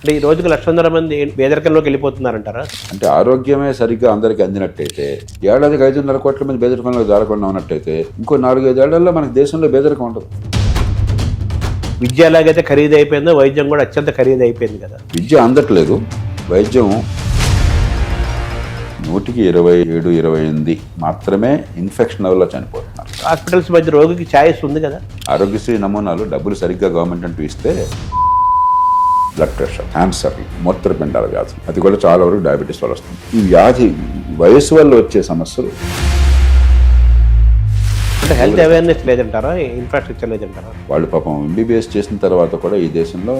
అంటే ఈ రోజుకి 1,00,000 మంది పేదరికంలోకి వెళ్ళిపోతున్నారంటారా? అంటే ఆరోగ్యమే సరిగ్గా అందరికీ అందినట్టయితే, ఏడాదికి 5.5 కోట్ల మంది పేదరికంలో జారకుండా ఉన్నట్టయితే, ఇంకో 4-5 ఏళ్లలో మనకి దేశంలో పేదరికం ఉండదు. విద్య ఎలాగైతే ఖరీదు అయిపోయిందో వైద్యం కూడా అత్యంత ఖరీదు అయిపోయింది కదా. విద్య అందట్లేదు, వైద్యం 27-28 మాత్రమే ఇన్ఫెక్షన్ వల్ల చనిపోతున్నారు. హాస్పిటల్స్ మధ్య రోగికి ఛాయిస్ ఉంది కదా. ఆరోగ్యశ్రీ నమూనాలు డబ్బులు సరిగ్గా గవర్నమెంట్ అంటూ ఇస్తే బ్లడ్ ప్రెషర్, క్యాన్సర్, మూత్రపిండాల వ్యాధులు, అది కూడా చాలా వరకు డయాబెటీస్ వల్ల వస్తుంది. ఈ వ్యాధి వయసు వల్ల వచ్చే సమస్యలు. అంటే హెల్త్ అవేర్నెస్ లేదంటారా, ఇన్ఫ్రాస్ట్రక్చర్ లేదంటారా? వాళ్ళు పాపం ఎంబీబీఎస్ చేసిన తర్వాత కూడా ఈ దేశంలో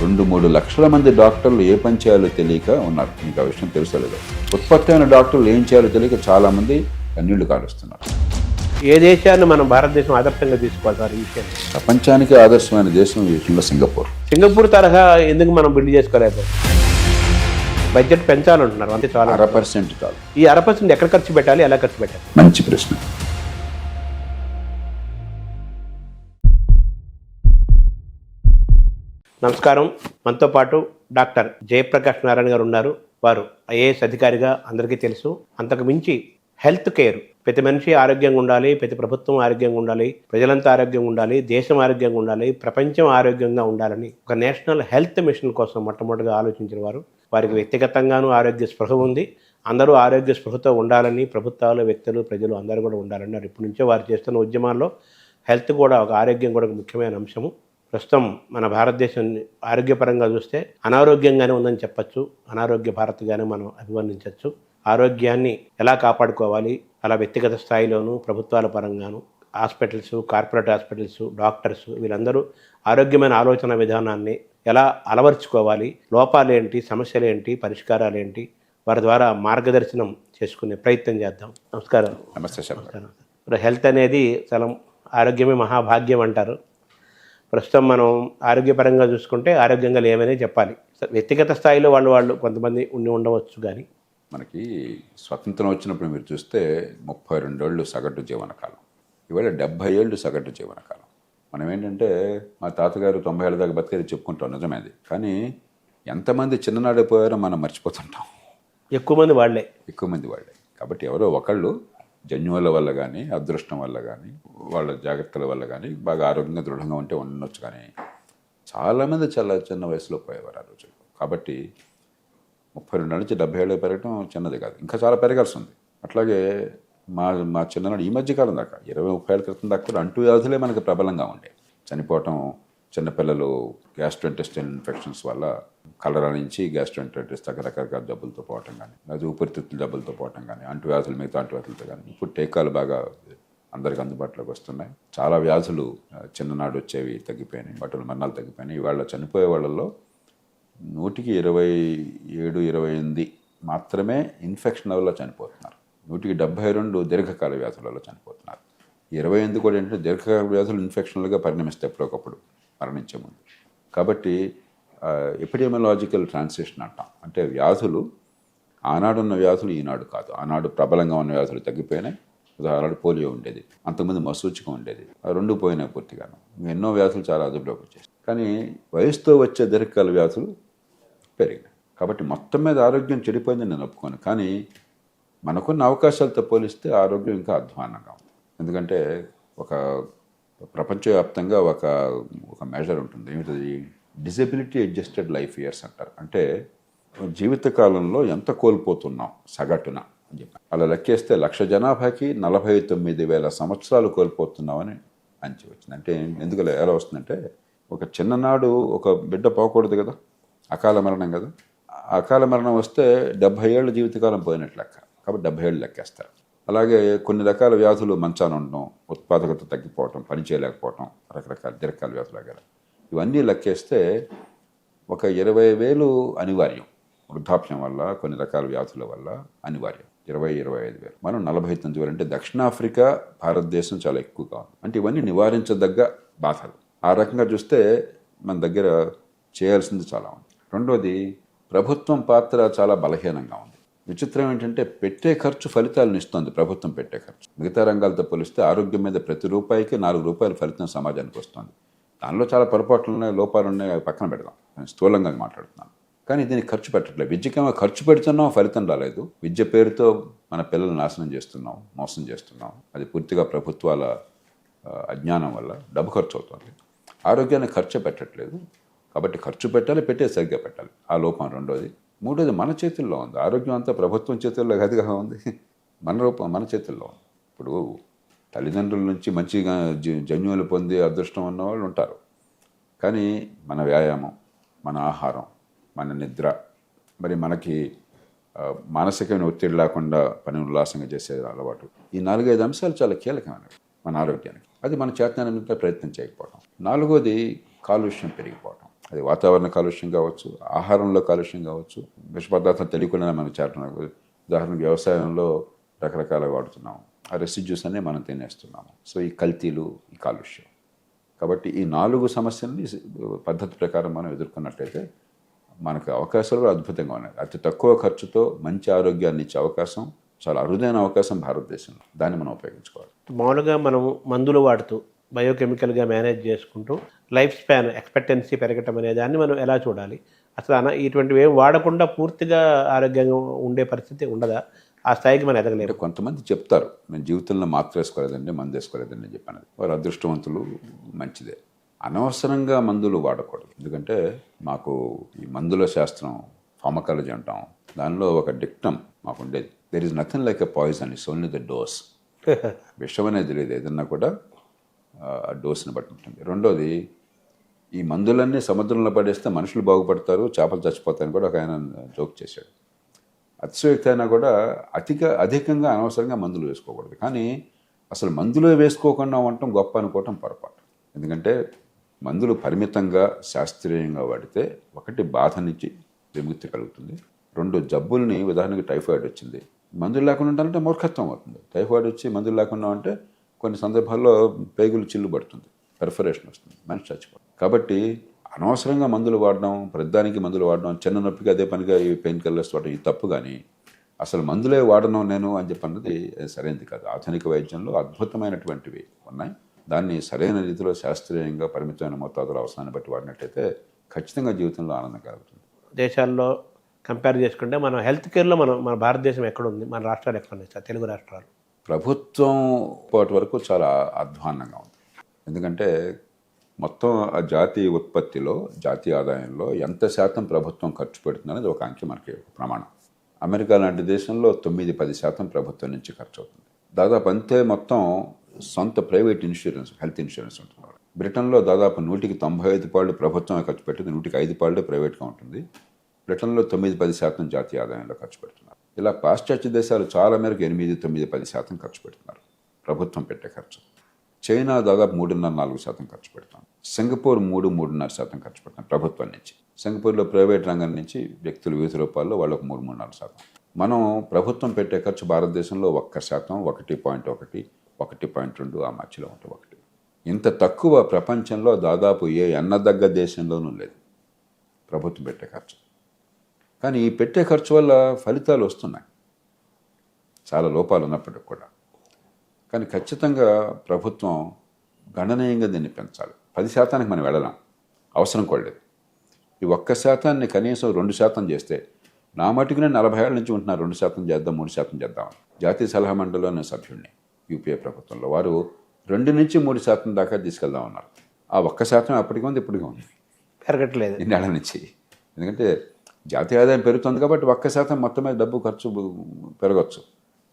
2-3 లక్షల మంది డాక్టర్లు ఏ పని చేయాలో తెలియక ఉన్నారు. మీకు ఆ విషయం తెలుసలేదు. ఉత్పత్తి అయిన డాక్టర్లు ఏం చేయాలో తెలియక చాలా మంది కన్నీళ్లు కాలుస్తున్నారు. ఏ దేశాన్ని మనం భారతదేశం ఆదర్శంగా తీసుకోవాలి సార్ ఈ విషయం? ప్రపంచానికి ఆదర్శమైన దేశం ఈ విషయంలో సింగపూర్. సింగపూర్ తరహా ఎందుకు మనం బిల్డ్ చేసుకోలేదు? బడ్జెట్ పెంచాలంటున్నారు, అంతే చాలా. 1% చాలు. ఈ 1% ఎక్కడ ఖర్చు పెట్టాలి, ఎలా ఖర్చు పెట్టాలి? మంచి ప్రశ్న. నమస్కారం. మనతో పాటు డాక్టర్ జయప్రకాష్ నారాయణ గారు ఉన్నారు. వారు ఐఏఎస్ అధికారిగా అందరికీ తెలుసు. అంతకు మించి హెల్త్ కేర్, ప్రతి మనిషి ఆరోగ్యంగా ఉండాలి, ప్రతి ప్రభుత్వం ఆరోగ్యంగా ఉండాలి, ప్రజలంతా ఆరోగ్యంగా ఉండాలి, దేశం ఆరోగ్యంగా ఉండాలి, ప్రపంచం ఆరోగ్యంగా ఉండాలని ఒక నేషనల్ హెల్త్ మిషన్ కోసం మొట్టమొదటిగా ఆలోచించిన వారు. వారికి వ్యక్తిగతంగానూ ఆరోగ్య స్పృహ ఉంది. అందరూ ఆరోగ్య స్పృహతో ఉండాలని, ప్రభుత్వాలు, వ్యక్తులు, ప్రజలు అందరూ కూడా ఉండాలని ఇప్పటి నుంచో వారు చేస్తున్న ఉద్యమాల్లో హెల్త్ కూడా, ఒక ఆరోగ్యం కూడా ఒక ముఖ్యమైన అంశము. ప్రస్తుతం మన భారతదేశం ఆరోగ్యపరంగా చూస్తే అనారోగ్యంగానే ఉందని చెప్పచ్చు. అనారోగ్య భారత్గానే మనం అభివర్ణించవచ్చు. ఆరోగ్యాన్ని ఎలా కాపాడుకోవాలి, అలా వ్యక్తిగత స్థాయిలోనూ ప్రభుత్వాల పరంగాను, హాస్పిటల్స్, కార్పొరేట్ హాస్పిటల్స్, డాక్టర్స్ వీళ్ళందరూ ఆరోగ్యమైన ఆలోచన విధానాన్ని ఎలా అలవర్చుకోవాలి, లోపాలేంటి, సమస్యలేంటి, పరిష్కారాలేంటి, వారి ద్వారా మార్గదర్శనం చేసుకునే ప్రయత్నం చేద్దాం. నమస్కారం. నమస్తే సార్. నమస్కారం. హెల్త్ అనేది చాలా, ఆరోగ్యమే మహాభాగ్యం అంటారు. ప్రస్తుతం మనం ఆరోగ్యపరంగా చూసుకుంటే ఆరోగ్యంగా లేవనే చెప్పాలి. వ్యక్తిగత స్థాయిలో వాళ్ళు కొంతమంది ఉండవచ్చు. కానీ మనకి స్వతంత్రం వచ్చినప్పుడు మీరు చూస్తే 32 ఏళ్ళు సగటు జీవనకాలం, ఇవాళ 70 ఏళ్ళు సగటు జీవనకాలం. మనం ఏంటంటే మా తాతగారు 90 ఏళ్ళ దాకా బతికేది చెప్పుకుంటాం, నిజమేది. కానీ ఎంతమంది చిన్ననాడైపోయారో మనం మర్చిపోతుంటాం. ఎక్కువ మంది వాళ్ళే. కాబట్టి ఎవరో ఒకళ్ళు జన్యువుల వల్ల కానీ, అదృష్టం వల్ల కానీ, వాళ్ళ జాగ్రత్తల వల్ల కానీ బాగా ఆరోగ్యంగా దృఢంగా ఉంటే ఉండొచ్చు. కానీ చాలామంది చాలా చిన్న వయసులో పోయేవారు ఆ రోజు. కాబట్టి 32 నుంచి 70 ఏళ్ళు పెరగడం చిన్నది కాదు, ఇంకా చాలా పెరగాల్సి ఉంది. అట్లాగే మా చిన్ననాడు ఈ మధ్యకాలం దాకా 20-30 ఏళ్ళ క్రితం దాకా కూడా అంటూ వ్యాధులే మనకు ప్రబలంగా ఉండే. చనిపోవటం చిన్నపిల్లలు గ్యాస్ట్రోఇంటెస్టైనల్ ఇన్ఫెక్షన్స్ వల్ల, కలరా నుంచి గ్యాస్ట్రోఇంటెస్టైటిస్ రకరకాల జబ్బులతో పోవటం కానీ, అది ఊపిరితిత్తుల జబ్బులతో పోవటం కానీ, అంటువ్యాధులు, మిగతా అంటువ్యాధులతో కానీ. ఇప్పుడు టీకాలు బాగా అందరికి అందుబాటులోకి వస్తున్నాయి. చాలా వ్యాధులు చిన్ననాడు వచ్చేవి తగ్గిపోయినాయి, వాటి మరణాలు తగ్గిపోయినాయి. ఇవాళ చనిపోయే వాళ్ళల్లో 127-28 మాత్రమే ఇన్ఫెక్షన్ వల్ల చనిపోతున్నారు. 172 దీర్ఘకాల వ్యాధుల వల్ల చనిపోతున్నారు. 28 కూడా ఏంటంటే దీర్ఘకాల వ్యాధులు ఇన్ఫెక్షన్లుగా పరిణమిస్తే ఎప్పుడొకప్పుడు మరణించే ముందు. కాబట్టి ఎపిడెమియాలజికల్ ట్రాన్సిషన్ అంటాం. అంటే వ్యాధులు ఆనాడున్న వ్యాధులు ఈనాడు కాదు. ఆనాడు ప్రబలంగా ఉన్న వ్యాధులు తగ్గిపోయినాయి. ఉదాహరణకు పోలియో ఉండేది, అంతకుముందు మసూచికం ఉండేది, ఆ రెండు పోయినాయి పూర్తిగాను. ఎన్నో వ్యాధులు చాలా అదుపులోకి వచ్చేసి. కానీ వయసుతో వచ్చే దీర్ఘకాల వ్యాధులు పెరిగినాయి. కాబట్టి మొత్తం మీద ఆరోగ్యం చెడిపోయిందని నేను ఒప్పుకోను. కానీ మనకున్న అవకాశాలతో పోలిస్తే ఆరోగ్యం ఇంకా అధ్వానంగా ఉంది. ఎందుకంటే ఒక ప్రపంచవ్యాప్తంగా ఒక మెజర్ ఉంటుంది. ఏమిటది? డిజబిలిటీ అడ్జస్టెడ్ లైఫ్ ఇయర్స్ అంటారు. అంటే జీవితకాలంలో ఎంత కోల్పోతున్నాం సగటున అని చెప్పి అలా లెక్కేస్తే 1,00,000 జనాభాకి 49,000 సంవత్సరాలు కోల్పోతున్నామని అంచి వచ్చింది. అంటే ఎందుకు ఎలా వస్తుందంటే, ఒక చిన్ననాడు ఒక బిడ్డ పోకూడదు కదా, అకాల మరణం కదా. అకాల మరణం వస్తే 70 ఏళ్ళ జీవితకాలం పోయినట్లు లెక్క. కాబట్టి 70 ఏళ్ళు లెక్కేస్తారు. అలాగే కొన్ని రకాల వ్యాధులు మంచాన ఉండడం, ఉత్పాదకత తగ్గిపోవటం, పని చేయలేకపోవటం, రకరకాల దీర్ఘకాల వ్యాధులు కదా, ఇవన్నీ లెక్కేస్తే ఒక 20,000 అనివార్యం. వృద్ధాప్యం వల్ల, కొన్ని రకాల వ్యాధుల వల్ల అనివార్యం. 20-25,000. మనం 49,000 అంటే దక్షిణాఫ్రికా, భారతదేశం చాలా ఎక్కువగా ఉంది. అంటే ఇవన్నీ నివారించదగ్గ బాధలు. ఆ రకంగా చూస్తే మన దగ్గర చేయాల్సింది చాలా ఉంది. రెండోది, ప్రభుత్వం పాత్ర చాలా బలహీనంగా ఉంది. విచిత్రం ఏంటంటే పెట్టే ఖర్చు ఫలితాలను ఇస్తుంది. ప్రభుత్వం పెట్టే ఖర్చు మిగతా రంగాలతో పోలిస్తే ఆరోగ్యం మీద ప్రతి రూపాయికి 4 రూపాయల ఫలితం సమాజానికి వస్తుంది. దానిలో చాలా పొరపాట్లు ఉన్నాయి, లోపాలు ఉన్నాయి, అవి పక్కన పెడదాం. నేను స్థూలంగా మాట్లాడుతున్నాను. కానీ దీనికి ఖర్చు పెట్టట్లేదు. విద్యకేమో ఖర్చు పెడుతున్నాం, ఫలితం రాలేదు. విద్య పేరుతో మన పిల్లల్ని నాశనం చేస్తున్నాం, మోసం చేస్తున్నాం. అది పూర్తిగా ప్రభుత్వాల అజ్ఞానం వల్ల డబ్బు ఖర్చు అవుతుంది. ఆరోగ్యాన్ని ఖర్చు పెట్టట్లేదు. కాబట్టి ఖర్చు పెట్టాలి, పెట్టేది సరిగ్గా పెట్టాలి. ఆ లోపం రెండోది. మూడోది మన చేతుల్లో ఉంది. ఆరోగ్యం అంతా ప్రభుత్వం చేతుల్లో గదిగా ఉంది. మన రూపం మన చేతుల్లో ఉంది. ఇప్పుడు తల్లిదండ్రుల నుంచి మంచిగా జన్యువులు పొంది అదృష్టం ఉన్న వాళ్ళు ఉంటారు. కానీ మన వ్యాయామం, మన ఆహారం, మన నిద్ర, మరి మనకి మానసికమైన ఒత్తిడి లేకుండా పని ఉల్లాసంగా చేసే అలవాటు, ఈ 4-5 అంశాలు చాలా కీలకమైనవి మన ఆరోగ్యానికి. అది మన చేతనంతా ప్రయత్నం చేయకపోవడం. నాలుగోది కాలుష్యం పెరిగిపోవడం. అది వాతావరణ కాలుష్యం కావచ్చు, ఆహారంలో కాలుష్యం కావచ్చు, విష పదార్థాలు తెలియకుండా మనకు చేరడం. ఉదాహరణకు వ్యవసాయంలో రకరకాల వాడుతున్నాము, ఆ రెసిడ్యూస్ అన్నీ మనం తినేస్తున్నాము. సో ఈ కల్తీలు, ఈ కాలుష్యం. కాబట్టి ఈ 4 సమస్యల్ని పద్ధతి ప్రకారం మనం ఎదుర్కొన్నట్లయితే మనకు అవకాశాలు కూడా అద్భుతంగా ఉన్నాయి. అతి తక్కువ ఖర్చుతో మంచి ఆరోగ్యాన్ని ఇచ్చే అవకాశం, చాలా అరుదైన అవకాశం భారతదేశంలో. దాన్ని మనం ఉపయోగించుకోవాలి. మామూలుగా మనం మందులు వాడుతూ బయోకెమికల్గా మేనేజ్ చేసుకుంటూ లైఫ్ స్పాన్ ఎక్స్పెక్టెన్సీ పెరగటం అనే దాన్ని మనం ఎలా చూడాలి? అసలు ఇటువంటివి ఏం వాడకుండా పూర్తిగా ఆరోగ్యంగా ఉండే పరిస్థితి ఉండదా? ఆ స్థాయికి మనం ఎదగలేము. కొంతమంది చెప్తారు, మేము జీవితంలో మాత్ర వేసుకోలేదండి, మందు వేసుకోలేదండి అని చెప్పాను. వారు అదృష్టవంతులు, మంచిదే. అనవసరంగా మందులు వాడకూడదు. ఎందుకంటే మాకు ఈ మందుల శాస్త్రం, ఫార్మకాలజీ అంటాం, దానిలో ఒక డిక్టమ్ మాకు ఉండేది. There is nothing like a poison, it's only the dose. విషం అనేది లేదు, ఏదన్నా కూడా ఆ డోస్ని బట్టి ఉంటుంది. రెండోది, ఈ మందులన్నీ సముద్రంలో పడేస్తే మనుషులు బాగుపడతారు, చేపలు చచ్చిపోతాయని కూడా ఒక ఆయన జోక్ చేశాడు. అతిశయోక్తి అయినా కూడా అధికంగా అనవసరంగా మందులు వేసుకోకూడదు. కానీ అసలు మందులు వేసుకోకుండా ఉండటం గొప్ప అనుకోవటం పొరపాటు. ఎందుకంటే మందులు పరిమితంగా శాస్త్రీయంగా వాడితే ఒకటి బాధ నుంచి విముక్తి కలుగుతుంది. 2 జబ్బుల్ని, ఉదాహరణకి టైఫాయిడ్ వచ్చింది, మందులు లేకుండా ఉండాలంటే మూర్ఖత్వం అవుతుంది. టైఫాయిడ్ వచ్చి మందులు లేకుండా ఉంటే కొన్ని సందర్భాల్లో పేగులు చిల్లు పడుతుంది, పెర్ఫరేషన్ వస్తుంది, మనిషి చచ్చిపోతుంది. కాబట్టి అనవసరంగా మందులు వాడడం, ప్రతిదానికి మందులు వాడడం, చిన్న నొప్పికి అదే పనిగా ఈ పెయిన్ కిల్లర్స్ వాడడం, ఇది తప్పు. కానీ అసలు మందులే వాడను నేను అని చెప్పన్నది సరైనది కాదు. ఆధునిక వైద్యంలో అద్భుతమైనటువంటివి ఉన్నాయి. దాన్ని సరైన రీతిలో శాస్త్రీయంగా పరిమితమైన మొత్తాదుల అవసరాన్ని బట్టి వాడినట్టయితే ఖచ్చితంగా జీవితంలో ఆనందం కలుగుతుంది. దేశాల్లో కంపేర్ చేసుకుంటే మనం హెల్త్ కేర్లో మన భారతదేశం ఎక్కడుంది? మన రాష్ట్రాలు ఎక్కడ ఉన్నాయి సార్? తెలుగు రాష్ట్రాలు ప్రభుత్వం ఇప్పటి వరకు చాలా అధ్వాన్నంగా ఉంది. ఎందుకంటే మొత్తం ఆ జాతీయ ఉత్పత్తిలో, జాతీయ ఆదాయంలో ఎంత శాతం ప్రభుత్వం ఖర్చు పెడుతుందనేది ఒక అంకె మనకి ప్రమాణం. అమెరికా లాంటి దేశంలో 9-10% ప్రభుత్వం నుంచి ఖర్చు అవుతుంది. దాదాపు అంతే మొత్తం సొంత ప్రైవేట్ ఇన్సూరెన్స్, హెల్త్ ఇన్సూరెన్స్ ఉంటుంది. బ్రిటన్లో దాదాపు 100-95% ప్రభుత్వమే ఖర్చు పెట్టింది, 105% ప్రైవేట్గా ఉంటుంది. బ్రిటన్లో 9-10% జాతీయ ఆదాయంలో ఖర్చు పెడుతున్నారు. ఇలా పాశ్చాత్య దేశాలు చాలా మేరకు 8-9-10% ఖర్చు పెడుతున్నారు ప్రభుత్వం పెట్టే ఖర్చు. చైనా దాదాపు 3.5-4% ఖర్చు పెడతాం. సింగపూర్ 3-3.5% ఖర్చు పెడతాం ప్రభుత్వం నుంచి. సింగపూర్లో ప్రైవేట్ రంగం నుంచి వ్యక్తులు వివిధ రూపాల్లో వాళ్ళకు 3-3.5%. మనం ప్రభుత్వం పెట్టే ఖర్చు భారతదేశంలో 1%, 1.1, 1.2 ఆ మధ్యలో ఉంటుంది. 1 ఇంత తక్కువ ప్రపంచంలో దాదాపు ఏ ఎన్నదగ్గ దేశంలోనూ లేదు ప్రభుత్వం పెట్టే ఖర్చు. కానీ ఈ పెట్టే ఖర్చు వల్ల ఫలితాలు వస్తున్నాయి, చాలా లోపాలు ఉన్నప్పటికీ కూడా. కానీ ఖచ్చితంగా ప్రభుత్వం గణనీయంగా దీన్ని పెంచాలి. 10%కి మనం వెళ్ళలేం, అవసరం కూడా లేదు. ఈ 1%ని కనీసం 2% చేస్తే, నా మటుకునే 40 ఏళ్ళ నుంచి ఉంటున్నారు 2% చేద్దాం, 3% చేద్దామని. జాతీయ సలహా మండలిలో నేను సభ్యుడిని యూపీఏ ప్రభుత్వంలో. వారు 2-3% దాకా తీసుకెళ్దామన్నారు. ఆ 1% అప్పటికి ఉంది, ఇప్పటికీ ఉంది, పెరగట్లేదు ఇన్నేళ్ల నుంచి. ఎందుకంటే జాతీయ ఆదాయం పెరుగుతుంది కాబట్టి 1% మొత్తమే డబ్బు ఖర్చు పెరగచ్చు.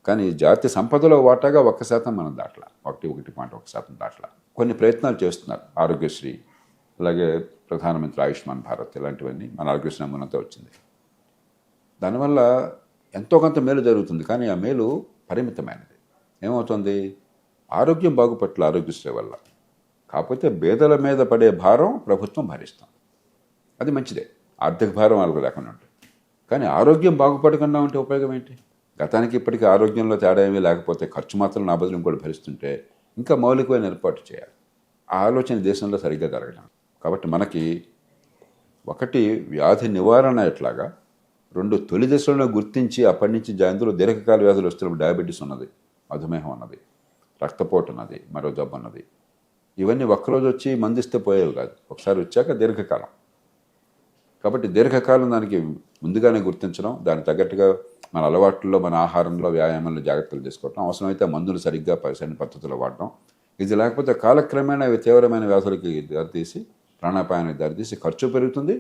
కానీ జాతీయ సంపదలో వాటాగా 1% మనం దాటలా, 1.1% దాటలా. కొన్ని ప్రయత్నాలు చేస్తున్నారు. ఆరోగ్యశ్రీ, అలాగే ప్రధానమంత్రి ఆయుష్మాన్ భారత్, ఇలాంటివన్నీ మన ఆరోగ్యశ్రీ నమూనాతో వచ్చింది. దానివల్ల ఎంతో కొంత మేలు జరుగుతుంది. కానీ ఆ మేలు పరిమితమైనది. ఏమవుతుంది? ఆరోగ్యం బాగుపట్ల ఆరోగ్యశ్రీ వల్ల. కాకపోతే పేదల మీద పడే భారం ప్రభుత్వం భరిస్తాం, అది మంచిదే. ఆర్థిక భారం వాళ్ళకు లేకుండా ఉంటుంది. కానీ ఆరోగ్యం బాగుపడకుండా ఉంటే ఉపయోగం ఏంటి? గతానికి ఇప్పటికీ ఆరోగ్యంలో తేడా ఏమీ లేకపోతే ఖర్చు మాత్రం నా బదులు ఇంకోటి భరిస్తుంటే ఇంకా మౌలికమైన ఏర్పాటు చేయాలి. ఆ ఆలోచన దేశంలో సరిగ్గా జరగడం. కాబట్టి మనకి 1 వ్యాధి నివారణ ఎట్లాగా, 2 తొలి దశలను గుర్తించి అప్పటి నుంచి అందులో దీర్ఘకాల వ్యాధులు వస్తున్నప్పుడు డయాబెటీస్ ఉన్నది, మధుమేహం ఉన్నది, రక్తపోటు ఉన్నది, మరో జబ్బు ఉన్నది. ఇవన్నీ ఒక్కరోజు వచ్చి మందిస్తే పోయేవి కాదు, ఒకసారి వచ్చాక దీర్ఘకాలం. కాబట్టి దీర్ఘకాలం దానికి ముందుగానే గుర్తించడం, దానికి తగ్గట్టుగా మన అలవాట్లలో, మన ఆహారంలో, వ్యాయామంలో జాగ్రత్తలు తీసుకోవడం, అవసరమైతే మందులు సరిగ్గా సరైన పద్ధతిలో వాడటం. ఇది లేకపోతే కాలక్రమేణా ఇవి తీవ్రమైన వ్యాధులకి దారితీసి, ప్రాణాపాయానికి దారితీసి ఖర్చు పెరుగుతుంది,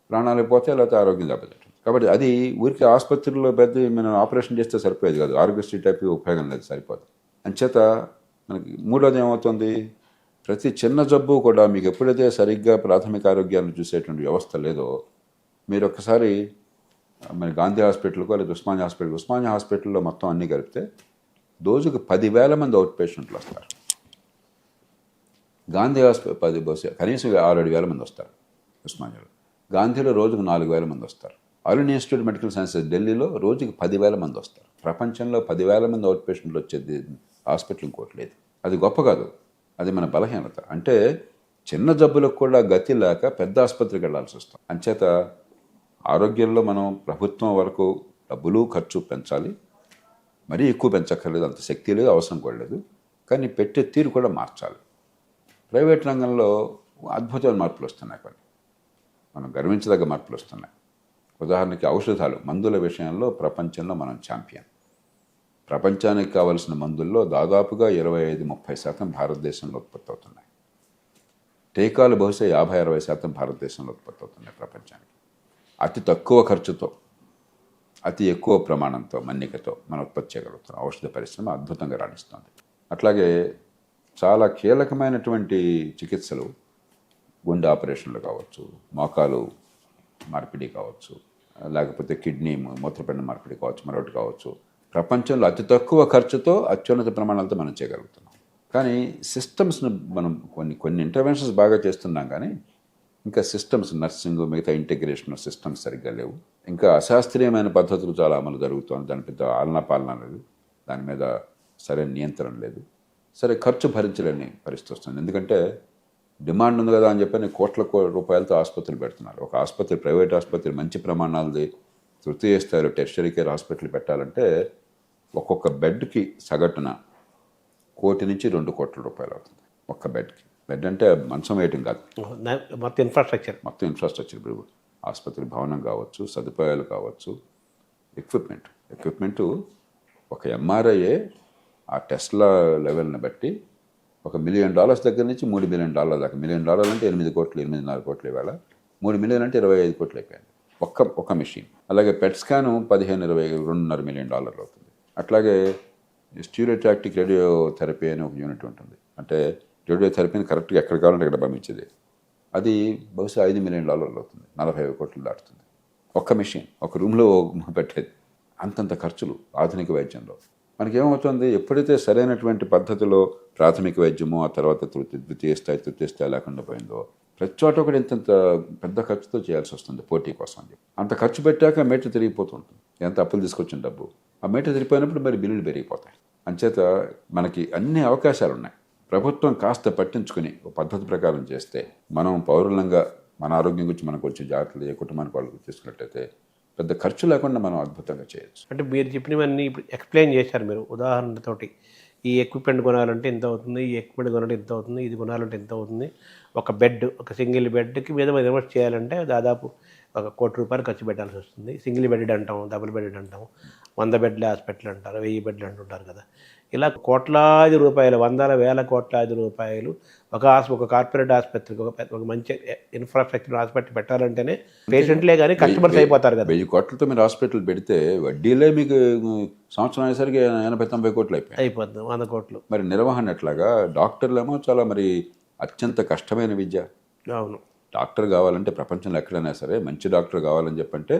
ప్రాణాలు పోతే లేకపోతే ఆరోగ్యం దెబ్బతింటుంది. కాబట్టి అది ఊరికి ఆసుపత్రుల్లో పెద్ద మనం ఆపరేషన్ చేస్తే సరిపోయేది కాదు, ఆరోగ్యశ్రీ టైప్ ఉపయోగం లేదు, సరిపోదు. అంచేత మనకి మూడోది ఏమవుతుంది, ప్రతి చిన్న జబ్బు కూడా మీకు ఎప్పుడైతే సరిగ్గా ప్రాథమిక ఆరోగ్యాన్ని చూసేటువంటి వ్యవస్థ లేదో, మీరు ఒక్కసారి మరి గాంధీ హాస్పిటల్కో లేదా ఉస్మానియా హాస్పిటల్లో మొత్తం అన్నీ కలిపితే రోజుకు 10,000 మంది అవుట్ పేషెంట్లు వస్తారు. గాంధీ హాస్పిటల్ కనీసం 6-7 మంది వస్తారు ఉస్మానియాలో. గాంధీలో రోజుకు 4,000 మంది వస్తారు. All India institute medical sciences ఢిల్లీలో రోజుకి 10,000 మంది వస్తారు. ప్రపంచంలో 10,000 మంది అవుట్ పేషెంట్లు వచ్చేది హాస్పిటల్ ఇంకోటి లేదు. అది గొప్ప కాదు, అది మన బలహీనత. అంటే చిన్న జబ్బులకు కూడా గతి లేక పెద్ద ఆసుపత్రికి వెళ్లాల్సి వస్తాం. అంచేత ఆరోగ్యంలో మనం ప్రభుత్వం వరకు డబ్బులు ఖర్చు పెంచాలి, మరీ ఎక్కువ పెంచక్కర్లేదు, అంత శక్తి లేదు, అవసరం కూడా లేదు. కానీ పెట్టే తీరు కూడా మార్చాలి. ప్రైవేట్ రంగంలో అద్భుతమైన మార్పులు వస్తున్నాయి, కొన్ని మనం గర్వించదగ్గ మార్పులు వస్తున్నాయి. ఉదాహరణకి ఔషధాలు, మందుల విషయంలో ప్రపంచంలో మనం ఛాంపియన్. ప్రపంచానికి కావలసిన మందుల్లో దాదాపుగా 25-30% భారతదేశంలో ఉత్పత్తి అవుతున్నాయి. టీకాలు బహుశా 50-60% భారతదేశంలో ఉత్పత్తి అవుతున్నాయి ప్రపంచానికి. అతి తక్కువ ఖర్చుతో, అతి ఎక్కువ ప్రమాణంతో, మన్నికతో మనం ఉత్పత్తి చేయగలుగుతున్నాం. ఔషధ పరిశ్రమ అద్భుతంగా రాణిస్తుంది. అట్లాగే చాలా కీలకమైనటువంటి చికిత్సలు, గుండె ఆపరేషన్లు కావచ్చు, మోకాలు మార్పిడి కావచ్చు, లేకపోతే కిడ్నీ మూత్రపిండ మార్పిడి కావచ్చు, మరొకటి కావచ్చు, ప్రపంచంలో అతి తక్కువ ఖర్చుతో అత్యున్నత ప్రమాణాలతో మనం చేయగలుగుతున్నాం. కానీ సిస్టమ్స్ను మనం కొన్ని ఇంటర్వెన్షన్స్ బాగా చేస్తున్నాం, కానీ ఇంకా సిస్టమ్స్, నర్సింగ్, మిగతా ఇంటిగ్రేషన్ సిస్టమ్స్ సరిగ్గా లేవు. ఇంకా అశాస్త్రీయమైన పద్ధతులు చాలా అమలు జరుగుతుంది. దాని పెద్ద ఆలనా పాలన లేదు, దాని మీద సరైన నియంత్రణ లేదు. సరే, ఖర్చు భరించలేని పరిస్థితి వస్తుంది. ఎందుకంటే డిమాండ్ ఉంది కదా అని చెప్పని కోట్ల రూపాయలతో ఆసుపత్రులు పెడుతున్నారు. ఒక ఆసుపత్రి, ప్రైవేట్ ఆసుపత్రి మంచి ప్రమాణాలది తృతీయ స్థాయిలో టెర్షరీ కేర్ హాస్పిటల్ పెట్టాలంటే ఒక్కొక్క బెడ్కి సగటున 1 కోటి నుంచి 2 కోట్ల రూపాయలు అవుతుంది ఒక్క బెడ్కి. బెడ్ అంటే మంచం వేయటం కాదు, మొత్తం ఇన్ఫ్రాస్ట్రక్చర్, ఆసుపత్రి భవనం కావచ్చు, సదుపాయాలు కావచ్చు, ఎక్విప్మెంటు. ఒక ఎంఆర్ఐఏ ఆ టెస్లా లెవెల్ని బట్టి $1 మిలియన్ దగ్గర నుంచి $3 మిలియన్ దాకా. $1 మిలియన్ అంటే 8 కోట్లు, 8.5 కోట్లు ఇవాళ. 3 మిలియన్ అంటే 25 కోట్లు అయిపోయింది ఒక మెషిన్. అలాగే పెట్ స్కాను 2.5 మిలియన్ అవుతుంది. అట్లాగే స్టీరియోటాక్టిక్ రేడియోథెరపీ అనే ఒక యూనిట్ ఉంటుంది. అంటే రేడియోథెరపీని కరెక్ట్గా ఎక్కడ కావాలంటే అక్కడ పంపించేది. అది బహుశా $5 మిలియన్ అవుతుంది, 45 కోట్లు దాటుతుంది. ఒక్క మెషిన్, ఒక రూమ్లో పెట్టేది. అంతంత ఖర్చులు ఆధునిక వైద్యంలో. మనకేమవుతుంది, ఎప్పుడైతే సరైనటువంటి పద్ధతిలో ప్రాథమిక వైద్యము, ఆ తర్వాత ద్వితీయ స్థాయి లేకుండా పోయిందో, ప్రతి చోట ఒకటి ఇంత పెద్ద ఖర్చుతో చేయాల్సి వస్తుంది పోటీ కోసం అని చెప్పి. అంత ఖర్చు పెట్టాక మీటర్ తిరిగిపోతుంటుంది. ఎంత అప్పులు తీసుకొచ్చిన డబ్బు ఆ మీటర్ తిరిగిపోయినప్పుడు మరి బిల్లులు పెరిగిపోతాయి. అంచేత మనకి అన్ని అవకాశాలు ఉన్నాయి. ప్రభుత్వం కాస్త పట్టించుకుని ఒక పద్ధతి ప్రకారం చేస్తే, మనం పౌరులంగా మన ఆరోగ్యం గురించి మనకు వచ్చే జాగ్రత్తలు ఏ కుటుంబానికి వాళ్ళకి తీసుకున్నట్టయితే పెద్ద ఖర్చు లేకుండా మనం అద్భుతంగా చేయొచ్చు. అంటే మీరు చెప్పినవన్నీ ఇప్పుడు ఎక్స్ప్లెయిన్ చేశారు మీరు ఉదాహరణతోటి. ఈ ఎక్విప్మెంట్ కొనాలంటే ఎంత అవుతుంది, ఈ ఎక్విప్మెంట్ కొనాలంటే ఎంత అవుతుంది, ఇది కొనాలంటే ఎంత అవుతుంది, ఒక బెడ్, ఒక సింగిల్ బెడ్కి మీద ఇన్వెస్ట్ చేయాలంటే దాదాపు $1 కోటి ఖర్చు పెట్టాల్సి వస్తుంది. సింగిల్ బెడ్ అంటాం, డబుల్ బెడ్ అంటాం, 100 బెడ్ల హాస్పిటల్ అంటారు, 1000 బెడ్లు అంటుంటారు కదా. ఇలా కోట్లాది రూపాయలు, వేల కోట్లాది రూపాయలు ఒక కార్పొరేట్ ఆసుపత్రికి, ఒక మంచి ఇన్ఫ్రాస్ట్రక్చర్ హాస్పిటల్ పెట్టాలంటేనే పేషెంట్లే కానీ కస్టమర్స్ అయిపోతారు కదా. 1000 కోట్లతో మీరు హాస్పిటల్ పెడితే వడ్డీలే మీకు సంవత్సరం అయ్యేసరికి 80-90 కోట్లు అయిపోతుంది, 100 కోట్లు. మరి నిర్వహణ ఎట్లాగా? డాక్టర్లేమో చాలా మరి అత్యంత కష్టమైన విద్య. అవును, డాక్టర్ కావాలంటే ప్రపంచంలో ఎక్కడైనా సరే మంచి డాక్టర్ కావాలని చెప్పంటే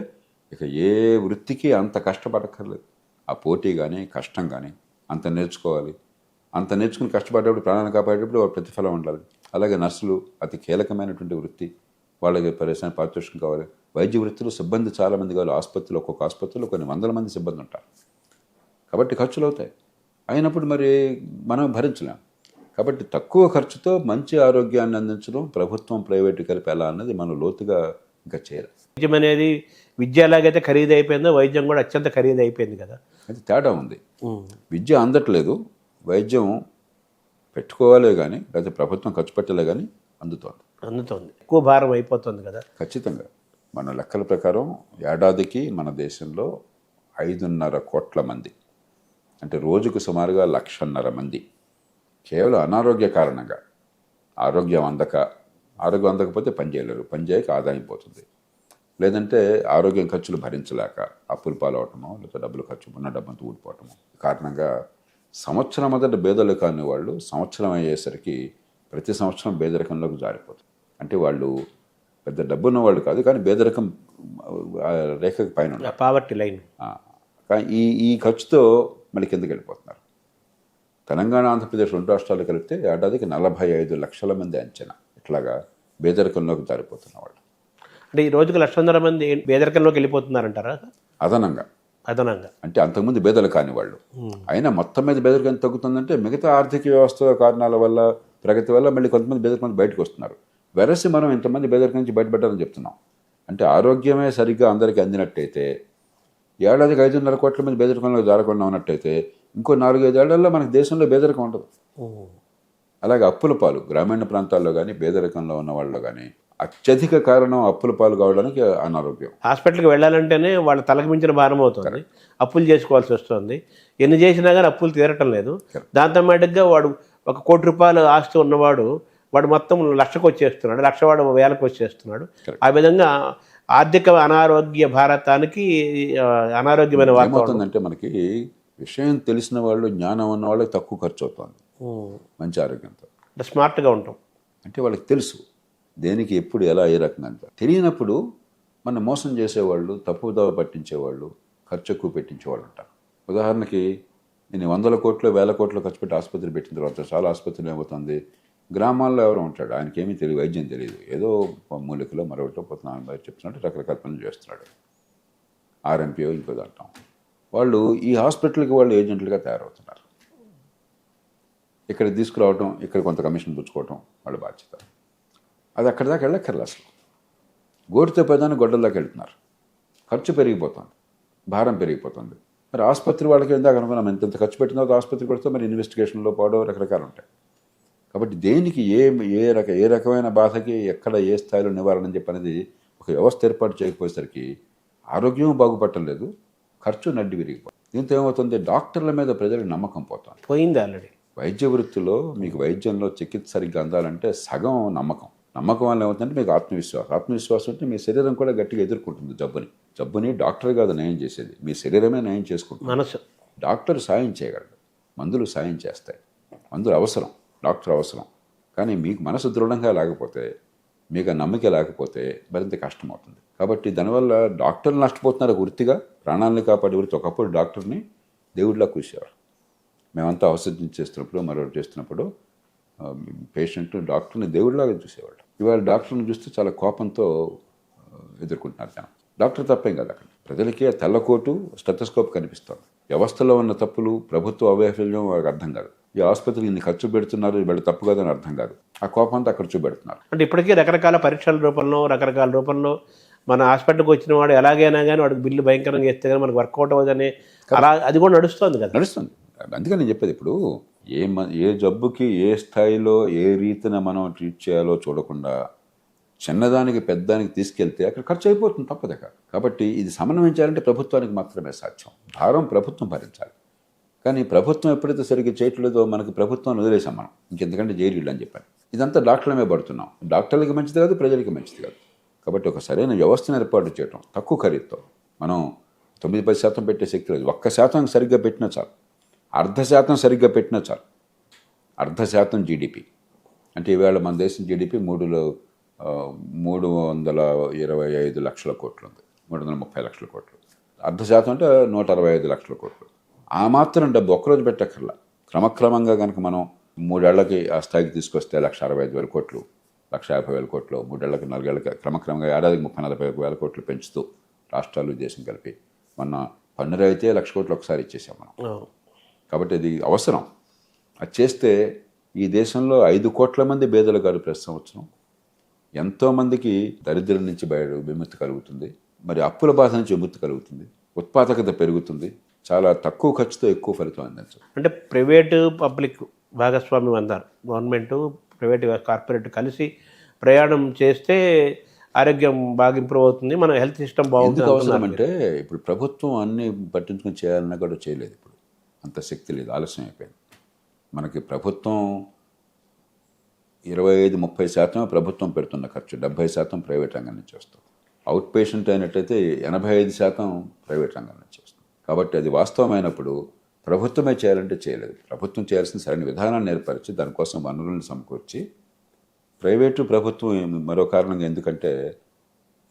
ఇక ఏ వృత్తికి అంత కష్టపడక్కర్లేదు. ఆ పోటీ కానీ కష్టం కానీ అంత నేర్చుకోవాలి. అంత నేర్చుకుని కష్టపడేటప్పుడు, ప్రాణాన్ని కాపాడేటప్పుడు ప్రతిఫలం ఉండాలి. అలాగే నర్సులు అతి కీలకమైనటువంటి వృత్తి, వాళ్ళకి పారితోషికం కావాలి. వైద్య వృత్తిలో సిబ్బంది చాలామంది కావాలి. ఆసుపత్రిలో, ఒక్కొక్క ఆసుపత్రిలో కొన్ని వందల మంది సిబ్బంది ఉంటారు. కాబట్టి ఖర్చులు అవుతాయి. అయినప్పుడు మరి మనం భరించలేం. కాబట్టి తక్కువ ఖర్చుతో మంచి ఆరోగ్యాన్ని అందించడం ప్రభుత్వం, ప్రైవేటు కలిపి ఎలా అన్నది మనం లోతుగా ఇంకా చేయాలి. వైద్యం అనేది విద్య ఎలాగైతే ఖరీదు అయిపోయిందో వైద్యం కూడా అత్యంత ఖరీదు అయిపోయింది కదా. అది తేడా ఉంది. విద్య అందట్లేదు, వైద్యం పెట్టుకోవాలే కానీ, లేకపోతే ప్రభుత్వం ఖర్చు పెట్టలే కానీ అందుతోంది. ఎక్కువ భారం అయిపోతుంది కదా. ఖచ్చితంగా మన లెక్కల ప్రకారం ఏడాదికి మన దేశంలో 5.5 కోట్ల మంది, అంటే రోజుకు సుమారుగా 1.5 మంది కేవలం అనారోగ్య కారణంగా, ఆరోగ్యం అందకపోతే పని చేయలేరు, పని చేయక ఆదాయం పోతుంది, లేదంటే ఆరోగ్యం ఖర్చులు భరించలేక అప్పులు పాలవటమో, లేకపోతే డబ్బులు ఖర్చు ఉన్న డబ్బంతా ఊడిపోవటము కారణంగా సంవత్సరం మొదట బేదలు కాని వాళ్ళు సంవత్సరం అయ్యేసరికి ప్రతి సంవత్సరం పేదరికంలోకి జారిపోతుంది. అంటే వాళ్ళు పెద్ద డబ్బున్న వాళ్ళు కాదు, కానీ పేదరికం రేఖకి పైన ఉన్నారు, పావర్టీ లైన్. కానీ ఈ ఖర్చుతో మళ్ళీ కిందకి వెళ్ళిపోతున్నారు. తెలంగాణ, ఆంధ్రప్రదేశ్ 2 రాష్ట్రాలు కలిపితే ఏడాదికి 45 లక్షల మంది అంచనా ఇట్లాగా పేదరికంలోకి జారిపోతున్న వాళ్ళు. అంటే ఈ రోజుకి 1.5 మంది పేదరికంలోకి వెళ్ళిపోతున్నారంటారా? అదనంగా అంటే అంతకుముందు బేదలు కాని వాళ్ళు అయినా మొత్తం మీద బేదరికం తగ్గుతుందంటే మిగతా ఆర్థిక వ్యవస్థ కారణాల వల్ల, ప్రగతి వల్ల మళ్ళీ కొంతమంది బేదరికం బయటకు వస్తున్నారు. వెరసి మనం ఇంతమంది బేదరికం నుంచి బయటపడ్డారని చెప్తున్నాం. అంటే ఆరోగ్యమే సరిగ్గా అందరికీ అందినట్టయితే, ఏడాదికి 5.5 కోట్ల మంది బేదరికంలో జారకుండా ఉన్నట్టయితే ఇంకో 4-5 ఏళ్లలో మనకు దేశంలో బేదరికం ఉండదు. అలాగే అప్పుల పాలు గ్రామీణ ప్రాంతాల్లో కానీ పేదరికంలో ఉన్న వాళ్ళలో కానీ అత్యధిక కారణం అప్పుల పాలు కావడానికి అనారోగ్యం. హాస్పిటల్కి వెళ్ళాలంటేనే వాళ్ళ తలకు మించిన భారం అవుతుంది, అప్పులు చేసుకోవాల్సి వస్తుంది. ఎన్ని చేసినా కానీ అప్పులు తీరటం లేదు. దాంతో మాటిగా వాడు 1 కోటి రూపాయలు ఆస్తి ఉన్నవాడు వాడు మొత్తం 1,00,000కు వచ్చేస్తున్నాడు, 1,00,000 వాడు 1,000కు వచ్చేస్తున్నాడు. ఆ విధంగా ఆర్థిక అనారోగ్య భారతానికి అనారోగ్యమైన వాతావరణం. అంటే మనకి విషయం తెలిసిన వాళ్ళు, జ్ఞానం ఉన్న వాళ్ళకి తక్కువ ఖర్చు అవుతుంది, మంచి ఆరోగ్యంతో. అంటే స్మార్ట్గా ఉంటాం. అంటే వాళ్ళకి తెలుసు దేనికి ఎప్పుడు ఎలా ఏ రకంగా అంటారు. తెలియనప్పుడు మన మోసం చేసేవాళ్ళు, తప్పుదోవ పట్టించేవాళ్ళు, ఖర్చు ఎక్కువ పెట్టించేవాళ్ళు ఉంటారు. ఉదాహరణకి నేను 100 కోట్లు 1000 కోట్లు ఖర్చు పెట్టి ఆసుపత్రి పెట్టిన తర్వాత చాలా ఆసుపత్రులు ఏమవుతుంది, గ్రామాల్లో ఎవరో ఉంటాడు, ఆయనకి ఏమీ తెలియదు, వైద్యం తెలియదు, ఏదో మూలికలో మరొకటో పోతున్నాను బయట చెప్తున్నట్టు రకరకాల పనులు చేస్తున్నాడు. ఆర్ఎంపీఓ ఇంకోది అంటాం. వాళ్ళు ఈ హాస్పిటల్కి వాళ్ళు ఏజెంట్లుగా తయారవుతున్నారు. ఇక్కడ తీసుకురావటం, ఇక్కడ కొంత కమిషన్ పుచ్చుకోవటం వాళ్ళ బాధ్యత. అది అక్కడి దాకా వెళ్ళక్కర్లే అసలు. గోటితో పెదాన్ని గొడ్డల్లోకి వెళ్తున్నారు. ఖర్చు పెరిగిపోతుంది, భారం పెరిగిపోతుంది. మరి ఆసుపత్రి వాళ్ళకి ఇందాక అనుకున్నాం, ఎంత ఖర్చు పెట్టిన తర్వాత ఆసుపత్రి పెడితే మరి ఇన్వెస్టిగేషన్లో పోవడం రకరకాలు ఉంటాయి. కాబట్టి దేనికి ఏ రకమైన బాధకి ఎక్కడ ఏ స్థాయిలో నివారణ అని చెప్పనేది ఒక వ్యవస్థ ఏర్పాటు చేయకపోయేసరికి ఆరోగ్యం బాగుపట్టలేదు, ఖర్చు నడ్డి విరిగిపోతుంది. దీంతో ఏమవుతుంది, డాక్టర్ల మీద ప్రజలకు నమ్మకం పోయింది ఆల్రెడీ. వైద్య వృత్తిలో మీకు వైద్యంలో చికిత్స సరిగ్గా అందాలంటే సగం నమ్మకం వల్ల ఏమవుతుందంటే మీకు ఆత్మవిశ్వాసం అంటే మీ శరీరం కూడా గట్టిగా ఎదుర్కొంటుంది జబ్బుని డాక్టర్ కాదు నయం చేసేది, మీ శరీరమే నయం చేసుకుంటుంది. మనసు. డాక్టర్ సాయం చేయగలడు, మందులు సాయం చేస్తాయి, మందులు అవసరం, డాక్టర్ అవసరం. కానీ మీకు మనసు దృఢంగా లేకపోతే, మీకు ఆ నమ్మకం లేకపోతే మరింత కష్టం అవుతుంది. కాబట్టి దానివల్ల డాక్టర్లు నష్టపోతున్నారు వృత్తిగా, ప్రాణాలని కాపాడే వృత్తి. ఒకప్పుడు డాక్టర్ని దేవుడిలా కూర్చేవారు. మేమంతా ఔషధం చేస్తున్నప్పుడు మరొకటి చేస్తున్నప్పుడు పేషెంట్ డాక్టర్ని దేవుడిలాగా చూసేవాళ్ళు. ఇవాళ డాక్టర్ని చూస్తే చాలా కోపంతో ఎదుర్కొంటున్నారు జనం. డాక్టర్ తప్పేం కాదు, అక్కడ ప్రజలకి తెల్లకోటు స్టెథోస్కోప్ కనిపిస్తుంది. వ్యవస్థలో ఉన్న తప్పులు, ప్రభుత్వ అవైఫల్యం వాళ్ళకి అర్థం కాదు. ఈ ఆసుపత్రికి ఇన్ని ఖర్చు పెడుతున్నారు, వీళ్ళు తప్పు కాదని అర్థం కాదు. ఆ కోపంతో అక్కడ చూపెడుతున్నారు. అంటే ఇప్పటికీ రకరకాల పరీక్షల రూపంలో, రకరకాల రూపంలో మన హాస్పిటల్కి వచ్చిన వాడు ఎలాగైనా కానీ వాడికి బిల్లు భయంకరంగా ఇస్తే కానీ మనకు వర్కౌట్ అవ్వదని అలా అది కూడా నడుస్తుంది కదా. నడుస్తుంది. అందుకని నేను చెప్పేది, ఇప్పుడు ఏ జబ్బుకి ఏ స్థాయిలో ఏ రీతిన మనం ట్రీట్ చేయాలో చూడకుండా చిన్నదానికి పెద్దదానికి తీసుకెళ్తే అక్కడ ఖర్చు అయిపోతుంది, తప్పదక. కాబట్టి ఇది సమన్వయం చేయాలంటే ప్రభుత్వానికి మాత్రమే సాధ్యం. భారం ప్రభుత్వం భరించాలి. కానీ ప్రభుత్వం ఎప్పుడైతే సరిగ్గా చేయట్లేదో మనకి ప్రభుత్వాన్ని వదిలేసాం మనం, ఇంకెందుకంటే జైలు అని చెప్పాను. ఇదంతా డాక్టర్లమే పడుతున్నాం. డాక్టర్లకి మంచిది కాదు, ప్రజలకి మంచిది కాదు. కాబట్టి ఒక సరైన వ్యవస్థను ఏర్పాటు చేయటం, తక్కువ ఖరీదుతో, మనం 9-10% పెట్టే శక్తి లేదు. 1% సరిగ్గా పెట్టినా చాలు, 0.5% సరిగ్గా పెట్టినా చాలు. 0.5% జీడిపి అంటే ఈవేళ మన దేశం జీడిపి 325 లక్షల కోట్లు ఉంది, 330 లక్షల కోట్లు. 0.5% అంటే 165 లక్షల కోట్లు. ఆ మాత్రం డబ్బు ఒక్కరోజు పెట్టక్కర్లా. క్రమక్రమంగా కనుక మనం 3 ఏళ్లకి ఆ స్థాయికి తీసుకొస్తే 1,65,000 కోట్లు, 1,50,000 కోట్లు, 3 ఏళ్లకి 4 ఏళ్ళకి క్రమక్రమంగా ఏడాదికి 30-40 కోట్లు పెంచుతూ రాష్ట్రాలు దేశం కలిపి మొన్న పన్ను అయితే 1,00,000 కోట్లు ఒకసారి ఇచ్చేసాం మనం. కాబట్టి అది అవసరం. అది చేస్తే ఈ దేశంలో 5 కోట్ల మంది పేదలు గారు ప్రతి సంవత్సరం, ఎంతోమందికి దరిద్రం నుంచి విముక్తి కలుగుతుంది, మరి అప్పుల బాధ నుంచి విముక్తి కలుగుతుంది, ఉత్పాదకత పెరుగుతుంది, చాలా తక్కువ ఖర్చుతో ఎక్కువ ఫలితం అందించదు. అంటే ప్రైవేటు పబ్లిక్ భాగస్వామ్యం అంటారు, గవర్నమెంటు ప్రైవేట్ కార్పొరేట్ కలిసి ప్రయాణం చేస్తే ఆరోగ్యం బాగా ఇంప్రూవ్ అవుతుంది, మన హెల్త్ సిస్టమ్ బాగుంటుంది ఎందుకు అవసరం అంటున్నారు. అంటే ఇప్పుడు ప్రభుత్వం అన్ని పట్టించుకొని చేయాలన్నా కూడా చేయలేదు. ఇప్పుడు అంత శక్తి లేదు, ఆలస్యం అయిపోయింది. మనకి ప్రభుత్వం 25-30% ప్రభుత్వం పెడుతున్న ఖర్చు, 70% ప్రైవేట్ రంగం నుంచి వస్తుంది. అవుట్ పేషెంట్ అయినట్టయితే 85% ప్రైవేట్ రంగం నుంచి వస్తుంది. కాబట్టి అది వాస్తవమైనప్పుడు ప్రభుత్వమే చేయాలంటే చేయలేదు. ప్రభుత్వం చేయాల్సిన సరైన విధానాన్ని ఏర్పరిచి దానికోసం వనరులను సమకూర్చి, ప్రైవేటు ప్రభుత్వం మరో కారణంగా ఎందుకంటే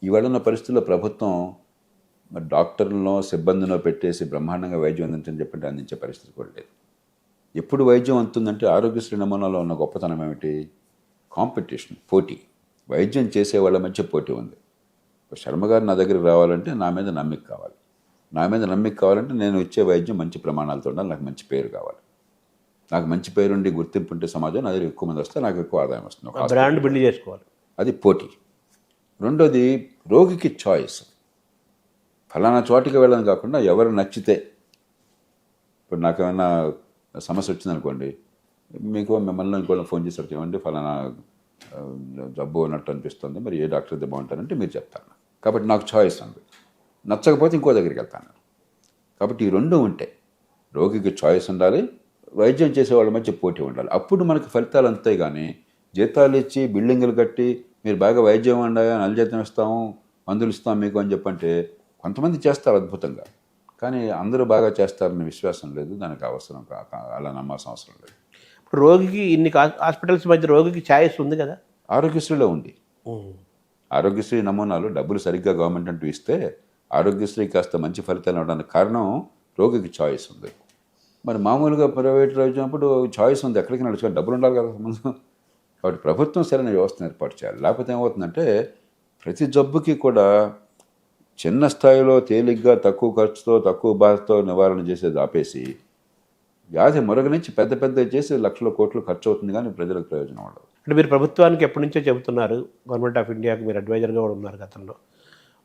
ఇవాళ ఉన్న పరిస్థితుల్లో ప్రభుత్వం మరి డాక్టర్లను సిబ్బందినో పెట్టేసి బ్రహ్మాండంగా వైద్యం అందించని చెప్పంటే అందించే పరిస్థితి కూడా లేదు. ఎప్పుడు వైద్యం అందుతుందంటే ఆరోగ్యశ్రీ నమూనాలో ఉన్న గొప్పతనం ఏమిటి? కాంపిటీషన్, పోటీ. వైద్యం చేసే వాళ్ళ మధ్య పోటీ ఉంది. శర్మ గారు నా దగ్గరికి రావాలంటే నా మీద నమ్మిక కావాలి. నా మీద నమ్మిక కావాలంటే నేను ఇచ్చే వైద్యం మంచి ప్రమాణాలతో ఉండాలి, నాకు మంచి పేరు కావాలి. నాకు మంచి పేరుండి గుర్తింపు ఉంటే సమాజం నా దగ్గర ఎక్కువ మంది వస్తే నాకు ఎక్కువ ఆదాయం వస్తుంది. ఒక బ్రాండ్ బిల్డ్ చేసుకోవాలి, అది పోటీ. రెండోది రోగికి చాయిస్. ఫలానా చోటికి వెళ్ళని కాకుండా ఎవరు నచ్చితే, ఇప్పుడు నాకేమైనా సమస్య వచ్చిందనుకోండి, మీకు మిమ్మల్ని ఇంకోళ్ళని ఫోన్ చేసి ఏమంటే ఫలానా జబ్బు ఉన్నట్టు అనిపిస్తుంది, మరి ఏ డాక్టర్ అయితే బాగుంటారంటే మీరు చెప్తాను. కాబట్టి నాకు చాయిస్ ఉంది. నచ్చకపోతే ఇంకో దగ్గరికి వెళ్తాను. కాబట్టి ఈ రెండు ఉంటే రోగికి చాయిస్ ఉండాలి, వైద్యం చేసేవాళ్ళ మధ్య పోటీ ఉండాలి. అప్పుడు మనకి ఫలితాలు అంతాయి. కానీ జీతాలు ఇచ్చి బిల్డింగులు కట్టి మీరు బాగా వైద్యం ఉండాలి, నెల జీతం ఇస్తాము, మందులు ఇస్తాం మీకు అని చెప్పంటే కొంతమంది చేస్తారు అద్భుతంగా, కానీ అందరూ బాగా చేస్తారని విశ్వాసం లేదు. దానికి అవసరం అలా నమ్మాల్సిన అవసరం లేదు. ఇప్పుడు రోగికి ఇన్ని హాస్పిటల్స్ మధ్య రోగికి ఛాయిస్ ఉంది కదా. ఆరోగ్యశ్రీలో ఉంది. ఆరోగ్యశ్రీ నమూనాలు డబ్బులు సరిగ్గా గవర్నమెంట్ అంటూ ఇస్తే ఆరోగ్యశ్రీ కాస్త మంచి ఫలితాలు అవడానికి కారణం రోగికి చాయిస్ ఉంది. మరి మామూలుగా ప్రైవేట్ వచ్చినప్పుడు చాయిస్ ఉంది, ఎక్కడికి నడుచుకొని డబ్బులు ఉండాలి కదా సంబంధం. కాబట్టి ప్రభుత్వం సరైన వ్యవస్థను ఏర్పాటు చేయాలి. లేకపోతే ఏమవుతుందంటే ప్రతి జబ్బుకి కూడా చిన్న స్థాయిలో తేలిగ్గా తక్కువ ఖర్చుతో తక్కువ బాధతో నివారణ చేసేది ఆపేసి వ్యాధి మరొక నుంచి పెద్ద పెద్ద చేసి లక్షల కోట్లు ఖర్చు అవుతుంది, కానీ ప్రజలకు ప్రయోజనం ఉండదు. అంటే మీరు ప్రభుత్వానికి ఎప్పటి నుంచో చెబుతున్నారు, గవర్నమెంట్ ఆఫ్ ఇండియాకి మీరు అడ్వైజర్గా కూడా ఉన్నారు గతంలో,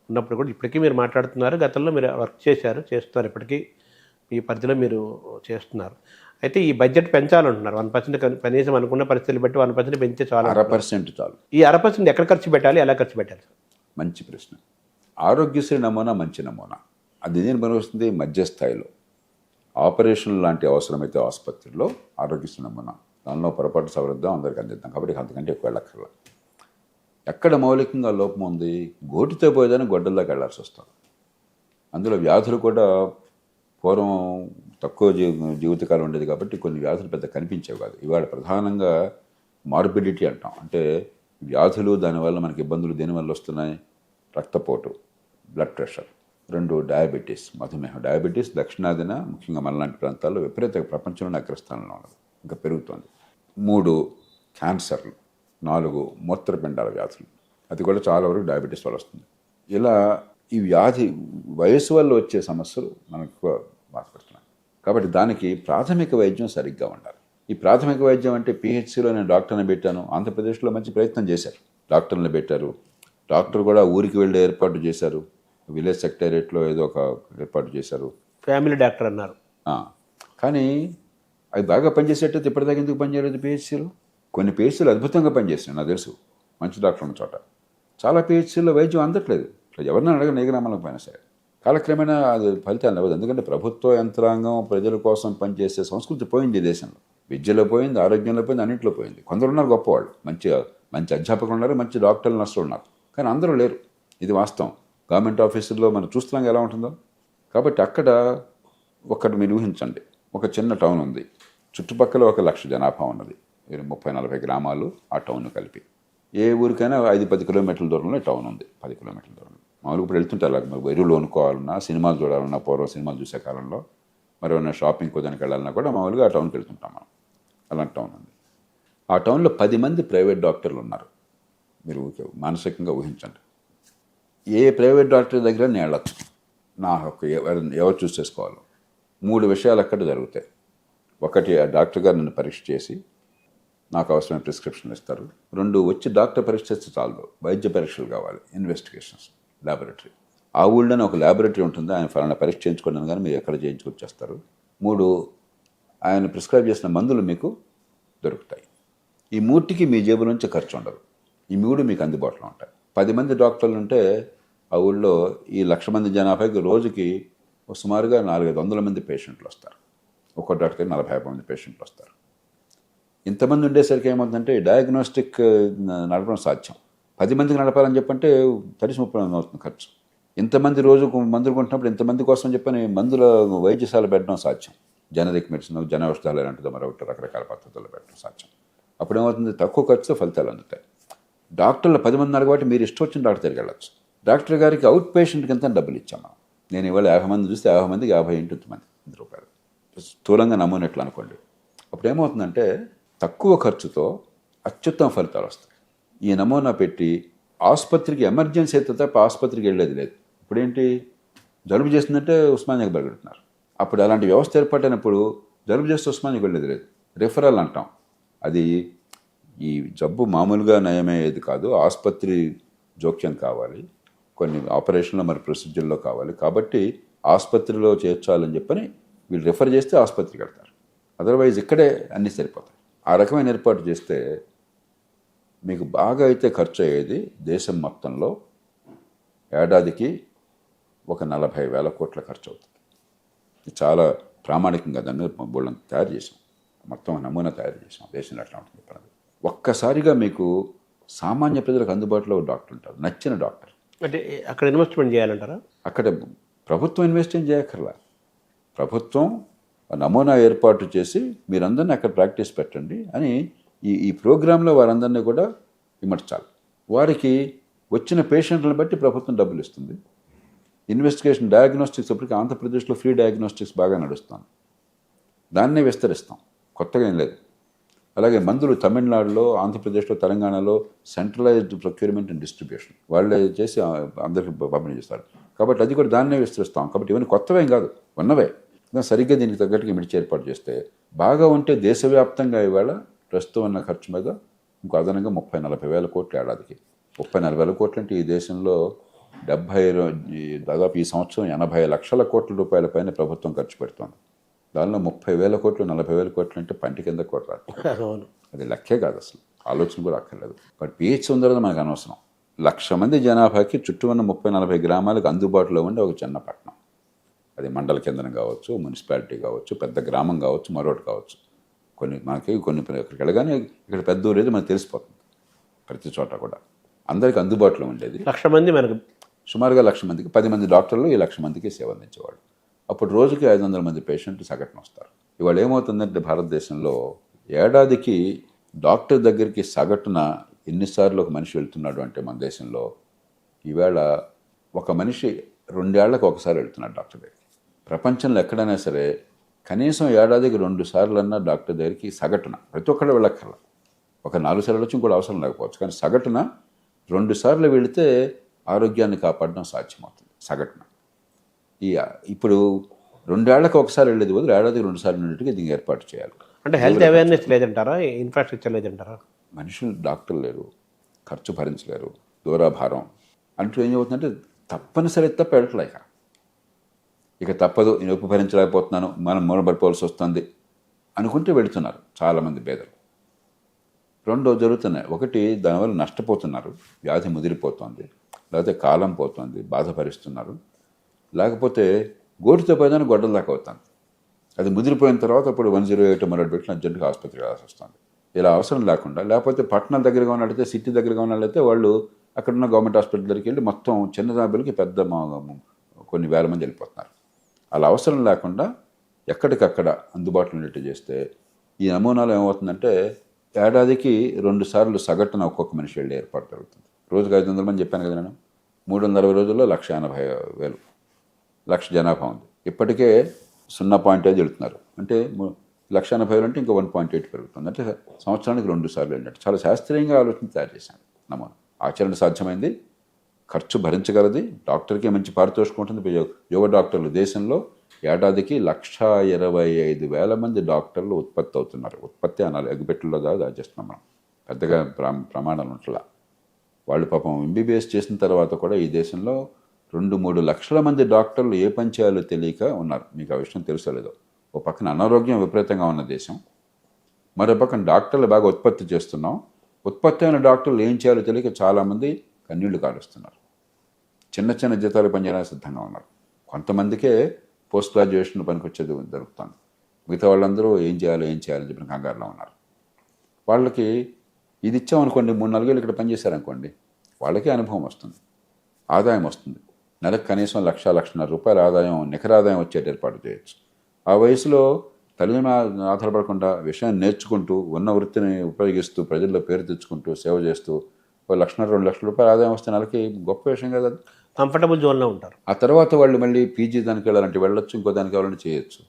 ఉన్నప్పుడు కూడా ఇప్పటికీ మీరు మాట్లాడుతున్నారు, గతంలో మీరు వర్క్ చేస్తున్నారు, ఇప్పటికీ ఈ పరిధిలో మీరు చేస్తున్నారు. అయితే ఈ బడ్జెట్ పెంచాలంటున్నారు 1%, కనీసం అనుకున్న పరిస్థితులు బట్టి 1% పెంచితే చాలు. 1% చాలు. ఈ 1% ఎక్కడ ఖర్చు పెట్టాలి, ఎలా ఖర్చు పెట్టాలి? మంచి ప్రశ్న. ఆరోగ్యశ్రీ నమూనా మంచి నమూనా. అది దేని పని వస్తుంది? మధ్యస్థాయిలో ఆపరేషన్ లాంటి అవసరమైతే ఆసుపత్రిలో ఆరోగ్యశ్రీ నమూనా, దానిలో పొరపాటు సవరిద్దాం, అందరికీ అందిద్దాం. కాబట్టి అంతకంటే ఎక్కువ వెళ్ళక్కర్లా. ఎక్కడ మౌలికంగా లోపం ఉంది? గోటితో పోయేదాన్ని గొడ్డల్లోకి వెళ్లాల్సి వస్తుంది. అందులో వ్యాధులు కూడా పూర్వం తక్కువ జీవితకాలం ఉండేది కాబట్టి కొన్ని వ్యాధులు పెద్ద కనిపించేవి కాదు. ఇవాళ ప్రధానంగా మార్బిడిటీ అంటాం, అంటే వ్యాధులు, దానివల్ల మనకి ఇబ్బందులు దేనివల్ల వస్తున్నాయి? రక్తపోటు, బ్లడ్ ప్రెషర్, 2 డయాబెటీస్, మధుమేహం. డయాబెటీస్ దక్షిణాదిన ముఖ్యంగా మనలాంటి ప్రాంతాల్లో విపరీత ప్రపంచంలోనే అగ్రస్థానంలో ఉన్నది, ఇంకా పెరుగుతోంది. 3 క్యాన్సర్లు, 4 మూత్రపిండాల వ్యాధులు, అది కూడా చాలా వరకు డయాబెటీస్ వల్ల వస్తుంది. ఇలా ఈ వ్యాధి వయసు వల్ల వచ్చే సమస్యలు మనకు బాధపడుతున్నాయి. కాబట్టి దానికి ప్రాథమిక వైద్యం సరిగ్గా ఉండాలి. ఈ ప్రాథమిక వైద్యం అంటే పిహెచ్సిలో నేను డాక్టర్ని పెట్టాను. ఆంధ్రప్రదేశ్లో మంచి ప్రయత్నం చేశారు, డాక్టర్ని పెట్టారు. డాక్టర్ కూడా ఊరికి వెళ్ళే ఏర్పాటు చేశారు, విలేజ్ సెక్రటేరియట్లో ఏదో ఒక ఏర్పాటు చేశారు, ఫ్యామిలీ డాక్టర్ అన్నారు. కానీ అవి బాగా పనిచేసేటైతే ఇప్పటిదాకా ఎందుకు పనిచేయలేదు పిహెచ్సిలో? కొన్ని పిహెచ్సిలు అద్భుతంగా పనిచేస్తున్నాయి నాకు తెలుసు, మంచి డాక్టర్ ఉన్న చోట. చాలా పిహెచ్సిలో వైద్యం అందట్లేదు. ఎవరినైనా అడగని, ఏ గ్రామాలకు పోయినా సరే. కాలక్రమేణా అది ఫలితాలు అవ్వదు. ఎందుకంటే ప్రభుత్వ యంత్రాంగం ప్రజల కోసం పనిచేసే సంస్కృతి పోయింది దేశంలో. విద్యలో పోయింది, ఆరోగ్యంలో పోయింది, అన్నింటిలో పోయింది. కొందరు ఉన్నారు గొప్పవాళ్ళు, మంచి అధ్యాపకులు ఉన్నారు, మంచి డాక్టర్లు నర్సులు ఉన్నారు, కానీ అందరూ లేరు. ఇది వాస్తవం. గవర్నమెంట్ ఆఫీసుల్లో మనం చూస్తున్నాం ఎలా ఉంటుందో. కాబట్టి అక్కడ ఒక్కటి మీరు ఊహించండి, ఒక చిన్న టౌన్ ఉంది, చుట్టుపక్కల 1,00,000 జనాభా ఉన్నది, 30-40 గ్రామాలు ఆ టౌన్ కలిపి. ఏ ఊరికైనా 5-10 కిలోమీటర్ల దూరంలో టౌన్ ఉంది, 10 కిలోమీటర్ల దూరంలో. మామూలుగా ఇప్పుడు వెళ్తుంటే అలాగే మరి ఎరువులు కొనుక్కోవాలన్నా, సినిమాలు చూడాలన్నా, పూర్వం సినిమాలు చూసే కాలంలో మరి ఏమైనా షాపింగ్ దానికి వెళ్ళాలన్నా కూడా మామూలుగా ఆ టౌన్కి వెళ్తుంటాం మనం. అలాంటి టౌన్ ఉంది. ఆ టౌన్లో 10 మంది ప్రైవేట్ డాక్టర్లు ఉన్నారు. మీరు మానసికంగా ఊహించండి. ఏ ప్రైవేట్ డాక్టర్ దగ్గర నేను వెళ్ళచ్చు, నా హక్కు, ఎవరు చూస్ చేసుకోవాలో. 3 విషయాలు అక్కడ జరుగుతాయి. ఒకటి, ఆ డాక్టర్ గారు నన్ను పరీక్ష చేసి నాకు అవసరమైన ప్రిస్క్రిప్షన్ ఇస్తారు. 2, వచ్చి డాక్టర్ పరీక్ష చేస్తే చాలు, వైద్య పరీక్షలు కావాలి, ఇన్వెస్టిగేషన్స్, ల్యాబొరేటరీ. ఆ ఊళ్ళోనే ఒక ల్యాబొరేటరీ ఉంటుంది, ఆయన ఫలానా పరీక్ష చేయించుకున్నాను కానీ మీరు ఎక్కడ చేయించుకొచ్చేస్తారు. 3, ఆయన ప్రిస్క్రైబ్ చేసిన మందులు మీకు దొరుకుతాయి. ఈ 3కి మీ జేబు నుంచి ఖర్చు ఉండదు. ఈ 3 మీకు అందుబాటులో ఉంటాయి. 10 మంది డాక్టర్లు ఉంటే ఆ ఊళ్ళో ఈ 1,00,000 మంది జనాభాకి రోజుకి సుమారుగా 400-500 మంది పేషెంట్లు వస్తారు. ఒక్కో డాక్టర్ 40-50 మంది పేషెంట్లు వస్తారు. ఇంతమంది ఉండేసరికి ఏమవుతుందంటే డయాగ్నోస్టిక్ నడపడం సాధ్యం. 10 మందికి నడపాలని చెప్పంటే 30 మంది అవుతుంది ఖర్చు. ఇంతమంది రోజుకు మందులు కొంటున్నప్పుడు ఇంతమంది కోసం చెప్పని మందుల వైద్యశాల పెట్టడం సాధ్యం. జనరిక్ మెడిసిన్, జన ఔషధాలు అలాంటిదో మరొకటి రకరకాల పద్ధతుల్లో పెట్టడం సాధ్యం. అప్పుడు ఏమవుతుంది, తక్కువ ఖర్చుతో ఫలితాలు అందుతాయి. డాక్టర్లు 10 మంది ఉన్నారు కాబట్టి మీరు ఇష్టం వచ్చిన డాక్టర్ దగ్గరికి వెళ్ళచ్చు. డాక్టర్ గారికి అవుట్ పేషెంట్కి ఎంత డబ్బులు ఇచ్చాం మనం. నేను ఇవాళ 50 మంది చూస్తే 50 మందికి 50 × 10 రూపాయలు స్థూలంగా నమూనట్లు అనుకోండి. అప్పుడు ఏమవుతుందంటే తక్కువ ఖర్చుతో అత్యుత్తమ ఫలితాలు వస్తాయి. ఈ నమూనా పెట్టి ఆసుపత్రికి ఎమర్జెన్సీ అయితే తప్ప ఆసుపత్రికి వెళ్ళేది లేదు. ఇప్పుడేంటి, జలుబు చేస్తుందంటే ఉస్మానియాకి పరిగెడుతున్నారు. అప్పుడు అలాంటి వ్యవస్థ ఏర్పడినప్పుడు జలుబు చేస్తే ఉస్మానియాకి వెళ్ళేది లేదు. రిఫరల్ అంటాం. అది ఈ జబ్బు మామూలుగా నయమయ్యేది కాదు, ఆసుపత్రి జోక్యం కావాలి, కొన్ని ఆపరేషన్లో మరి ప్రొసీజర్లో కావాలి. కాబట్టి ఆసుపత్రిలో చేర్చాలని చెప్పని వీళ్ళు రిఫర్ చేస్తే ఆసుపత్రికి వెళ్తారు. అదర్వైజ్ ఇక్కడే అన్నీ సరిపోతాయి. ఆ రకమైన ఏర్పాటు చేస్తే మీకు బాగా అయితే ఖర్చు అయ్యేది దేశం మొత్తంలో ఏడాదికి ఒక 40,000 కోట్ల ఖర్చు అవుతుంది. చాలా ప్రామాణికంగా దాన్ని బోళ్ళని తయారు చేసాం, మొత్తం నమూనా తయారు చేసాం దేశంలో ఎట్లా ఉంటుంది చెప్పినది. ఒక్కసారిగా మీకు సామాన్య ప్రజలకు అందుబాటులో డాక్టర్ ఉంటారు, నచ్చిన డాక్టర్. అంటే అక్కడ ఇన్వెస్ట్మెంట్ చేయాలంటారా? అక్కడ ప్రభుత్వం ఇన్వెస్టింగ్ చేయక్కర్లా. ప్రభుత్వం నమూనా ఏర్పాటు చేసి మీరందరినీ అక్కడ ప్రాక్టీస్ పెట్టండి అని ఈ ప్రోగ్రాంలో వారందరినీ కూడా ఇమర్చాలి. వారికి వచ్చిన పేషెంట్లను బట్టి ప్రభుత్వం డబ్బులు ఇస్తుంది. ఇన్వెస్టిగేషన్ డయాగ్నోస్టిక్స్ ఇప్పటికీ ఆంధ్రప్రదేశ్లో ఫ్రీ డయాగ్నోస్టిక్స్ బాగా నడుస్తాను, దాన్నే విస్తరిస్తాం, కొత్తగా ఏం లేదు. అలాగే మందులు తమిళనాడులో, ఆంధ్రప్రదేశ్లో, తెలంగాణలో సెంట్రలైజ్డ్ ప్రొక్యూర్మెంట్ అండ్ డిస్ట్రిబ్యూషన్ వాళ్ళే చేసి అందరికీ పంపిణీ చేస్తారు. కాబట్టి అది కూడా దాన్నే విస్తరిస్తాం. కాబట్టి ఇవన్నీ కొత్తవేం కాదు, ఉన్నవే. సరిగ్గా దీనికి తగ్గట్టుగా మిడిచి ఏర్పాటు చేస్తే బాగా ఉంటే దేశవ్యాప్తంగా ఇవాళ ప్రస్తుతం ఉన్న ఖర్చు మీద ఇంకో అదనంగా 30-40 వేల కోట్లు ఏడాదికి. 30-40 వేల కోట్లు అంటే ఈ దేశంలో దాదాపు ఈ సంవత్సరం 80 లక్షల కోట్ల రూపాయల పైన ప్రభుత్వం ఖర్చు పెడుతోంది. దానిలో 30,000 కోట్లు 40,000 కోట్లు అంటే పంటి కింద కొట్టాలి. అది లెక్కే కాదు, అసలు ఆలోచన కూడా అక్కర్లేదు. బట్ పిహెచ్ ఉందరది మనకు అనవసరం. 1,00,000 మంది జనాభాకి చుట్టూ ఉన్న 30-40 గ్రామాలకు అందుబాటులో ఉండే ఒక చిన్న పట్టణం, అది మండల కేంద్రం కావచ్చు, మున్సిపాలిటీ కావచ్చు, పెద్ద గ్రామం కావచ్చు, మరొకటి కావచ్చు. మనకి ఇక్కడికి వెళ్ళగానే ఇక్కడ పెద్ద ఊరేది మనకు తెలిసిపోతుంది. ప్రతి చోట కూడా అందరికీ అందుబాటులో ఉండేది. 1,00,000 మంది మనకు సుమారుగా 1,00,000 మందికి 10 మంది డాక్టర్లు ఈ 1,00,000 మందికి సేవ అందించేవాడు. అప్పుడు రోజుకి 500 మంది పేషెంట్లు సగటున వస్తారు. ఇవాళ ఏమవుతుందంటే భారతదేశంలో ఏడాదికి డాక్టర్ దగ్గరికి సగటున ఎన్నిసార్లు ఒక మనిషి వెళ్తున్నాడు అంటే మన దేశంలో ఈవేళ ఒక మనిషి 2 ఏళ్లకు ఒకసారి వెళ్తున్నాడు డాక్టర్ దగ్గరికి. ప్రపంచంలో ఎక్కడైనా సరే కనీసం ఏడాదికి 2 సార్లన్నా డాక్టర్ దగ్గరికి సగటున, ప్రతి ఒక్కళ్ళు వెళ్ళక్కర్లా, ఒక 4 సార్లు వచ్చి ఇంకోటి అవసరం లేకపోవచ్చు, కానీ సగటున 2 సార్లు వెళితే ఆరోగ్యాన్ని కాపాడడం సాధ్యమవుతుంది సగటున. ఇప్పుడు 2 ఏళ్లకు ఒకసారి వెళ్ళేది బదులు ఏడాదికి 2 సార్లు ఉన్నట్టుగా దీన్ని ఏర్పాటు చేయాలి. అంటే హెల్త్ అవేర్నెస్ లేదంటారా, ఇన్ఫ్రాస్ట్రక్చర్ లేదంటారా? మనుషులు డాక్టర్లు లేరు, ఖర్చు భరించలేరు, దూరాభారం అంటూ ఏం చెబుతుందంటే తప్పనిసరి తప్ప వెళ్ళట్లేక ఇక తప్పదు, నేను ఉప్పు భరించలేకపోతున్నాను, మనం మూలపడిపోవాల్సి వస్తుంది అనుకుంటే వెళుతున్నారు చాలామంది పేదలు. 2 జరుగుతున్నాయి. ఒకటి, దానివల్ల నష్టపోతున్నారు, వ్యాధి ముదిరిపోతుంది, లేకపోతే కాలం పోతుంది, బాధపరుస్తున్నారు, లేకపోతే గోటితో పోయినా గొడ్డల దాకా అవుతుంది. అది ముదిరిపోయిన తర్వాత ఇప్పుడు 108 మరొకటి పెట్టి అర్జెంటుగా ఆసుపత్రికి వెళ్ళాల్సి వస్తుంది. ఇలా అవసరం లేకుండా, లేకపోతే పట్టణాల దగ్గరగా ఉన్నట్లయితే, సిటీ దగ్గరగా ఉన్నట్లయితే వాళ్ళు అక్కడున్న గవర్నమెంట్ హాస్పిటల్ దగ్గరికి వెళ్ళి మొత్తం చిన్న జాబులకి పెద్ద కొన్ని వేల మంది వెళ్ళిపోతున్నారు. అలా అవసరం లేకుండా ఎక్కడికక్కడ అందుబాటులో ఉండేట్టు చేస్తే ఈ నమూనాలో ఏమవుతుందంటే ఏడాదికి 2 సార్లు సగటున ఒక్కొక్క మనిషి వెళ్ళే ఏర్పాటు జరుగుతుంది. రోజుకి 500 మంది చెప్పాను కదా నేను. 360 రోజుల్లో 1,80,000 1,00,000 జనాభా ఉంది. ఇప్పటికే 0.5 వెళుతున్నారు. అంటే 1,80,000 అంటే ఇంకా 1.8 పెరుగుతుంది. అంటే సంవత్సరానికి 2 సార్లు వెళ్ళినట్టు చాలా శాస్త్రీయంగా ఆలోచన తయారు చేశాను నమూనా. ఆచరణ సాధ్యమైంది, ఖర్చు భరించగలది, డాక్టర్కి మంచి పారితోషికం ఉంటుంది. యువ డాక్టర్లు దేశంలో ఏడాదికి 1,25,000 మంది డాక్టర్లు ఉత్పత్తి అవుతున్నారు. ఉత్పత్తి అనాలి, ఎగ్గుపెట్టుల్లో దాచేస్తున్నాం మనం, పెద్దగా ప్రమాణాలు ఉంటలా. వాళ్ళు పాపం ఎంబీబీఎస్ చేసిన తర్వాత కూడా ఈ దేశంలో 2-3 లక్షల మంది డాక్టర్లు ఏ పని చేయాలో తెలియక ఉన్నారు. మీకు ఆ విషయం తెలుసలేదో. ఓ పక్కన అనారోగ్యం విపరీతంగా ఉన్న దేశం, మరో పక్కన డాక్టర్లు బాగా ఉత్పత్తి చేస్తున్నాం. ఉత్పత్తి అయిన డాక్టర్లు ఏం చేయాలో తెలియక చాలామంది కన్నీళ్లు కాలుస్తున్నారు. చిన్న చిన్న జీతాలు పనిచేయడానికి సిద్ధంగా ఉన్నారు. కొంతమందికే పోస్ట్ గ్రాడ్యుయేషన్ పనికొచ్చేది జరుగుతుంది. మిగతా వాళ్ళందరూ ఏం చేయాలని చెప్పిన కంగారులో ఉన్నారు. వాళ్ళకి ఇది ఇచ్చామనుకోండి, 3-4 ఏళ్ళు ఇక్కడ పనిచేశారనుకోండి, వాళ్ళకే అనుభవం వస్తుంది, ఆదాయం వస్తుంది. నెలకు కనీసం 1,00,000-1,50,000 రూపాయల ఆదాయం, నికర ఆదాయం వచ్చేట ఏర్పాటు చేయొచ్చు. ఆ వయసులో తల్లిదండ్రులు ఆధారపడకుండా విషయాన్ని నేర్చుకుంటూ, ఉన్న వృత్తిని ఉపయోగిస్తూ, ప్రజల్లో పేరు తెచ్చుకుంటూ, సేవ చేస్తూ 1,00,000-2,00,000 రూపాయల ఆదాయం వస్తే నెలకి గొప్ప విషయం కదా. కంఫర్టబుల్ జోన్లో ఉంటారు. ఆ తర్వాత వాళ్ళు మళ్ళీ పీజీ దానికి వెళ్ళాలంటే వెళ్ళొచ్చు, ఇంకో దానికి కావాలంటే చేయొచ్చు.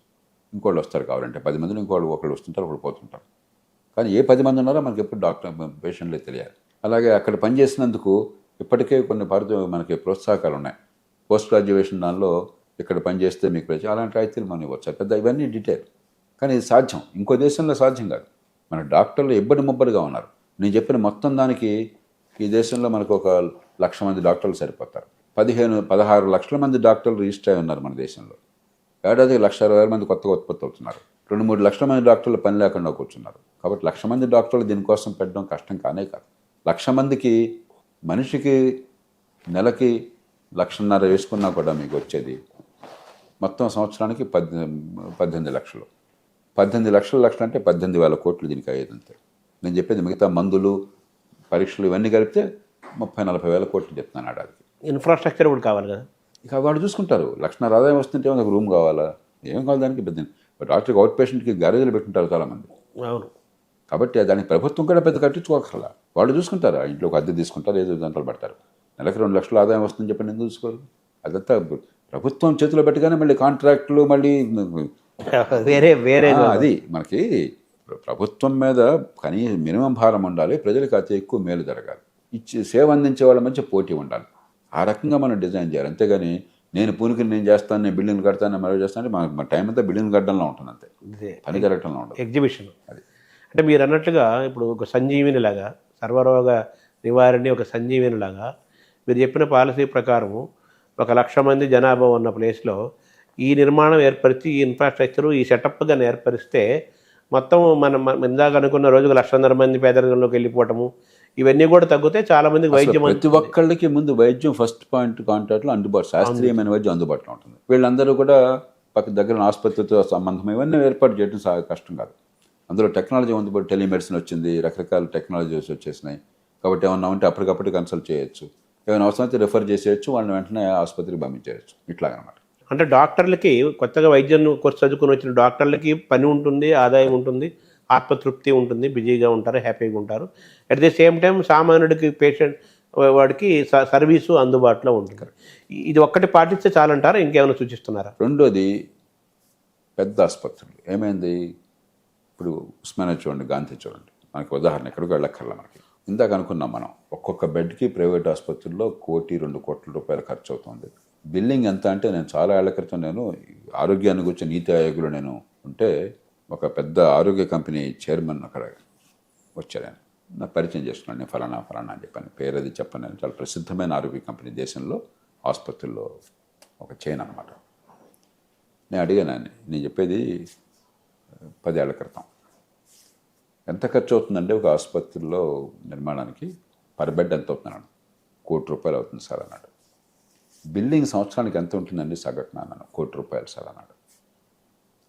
ఇంకోళ్ళు వస్తారు కావాలంటే 10 మందిని, ఒకళ్ళు వస్తుంటారు, ఒకళ్ళు పోతుంటారు. కానీ ఏ 10 మంది ఉన్నారో మనకి ఎప్పుడు డాక్టర్ పేషెంట్లే తెలియాలి. అలాగే అక్కడ పనిచేసినందుకు ఇప్పటికే కొన్ని మనకి ప్రోత్సాహకాలు ఉన్నాయి. పోస్ట్ గ్రాడ్యుయేషన్ దానిలో ఇక్కడ పనిచేస్తే మీకు అలాంటి రాయితీలు మనం ఇవ్వచ్చు. పెద్ద ఇవన్నీ డీటెయిల్. కానీ ఇది సాధ్యం, ఇంకో దేశంలో సాధ్యం కాదు. మన డాక్టర్లు ముబ్బడిగా ఉన్నారు. నేను చెప్పిన మొత్తం దానికి ఈ దేశంలో మనకు 1,00,000 మంది డాక్టర్లు సరిపోతారు. 16 లక్షల మంది డాక్టర్లు రిజిస్టర్ అయి ఉన్నారు మన దేశంలో. ఏడాదికి 1,20,000 మంది కొత్తగా ఉత్పత్తి అవుతున్నారు. 2-3 లక్షల మంది డాక్టర్లు పని లేకుండా కూర్చున్నారు. కాబట్టి 1,00,000 మంది డాక్టర్లు దీనికోసం పెట్టడం కష్టం కానే కాదు. 1,00,000 మందికి మనిషికి నెలకి 1,50,000 వేసుకున్నా కూడా మీకు వచ్చేది మొత్తం సంవత్సరానికి 18 లక్షలు. 18 లక్షలు అంటే 18,000 కోట్లు దీనికి అయ్యేది అంతే. నేను చెప్పేది మిగతా మందులు, పరీక్షలు ఇవన్నీ కలిపితే 30-40 వేల కోట్లు చెప్తున్నాను ఏడాదికి. ఇన్ఫ్రాస్ట్రక్చర్ కూడా కావాలి కదా. ఇక వాళ్ళు చూసుకుంటారు. 1,00,000 ఆదాయం వస్తుంటే ఒక రూమ్ కావాలా, ఏం కావాలి దానికి. పెద్ద డాక్టర్కి అవుట్ పేషెంట్కి గ్యారేజీలు పెట్టుంటారు చాలామంది. అవును. కాబట్టి దానికి ప్రభుత్వం కూడా పెద్ద కట్టించుకోకర్లా, వాళ్ళు చూసుకుంటారు. ఆ ఇంట్లో ఒక అద్దె తీసుకుంటారు, ఏదో దాంట్లో పడతారు. నెలకు 2 లక్షల ఆదాయం వస్తుందని చెప్పి ఎందుకు చూసుకోరు? అదంతా ప్రభుత్వం చేతిలో పెట్టగానే మళ్ళీ కాంట్రాక్టులు, మళ్ళీ వేరే అది మనకి ప్రభుత్వం మీద మినిమం భారం ఉండాలి, ప్రజలకు అతి ఎక్కువ మేలు జరగాలి, సేవ అందించే వాళ్ళ మధ్య పోటీ ఉండాలి. ఆ రకంగా మనం డిజైన్ చేయాలి. అంతేగాని నేను నేను చేస్తాను, నేను బిల్డింగ్ కడతాను, మరో చేస్తాను, మన టైం అంతా బిల్డింగ్ కట్టడంలో ఉంటుంది, అంతే, పని జరగటంలో ఉంటుంది. ఎగ్జిబిషన్ అది. అంటే మీరు అన్నట్టుగా ఇప్పుడు ఒక సంజీవిని లాగా, సర్వరోగ నివారణి ఒక సంజీవిని లాగా మీరు చెప్పిన పాలసీ ప్రకారం 1,00,000 మంది జనాభా ఉన్న ప్లేస్లో ఈ నిర్మాణం ఏర్పరిచి, ఈ ఇన్ఫ్రాస్ట్రక్చరు, ఈ సెటప్గా ఏర్పరిస్తే మొత్తం మనం ఇందాక అనుకున్న రోజుకు 1,50,000 మంది పేదరికంలోకి వెళ్ళిపోవటము, ఇవన్నీ కూడా తగ్గితే చాలా మందికి వైద్యం, ప్రతి ఒక్కళ్ళకి ముందు వైద్యం ఫస్ట్ పాయింట్ కాంటాక్ట్లో శాస్త్రీయమైన వైద్యం అందుబాటులో ఉంటుంది. వీళ్ళందరూ కూడా పక్క దగ్గర ఆసుపత్రితో సంబంధం ఇవన్నీ ఏర్పాటు చేయడం కష్టం కాదు. అందులో టెక్నాలజీ ఉంది, టెలిమెడిసిన్ వచ్చింది, రకరకాల టెక్నాలజీస్ వచ్చేసినాయి. కాబట్టి ఏమన్నా ఉంటే అప్పటికప్పుడు కన్సల్ట్ చేయొచ్చు, ఏమైనా అవసరమైతే రెఫర్ చేసేయచ్చు, వాళ్ళని వెంటనే ఆసుపత్రికి పంపించేయచ్చు. ఇట్లాగనమాట. అంటే డాక్టర్లకి, కొత్తగా వైద్యం కోర్సు చదువుకుని వచ్చిన డాక్టర్లకి పని ఉంటుంది, ఆదాయం ఉంటుంది, ఆత్మతృప్తి ఉంటుంది, బిజీగా ఉంటారు, హ్యాపీగా ఉంటారు. అట్ ది సేమ్ టైం సామాన్యుడికి, పేషెంట్ వాడికి సర్వీసు అందుబాటులో ఉంటుంది. ఇది ఒక్కటి పాటిస్తే చాలంటారా, ఇంకేమైనా సూచిస్తున్నారా? రెండోది పెద్ద ఆసుపత్రులు. ఏమైంది ఇప్పుడు ఉస్మానియా చూడండి, గాంధీ చూడండి, మనకి ఉదాహరణ ఎక్కడికి వెళ్ళక్కర్లా. మనకి ఇందాక అనుకున్నాం మనం, ఒక్కొక్క బెడ్కి ప్రైవేట్ ఆసుపత్రుల్లో 1-2 కోట్ల రూపాయలు ఖర్చు అవుతుంది. బిల్లింగ్ ఎంత అంటే, నేను చాలా ఏళ్ల క్రితం నేను ఆరోగ్యాన్ని గురించి నీతి ఆయోగ్లో నేను ఉంటే, ఒక పెద్ద ఆరోగ్య కంపెనీ చైర్మన్ అక్కడ వచ్చారు. ఆయన నాకు పరిచయం చేసుకున్నాను. నేను ఫలానా అని చెప్పాను, పేరు అది చెప్పాను. నేను చాలా ప్రసిద్ధమైన ఆరోగ్య కంపెనీ, దేశంలో ఆసుపత్రుల్లో ఒక చైన్ అనమాట. నేను అడిగాను ఆయన, నేను చెప్పేది 10 ఏళ్ల క్రితం, ఎంత ఖర్చు అవుతుందంటే ఒక ఆసుపత్రిలో నిర్మాణానికి పర్ బెడ్ ఎంత అవుతున్నాను? 1 కోటి రూపాయలు అవుతుంది సార్ అన్నాడు. బిల్డింగ్ సంవత్సరానికి ఎంత ఉంటుందండి సగటున అన్నాను. 1 కోటి రూపాయలు సార్ అన్నాడు.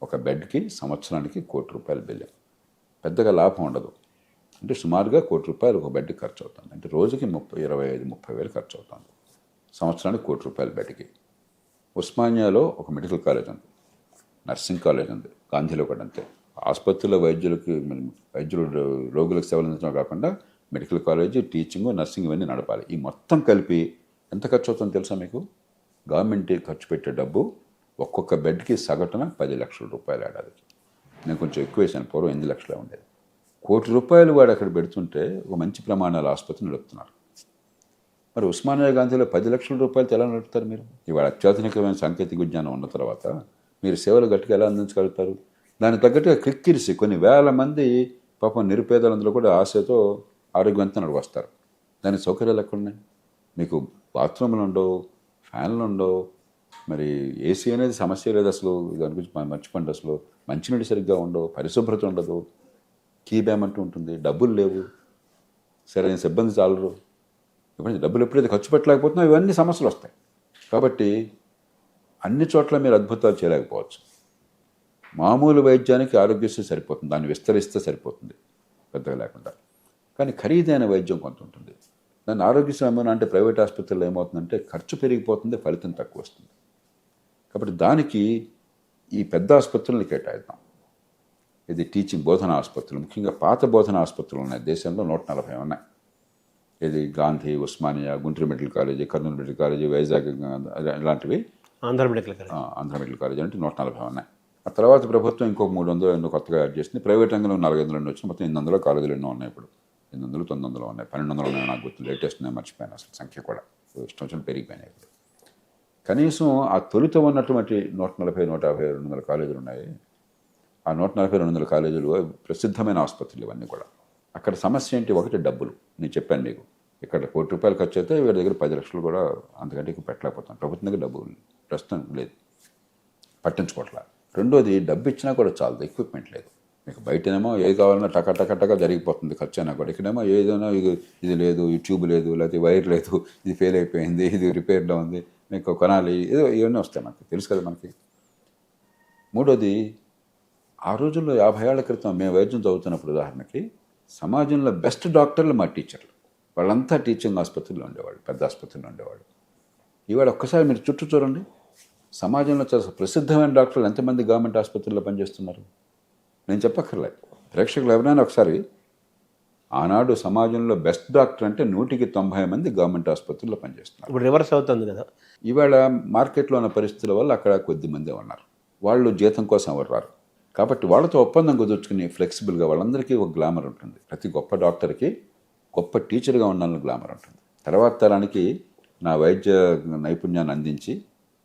ఒక బెడ్కి సంవత్సరానికి 1 కోటి రూపాయలు బిల్లింగ్. పెద్దగా లాభం ఉండదు. అంటే సుమారుగా 1 కోటి రూపాయలు ఒక బెడ్కి ఖర్చు అవుతుంది. అంటే రోజుకి 25-30 వేలు ఖర్చు అవుతుంది. సంవత్సరానికి 1 కోటి రూపాయల బెడ్కి. ఉస్మానియాలో ఒక మెడికల్ కాలేజ్ ఉంది, నర్సింగ్ కాలేజ్ ఉంది, గాంధీలో కూడా అంతే. ఆసుపత్రిలో వైద్యులు రోగులకు సేవలు అందించడం కాకుండా మెడికల్ కాలేజ్, టీచింగ్, నర్సింగ్ ఇవన్నీ నడపాలి. ఈ మొత్తం కలిపి ఎంత ఖర్చు అవుతుందో తెలుసా మీకు? గవర్నమెంట్ ఖర్చు పెట్టే డబ్బు ఒక్కొక్క బెడ్కి సగటున 10 లక్షల రూపాయలు ఏడాదికి. నేను కొంచెం ఎక్కువ వేసాను, పూర్వం 8 లక్షలే ఉండేది. 1 కోటి రూపాయలు వాడు అక్కడ పెడుతుంటే ఒక మంచి ప్రమాణాల ఆసుపత్రి నడుపుతున్నారు. మరి ఉస్మానియా గాంధీలో 10 లక్షల రూపాయలతో ఎలా నడుపుతారు మీరు? ఇవాళ అత్యాధునికమైన సాంకేతిక విజ్ఞానం ఉన్న తర్వాత మీరు సేవలు గట్టిగా ఎలా అందించగలుగుతారు? దానికి తగ్గట్టుగా క్లిక్కిరిసి కొన్ని వేల మంది పాపం నిరుపేదలందరూ కూడా ఆశతో ఆరోగ్యవంతంగా వస్తారు. దానికి సౌకర్యాలు ఎక్కడున్నాయి? మీకు బాత్రూమ్లు ఉండవు, ఫ్యాన్లు ఉండవు, మరి ఏసీ అనేది సమస్య లేదు అసలు. దాని గురించి మర్చిపోండి. అసలు మంచినీళ్ళు సరిగ్గా ఉండవు, పరిశుభ్రత ఉండదు, కీ బ్యామ్ అంటూ ఉంటుంది, డబ్బులు లేవు, సరైన సిబ్బంది చాలరు. డబ్బులు ఎప్పుడైతే ఖర్చు పెట్టలేకపోతున్నా ఇవన్నీ సమస్యలు వస్తాయి. కాబట్టి అన్ని చోట్ల మీరు అద్భుతాలు చేయలేకపోవచ్చు. మామూలు వైద్యానికి ఆరోగ్యశ్రీ సరిపోతుంది, దాన్ని విస్తరిస్తే సరిపోతుంది పెద్దగా లేకుండా. కానీ ఖరీదైన వైద్యం కొంత ఉంటుంది. దాన్ని ఆరోగ్యశ్రీ ఏమైనా అంటే ప్రైవేట్ ఆసుపత్రుల్లో ఏమవుతుందంటే ఖర్చు పెరిగిపోతుంది, ఫలితం తక్కువ వస్తుంది. కాబట్టి దానికి ఈ పెద్ద ఆసుపత్రులను కేటాయిద్దాం. ఇది టీచింగ్ బోధన ఆసుపత్రులు, ముఖ్యంగా పాత బోధన ఆసుపత్రులు ఉన్నాయి దేశంలో 140 ఉన్నాయి. ఇది Gandhi, Osmania, Guntur medical college, Kurnool medical college, Vizag ఇలాంటివి, ఆంధ్ర మెడికల్ కాలేజీ అంటే 140 ఉన్నాయి. ఆ తర్వాత ప్రభుత్వం ఇంకొక 300 ఎన్నో కొత్తగా యాడ్ చేసింది. ప్రైవేట్ రంగంలో 400 వచ్చింది. మొత్తం 800 కాలేజీలు ఎన్నో ఉన్నాయి. ఇప్పుడు 800, 900 ఉన్నాయి, 1200 ఉన్నాయి నాకు గుర్తు. లేటెస్ట్ నేను మర్చిపోయాను అసలు సంఖ్య కూడా. ఇష్టం వచ్చిన పెరిగిపోయినాయి. ఇప్పుడు కనీసం ఆ తొలుత ఉన్నటువంటి 140, 150, 200 కాలేజీలు ఉన్నాయి. ఆ 140, 200 కాలేజీలు ప్రసిద్ధమైన ఆసుపత్రులు ఇవన్నీ కూడా. అక్కడ సమస్య ఏంటి? ఒకటి డబ్బులు. నేను చెప్పాను మీకు, ఇక్కడ ₹1,00,00,000 ఖర్చు అయితే వీళ్ళ దగ్గర 10 లక్షలు కూడా అంతకంటే ఎక్కువ పెట్టలేకపోతాం. ప్రభుత్వం దగ్గర డబ్బు ప్రస్తుతం లేదు, పట్టించుకోవట్లా. రెండోది, డబ్బు ఇచ్చినా కూడా చాలదు, ఎక్విప్మెంట్ లేదు. మీకు బయటనేమో ఏది కావాలన్నా టక జరిగిపోతుంది ఖర్చు అయినా కూడా. ఇక్కడేమో ఏదైనా ఇది లేదు, ఈ ట్యూబ్ లేదు, లేకపోతే వైర్ లేదు, ఇది ఫెయిల్ అయిపోయింది, ఇది రిపేర్లో ఉంది, మీకు కొనాలి, ఏదో ఇవన్నీ వస్తాయి. మనకి తెలుసు కదా మనకి. మూడోది, ఆ రోజుల్లో 50 ఏళ్ల క్రితం మేము వైద్యం చదువుతున్నప్పుడు ఉదాహరణకి సమాజంలో బెస్ట్ డాక్టర్లు మా టీచర్లు. వాళ్ళంతా టీచింగ్ ఆసుపత్రుల్లో ఉండేవాళ్ళు, పెద్ద ఆసుపత్రుల్లో ఉండేవాళ్ళు. ఇవాళ ఒక్కసారి మీరు చుట్టూ చూడండి, సమాజంలో చాలా ప్రసిద్ధమైన డాక్టర్లు ఎంతమంది గవర్నమెంట్ ఆసుపత్రుల్లో పనిచేస్తున్నారు? నేను చెప్పక్కర్లేదు, ప్రేక్షకులు ఎవరైనా ఒకసారి. ఆనాడు సమాజంలో బెస్ట్ డాక్టర్ అంటే 100కి 90 మంది గవర్నమెంట్ ఆసుపత్రుల్లో పనిచేస్తున్నారు. ఇప్పుడు రివర్స్ అవుతుంది కదా. ఇవాళ మార్కెట్లో ఉన్న పరిస్థితుల వల్ల అక్కడ కొద్ది మందే ఉన్నారు. వాళ్ళు జీతం కోసం ఎవరు రారు. కాబట్టి వాళ్ళతో ఒప్పందం కుదుర్చుకుని ఫ్లెక్సిబుల్గా వాళ్ళందరికీ ఒక గ్లామర్ ఉంటుంది. ప్రతి గొప్ప డాక్టర్కి గొప్ప టీచర్గా ఉండాలని గ్లామర్ ఉంటుంది. తర్వాత తరానికి నా వైద్య నైపుణ్యాన్ని అందించి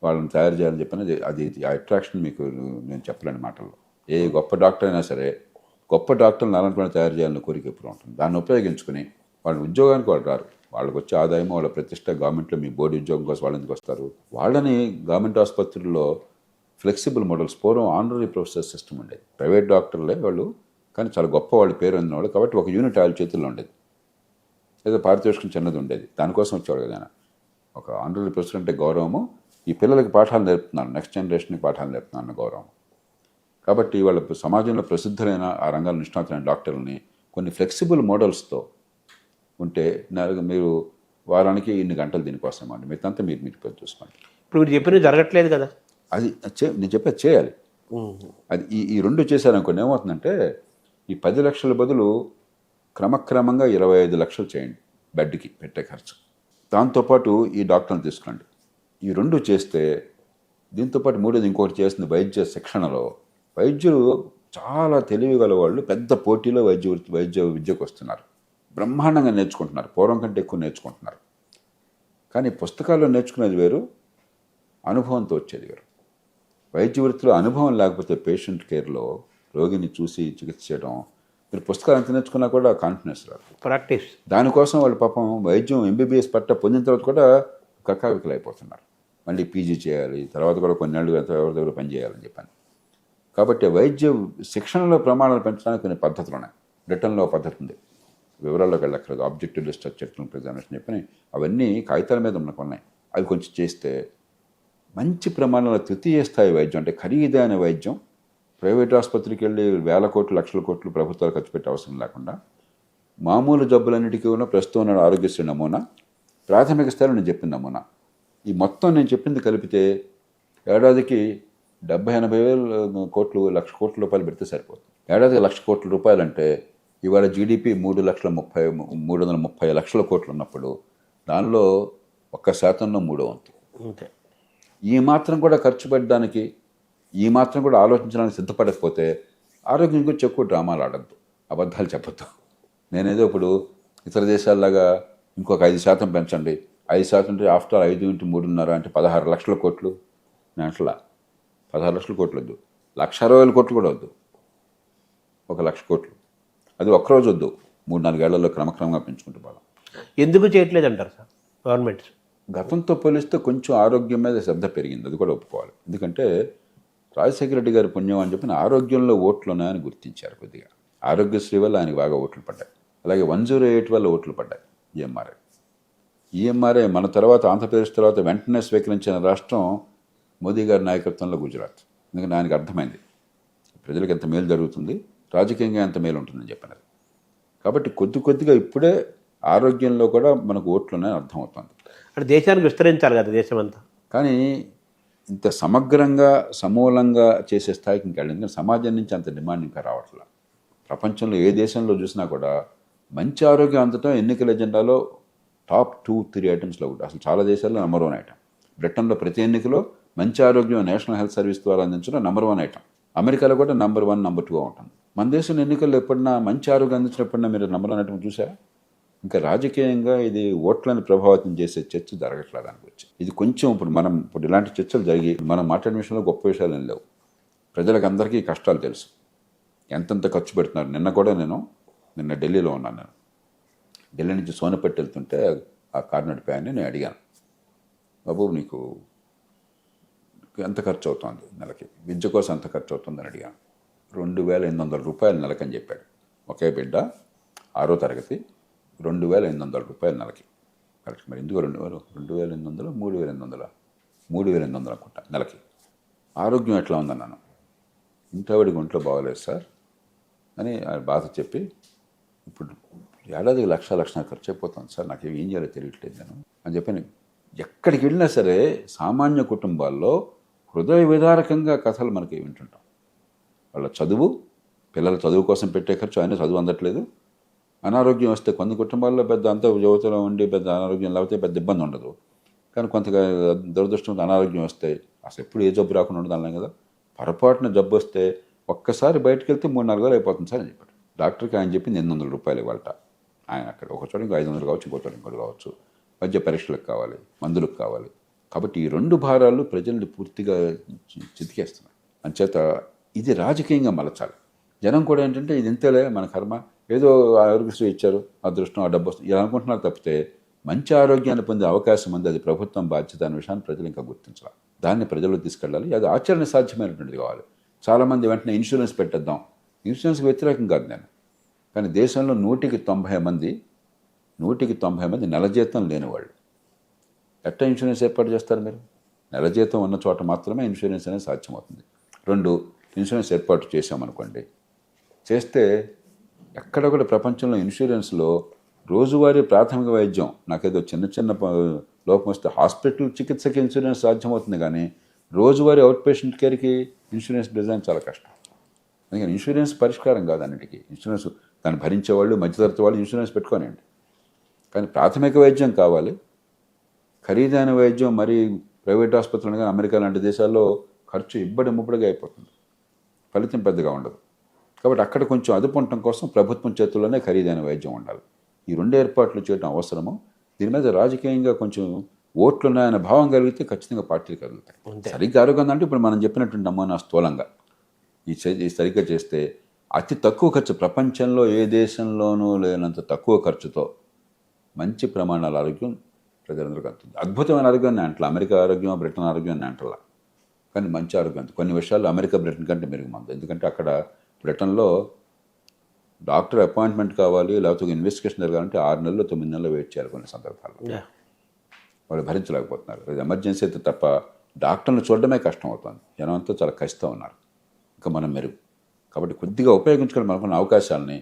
వాళ్ళని తయారు చేయాలని చెప్పినది అది ఆ అట్రాక్షన్ మీకు నేను చెప్పలేని మాటల్లో. ఏ గొప్ప డాక్టర్ అయినా సరే గొప్ప డాక్టర్లు అలాంటి తయారు చేయాలని కోరిక ఎప్పుడు ఉంటుంది. దాన్ని ఉపయోగించుకుని వాళ్ళ ఉద్యోగానికి వాళ్ళు రారు. వాళ్ళకి వచ్చే ఆదాయం, వాళ్ళ ప్రతిష్ట, గవర్నమెంట్లో మీ బోర్డు ఉద్యోగం కోసం వాళ్ళు ఎందుకు వస్తారు? వాళ్ళని గవర్నమెంట్ ఆసుపత్రుల్లో ఫ్లెక్సిబుల్ మోడల్స్, పూర్వం ఆనరీ ప్రొఫెసర్ సిస్టమ్ ఉండేది. ప్రైవేట్ డాక్టర్లే వాళ్ళు, కానీ చాలా గొప్ప వాళ్ళ పేరు ఉన్నవాళ్ళు. కాబట్టి ఒక యూనిట్ వాళ్ళ చేతుల్లో ఉండేది, ఏదో పారితోషికం చిన్నది ఉండేది. దానికోసం వచ్చేవాడు కదా. ఒక ఆనరీ ప్రొఫెసర్ అంటే గౌరవము, ఈ పిల్లలకి పాఠాలు నేర్పుతున్నారు, నెక్స్ట్ జనరేషన్కి పాఠాలు నేర్పుతున్నారు అన్న గౌరవం. కాబట్టి వాళ్ళ సమాజంలో ప్రసిద్ధులైన ఆ రంగాల్లో నిష్ణాతులైన డాక్టర్లని కొన్ని ఫ్లెక్సిబుల్ మోడల్స్తో ఉంటే మీరు వారానికి ఇన్ని గంటలు దీనికోసం అండి, మిగతా మీరు చూసుకోండి. ఇప్పుడు మీరు చెప్పినవి జరగట్లేదు కదా. అది నేను చెప్పేది చేయాలి. అది ఈ రెండు చేశారనుకోండి, ఏమవుతుందంటే ఈ 10 లక్షల బదులు క్రమక్రమంగా 25 లక్షలు చేయండి బెడ్కి పెట్టే ఖర్చు. దాంతోపాటు ఈ డాక్టర్ని తీసుకోండి. ఈ రెండు చేస్తే, దీంతోపాటు మూడోది ఇంకొకటి చేస్తుంది, వైద్య శిక్షణలో వైద్యులు చాలా తెలివి గల వాళ్ళు పెద్ద పోటీలో వైద్య విద్యకు వస్తున్నారు. బ్రహ్మాండంగా నేర్చుకుంటున్నారు, పూర్వం కంటే ఎక్కువ నేర్చుకుంటున్నారు. కానీ పుస్తకాల్లో నేర్చుకునేది వేరు, అనుభవంతో వచ్చేది వేరు. వైద్య వృత్తిలో అనుభవం లేకపోతే పేషెంట్ కేర్లో రోగిని చూసి చికిత్స చేయడం, మీరు పుస్తకాలు ఎంత నేర్చుకున్నా కూడా కాన్ఫిడెన్స్ రాదు, ప్రాక్టీస్. దానికోసం వాళ్ళు పాపం వైద్యం ఎంబీబీఎస్ పట్ట పొందిన తర్వాత కూడా కక్కావికలు అయిపోతున్నారు. మళ్ళీ పీజీ చేయాలి, తర్వాత కూడా కొన్నేళ్ళు ఎవరి దగ్గర పని చేయాలని చెప్పాను. కాబట్టి వైద్య శిక్షణలో ప్రమాణాలు పెంచడానికి కొన్ని పద్ధతులు ఉన్నాయి. బ్రిటన్లో పద్ధతి ఉంది, వివరాల్లోకి వెళ్ళక్కర్లేదు. ఆబ్జెక్టివ్ రీసెర్చ్ ఎగ్జామినేషన్ చెప్పని అవన్నీ కాగితాల మీద మనకు ఉన్నాయి. అవి కొంచెం చేస్తే మంచి ప్రమాణంలో తృతీయ స్థాయి వైద్యం, అంటే ఖరీదైన వైద్యం, ప్రైవేట్ ఆసుపత్రికి వెళ్ళి వేల కోట్లు, లక్షల కోట్లు ప్రభుత్వాలు ఖర్చు పెట్టే అవసరం లేకుండా మామూలు జబ్బులన్నిటికీ ఉన్న ప్రస్తుతం ఉన్న ఆరోగ్యశ్రీ నమూనా, ప్రాథమిక స్థాయిలో నేను చెప్పిన నమూనా, ఈ మొత్తం నేను చెప్పింది కలిపితే ఏడాదికి 70-80 వేల కోట్లు, ₹1,00,000 కోట్ల పెడితే సరిపోతుంది. ఏడాదికి ₹1,00,000 కోట్ల అంటే ఇవాళ జీడిపి 330 లక్షల కోట్లు ఉన్నప్పుడు దానిలో 1% 3వ వంతు. ఈ మాత్రం కూడా ఖర్చు పెట్టడానికి, ఈ మాత్రం కూడా ఆలోచించడానికి సిద్ధపడకపోతే ఆరోగ్యం గురించి ఎక్కువ డ్రామాలు ఆడద్దు, అబద్ధాలు చెప్పద్దు. నేనేదో ఇప్పుడు ఇతర దేశాల్లాగా ఇంకొక 5% పెంచండి, 5% అంటే ఆఫ్టర్ 5 × 3.5 అంటే 16 లక్షల కోట్లు. నేను అట్లా 16 లక్షల కోట్లు వద్దు, 1,60,000 కోట్లు కూడా వద్దు, 1,00,000 కోట్లు. అది ఒక్కరోజు వద్దు, 3-4 ఏళ్లలో క్రమక్రమంగా పెంచుకుంటూ పోదాం. ఎందుకు చేయట్లేదు అంటారు సార్ గవర్నమెంట్స్? గతంతో పోలిస్తే కొంచెం ఆరోగ్యం మీద శ్రద్ధ పెరిగింది, అది కూడా ఒప్పుకోవాలి. ఎందుకంటే రాజశేఖర రెడ్డి గారి పుణ్యం అని చెప్పిన ఆరోగ్యంలో ఓట్లు ఉన్నాయని గుర్తించారు కొద్దిగా. ఆరోగ్యశ్రీ వల్ల ఆయనకి బాగా ఓట్లు పడ్డాయి. అలాగే 108 వల్ల ఓట్లు పడ్డాయి, ఎంఆర్ఐ. ఈఎంఆర్ఐ మన తర్వాత ఆంధ్రప్రదేశ్ తర్వాత వెంటనే స్వీకరించిన రాష్ట్రం మోదీ గారి నాయకత్వంలో గుజరాత్. ఎందుకంటే ఆయనకు అర్థమైంది ప్రజలకు ఎంత మేలు జరుగుతుంది, రాజకీయంగా ఎంత మేలు ఉంటుందని చెప్పినది. కాబట్టి కొద్దిగా ఇప్పుడే ఆరోగ్యంలో కూడా మనకు ఓట్లు ఉన్నాయని అర్థమవుతుంది. అంటే దేశానికి విస్తరించాలి కదా దేశం అంతా. కానీ ఇంత సమగ్రంగా సమూలంగా చేసే స్థాయికి ఇంకా వెళ్ళింది. ఎందుకంటే సమాజం నుంచి అంత డిమాండ్ ఇంకా రావట్లా. ప్రపంచంలో ఏ దేశంలో చూసినా కూడా మంచి ఆరోగ్యం అందటం ఎన్నికల ఎజెండాలో టాప్ 2-3 ఐటమ్స్లో ఒకటి. అసలు చాలా దేశాల్లో నంబర్ 1 ఐటమ్. బ్రిటన్లో ప్రతి ఎన్నికలో మంచి ఆరోగ్యం నేషనల్ హెల్త్ సర్వీస్ ద్వారా అందించడం నంబర్ 1 ఐటమ్. అమెరికాలో కూడా నంబర్ 1, నంబర్ 2 ఉంటుంది. మన దేశంలో ఎన్నికల్లో ఎప్పుడన్నా మంచి ఆరోగ్యం అందించినప్పుడన్నా మీరు నంబర్ 1 ఐటమ్ చూసారా? ఇంకా రాజకీయంగా ఇది ఓట్లను ప్రభావితం చేసే చర్చ జరగట్లా దానికి వచ్చి. ఇది కొంచెం ఇప్పుడు ఇలాంటి చర్చలు జరిగి మనం మాట్లాడిన విషయంలో గొప్ప విషయాలు ఏం లేవు. ప్రజలకు అందరికీ కష్టాలు తెలుసు, ఎంతెంత ఖర్చు పెడుతున్నారు. నిన్న ఢిల్లీలో ఉన్నాను. నేను ఢిల్లీ నుంచి సోనపేట వెళ్తుంటే ఆ కారు నడిపాయని నేను అడిగాను, బాబు నీకు ఎంత ఖర్చు అవుతుంది నెలకి, విద్య కోసం ఎంత ఖర్చు అవుతుందని అడిగాను. 2,800 రూపాయలు నెలకని చెప్పాడు. ఒకే బిడ్డ 6వ తరగతి, 2,800 రూపాయలు నెలకి. కరెక్ట్. మరి ఎందుకు 2,800 3,800 అనుకుంటా నెలకి. ఆరోగ్యం ఎట్లా ఉందన్నాను. ఇంటవాడికి ఒంట్లో బాగోలేదు సార్ అని బాధ చెప్పి, ఇప్పుడు ఏడాదికి 1,00,000 ఖర్చు అయిపోతుంది సార్, నాకు ఏం చేయాలో తెలియట్లేదు నేను అని చెప్పి. ఎక్కడికి వెళ్ళినా సరే సామాన్య కుటుంబాల్లో హృదయ విదారకంగా కథలు మనకి వింటుంటాం. వాళ్ళ చదువు, పిల్లల చదువు కోసం పెట్టే ఖర్చు, ఆయన చదువు అందట్లేదు. అనారోగ్యం వస్తే కొన్ని కుటుంబాల్లో పెద్ద అంత యువతలో ఉండి పెద్ద అనారోగ్యం లేకపోతే పెద్ద ఇబ్బంది ఉండదు. కానీ కొంతగా దురదృష్టం అనారోగ్యం వస్తే అసలు ఎప్పుడు ఏ జబ్బు రాకుండా ఉండదు అన్నాం కదా. పొరపాటున జబ్బు వస్తే ఒక్కసారి బయటకు వెళ్తే 3-4 వేలు అయిపోతుంది సార్ అని చెప్పాడు. డాక్టర్కి ఆయన చెప్పింది 800 రూపాయలు ఇవ్వాలట. ఆయన అక్కడ ఒక చోట 500 కావచ్చు, ఇంకో చోట ఇంకోటి కావచ్చు. వైద్య పరీక్షలకు కావాలి, మందులకు కావాలి. కాబట్టి ఈ 2 భారాలు ప్రజల్ని పూర్తిగా చితికేస్తున్నాయి. అంచేత ఇది రాజకీయంగా మలచాలి. జనం కూడా ఏంటంటే ఇది ఇంతలే మన కర్మ, ఏదో ఆరోగ్యశ్రీ ఇచ్చారు, అదృష్టం, ఆ డబ్బు వస్తుంది ఇలా అనుకుంటున్నారు తప్పితే మంచి ఆరోగ్యాన్ని పొందే అవకాశం ఉంది, అది ప్రభుత్వం బాధ్యత అనే విషయాన్ని ప్రజలు ఇంకా గుర్తించాలి. దాన్ని ప్రజల్లో తీసుకెళ్ళాలి. అది ఆచరణ సాధ్యమైనటువంటిది కావాలి. చాలామంది వెంటనే ఇన్సూరెన్స్ పెట్టేద్దాం, ఇన్సూరెన్స్కి వ్యతిరేకం కాదు నేను. కానీ దేశంలో 190 మంది నెల జీతం లేనివాళ్ళు. ఎట్లా ఇన్సూరెన్స్ ఏర్పాటు చేస్తారు మీరు? నెల జీతం ఉన్న చోట మాత్రమే ఇన్సూరెన్స్ అనేది సాధ్యమవుతుంది. 2, ఇన్సూరెన్స్ ఏర్పాటు చేసామనుకోండి, చేస్తే ఎక్కడ కూడా ప్రపంచంలో ఇన్సూరెన్స్లో రోజువారీ ప్రాథమిక వైద్యం, నాకేదో చిన్న లోపం వస్తే హాస్పిటల్ చికిత్సకి ఇన్సూరెన్స్ సాధ్యమవుతుంది, కానీ రోజువారీ అవుట్ పేషెంట్ కేర్కి ఇన్సూరెన్స్ డిజైన్ చాలా కష్టం. అందుకని ఇన్సూరెన్స్ పరిష్కారం కాదు అన్నిటికీ. ఇన్సూరెన్స్ దాన్ని భరించేవాళ్ళు, మధ్యతరగతి వాళ్ళు ఇన్సూరెన్స్ పెట్టుకోనండి. కానీ ప్రాథమిక వైద్యం కావాలి. ఖరీదైన వైద్యం మరి ప్రైవేట్ ఆసుపత్రులు కానీ అమెరికా లాంటి దేశాల్లో ఖర్చు ముబ్బడిగా అయిపోతుంది, ఫలితం పెద్దగా ఉండదు. కాబట్టి అక్కడ కొంచెం అదుపు ఉండటం కోసం ప్రభుత్వం చేతుల్లోనే ఖరీదైన వైద్యం ఉండాలి. ఈ 2 ఏర్పాట్లు చేయడం అవసరము. దీని మీద రాజకీయంగా కొంచెం ఓట్లు ఉన్నాయనే భావం కలిగితే ఖచ్చితంగా పార్టీలు కలుగుతాయి. సరిగ్గా ఆరోగ్యం అంటే ఇప్పుడు మనం చెప్పినటువంటి నమూనా స్థూలంగా ఈ సరిగ్గా చేస్తే అతి తక్కువ ఖర్చు, ప్రపంచంలో ఏ దేశంలోనూ లేనంత తక్కువ ఖర్చుతో మంచి ప్రమాణాల ఆరోగ్యం ప్రజలందరికీ అందుతుంది. అద్భుతమైన ఆరోగ్యాన్ని అంటలా, అమెరికా ఆరోగ్యం, బ్రిటన్ ఆరోగ్యాన్ని అంటలా, కానీ మంచి ఆరోగ్యం. కొన్ని విషయాల్లో అమెరికా, బ్రిటన్ కంటే మెరుగుమంది. ఎందుకంటే అక్కడ బ్రిటన్లో డాక్టర్ అపాయింట్మెంట్ కావాలి, లేకపోతే ఒక ఇన్వెస్టిగేషన్ జరగాలంటే 6 నెలలు 9 నెలలు వెయిట్ చేయాలి కొన్ని సందర్భాల్లో. వాళ్ళు భరించలేకపోతున్నారు. అది ఎమర్జెన్సీ అయితే తప్ప డాక్టర్ని చూడడమే కష్టం అవుతుంది. జనం అంతా చాలా కష్టంగా ఉన్నారు. ఇంకా మనం మెరుగు. కాబట్టి కొద్దిగా ఉపయోగించుకొని మనకున్న అవకాశాలని,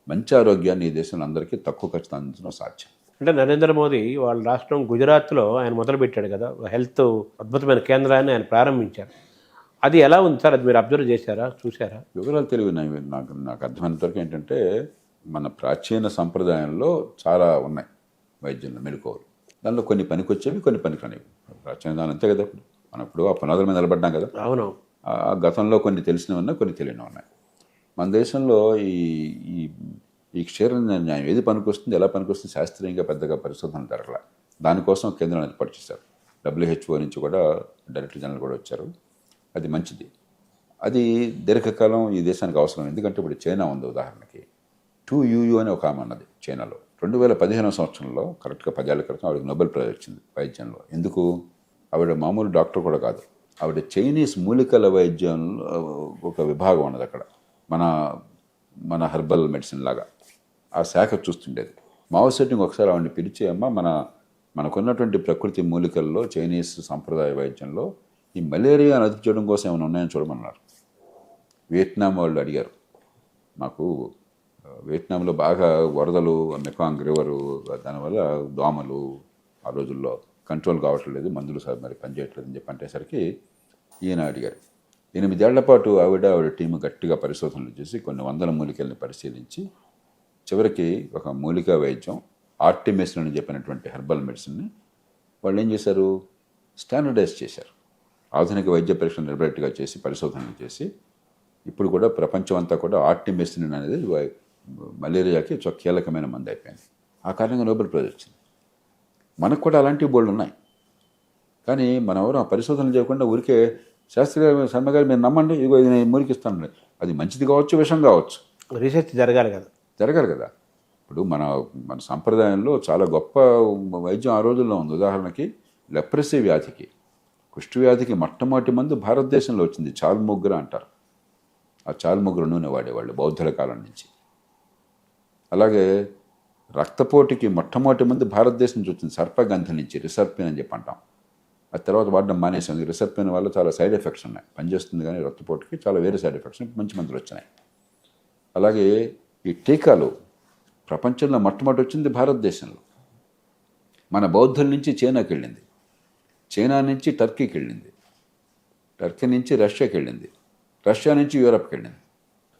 మంచి ఆరోగ్యాన్ని ఈ దేశంలో అందరికీ తక్కువ ఖర్చుతో అందించడం సాధ్యం. అంటే నరేంద్ర మోదీ వాళ్ళ రాష్ట్రం గుజరాత్లో ఆయన మొదలుపెట్టాడు కదా హెల్త్ అద్భుతమైన కేంద్రాన్ని ఆయన ప్రారంభించారు. అది ఎలా ఉంది సార్? అది మీరు అబ్జర్వ్ చేశారా, చూసారా? వివరాలు తెలివి నాకు అర్థమైనంత వరకు ఏంటంటే మన ప్రాచీన సంప్రదాయంలో చాలా ఉన్నాయి వైద్యంలో మెలకువలు. దానిలో కొన్ని పనికొచ్చేవి, కొన్ని పనికిరానివి. ప్రాచీన దాని అంతే కదా. మనం ఇప్పుడు ఆ పునాదుల మీద నిలబడ్డాం కదా. అవును. ఆ గతంలో కొన్ని తెలిసినవి ఉన్నాయి, కొన్ని తెలియనివి ఉన్నాయి. మన దేశంలో ఈ క్షీర న్యాయం ఏది పనికొస్తుంది, ఎలా పనికొస్తుంది శాస్త్రీయంగా పెద్దగా పరిశోధన జరగల. దానికోసం కేంద్రాన్ని ఏర్పాటు చేశారు. WHO నుంచి కూడా డైరెక్టర్ జనరల్ కూడా వచ్చారు. అది మంచిది. అది దీర్ఘకాలం ఈ దేశానికి అవసరం. ఎందుకంటే ఇప్పుడు చైనా ఉంది ఉదాహరణకి. 2UU అని ఒక ఆమె ఉన్నది చైనాలో. 2015 సంవత్సరంలో కరెక్ట్గా 10 ఏళ్ల క్రితం ఆవిడకి నోబెల్ ప్రైజ్ వచ్చింది వైద్యంలో. ఎందుకు? ఆవిడ మామూలు డాక్టర్ కూడా కాదు. ఆవిడ చైనీస్ మూలికల వైద్యంలో ఒక విభాగం ఉన్నది అక్కడ. మన హెర్బల్ మెడిసిన్ లాగా ఆ శాఖ చూస్తుండేది. మావో సెట్టింగ్ ఒకసారి ఆవిడని పిలిచి, అమ్మ మన మనకున్నటువంటి ప్రకృతి మూలికల్లో చైనీస్ సంప్రదాయ వైద్యంలో ఈ మలేరియాను అదుపు చేయడం కోసం ఏమైనా ఉన్నాయని చూడమన్నారు. వియత్నాం వాళ్ళు అడిగారు, మాకు వియత్నాంలో బాగా వరదలు, మెకాంగ్ రివరు, దానివల్ల దోమలు ఆ రోజుల్లో కంట్రోల్ కావట్లేదు, మందులు మరి పనిచేయట్లేదు అని చెప్పి అంటేసరికి ఈయన అడిగారు. 8 ఏళ్ల పాటు ఆవిడ టీము గట్టిగా పరిశోధనలు చేసి కొన్ని వందల మూలికల్ని పరిశీలించి చివరికి ఒక మూలికా వైద్యం ఆర్టిమిసిన్ అని చెప్పినటువంటి హెర్బల్ మెడిసిన్ని వాళ్ళు ఏం చేశారు, స్టాండర్డైజ్ చేశారు. ఆధునిక వైద్య పరీక్షలు నిర్భయగా చేసి పరిశోధనలు చేసి ఇప్పుడు కూడా ప్రపంచం అంతా కూడా ఆర్టిమిసిన్ అనేది మలేరియాకి ఒక కీలకమైన మందు అయిపోయింది. ఆ కారణంగా నోబెల్ ప్రైజ్ వచ్చింది. మనకు కూడా అలాంటి బోర్డు ఉన్నాయి. కానీ మనం ఎవరు ఆ పరిశోధనలు చేయకుండా ఊరికే శాస్త్రి గారు, శర్మ గారు మీరు నమ్మండి, ఇదిగో ఇది నేను మురికిస్తాను, అది మంచిది కావచ్చు, విషం కావచ్చు, రీసెర్చ్ జరగాలి కదా. ఇప్పుడు మన సంప్రదాయంలో చాలా గొప్ప వైద్యం ఆ రోజుల్లో ఉంది. ఉదాహరణకి లెప్రసీ వ్యాధికి, కుష్టి వ్యాధికి మొట్టమొదటి మందు భారతదేశంలో వచ్చింది, చాల్ముగ్ర అంటారు. ఆ చాల్ముగ్ర నూనె వాడేవాళ్ళు బౌద్ధుల కాలం నుంచి. అలాగే రక్తపోటుకి మొట్టమొదటి మందు భారతదేశం నుంచి వచ్చింది, సర్పగంధం నుంచి, రిసర్పిన్ అని చెప్పి అంటాం. ఆ తర్వాత వాడడం మానేసింది. రిసర్పిన్ వల్ల చాలా సైడ్ ఎఫెక్ట్స్ ఉన్నాయి, పనిచేస్తుంది కానీ రక్తపోటుకి చాలా వేరే సైడ్ ఎఫెక్ట్స్, మంచి మందులు వచ్చినాయి. అలాగే ఈ టీకాలు ప్రపంచంలో మొట్టమొదటి వచ్చింది భారతదేశంలో. మన బౌద్ధుల నుంచి చైనాకి వెళ్ళింది, చైనా నుంచి టర్కీకి వెళ్ళింది, టర్కీ నుంచి రష్యాకి వెళ్ళింది, రష్యా నుంచి యూరప్కి వెళ్ళింది.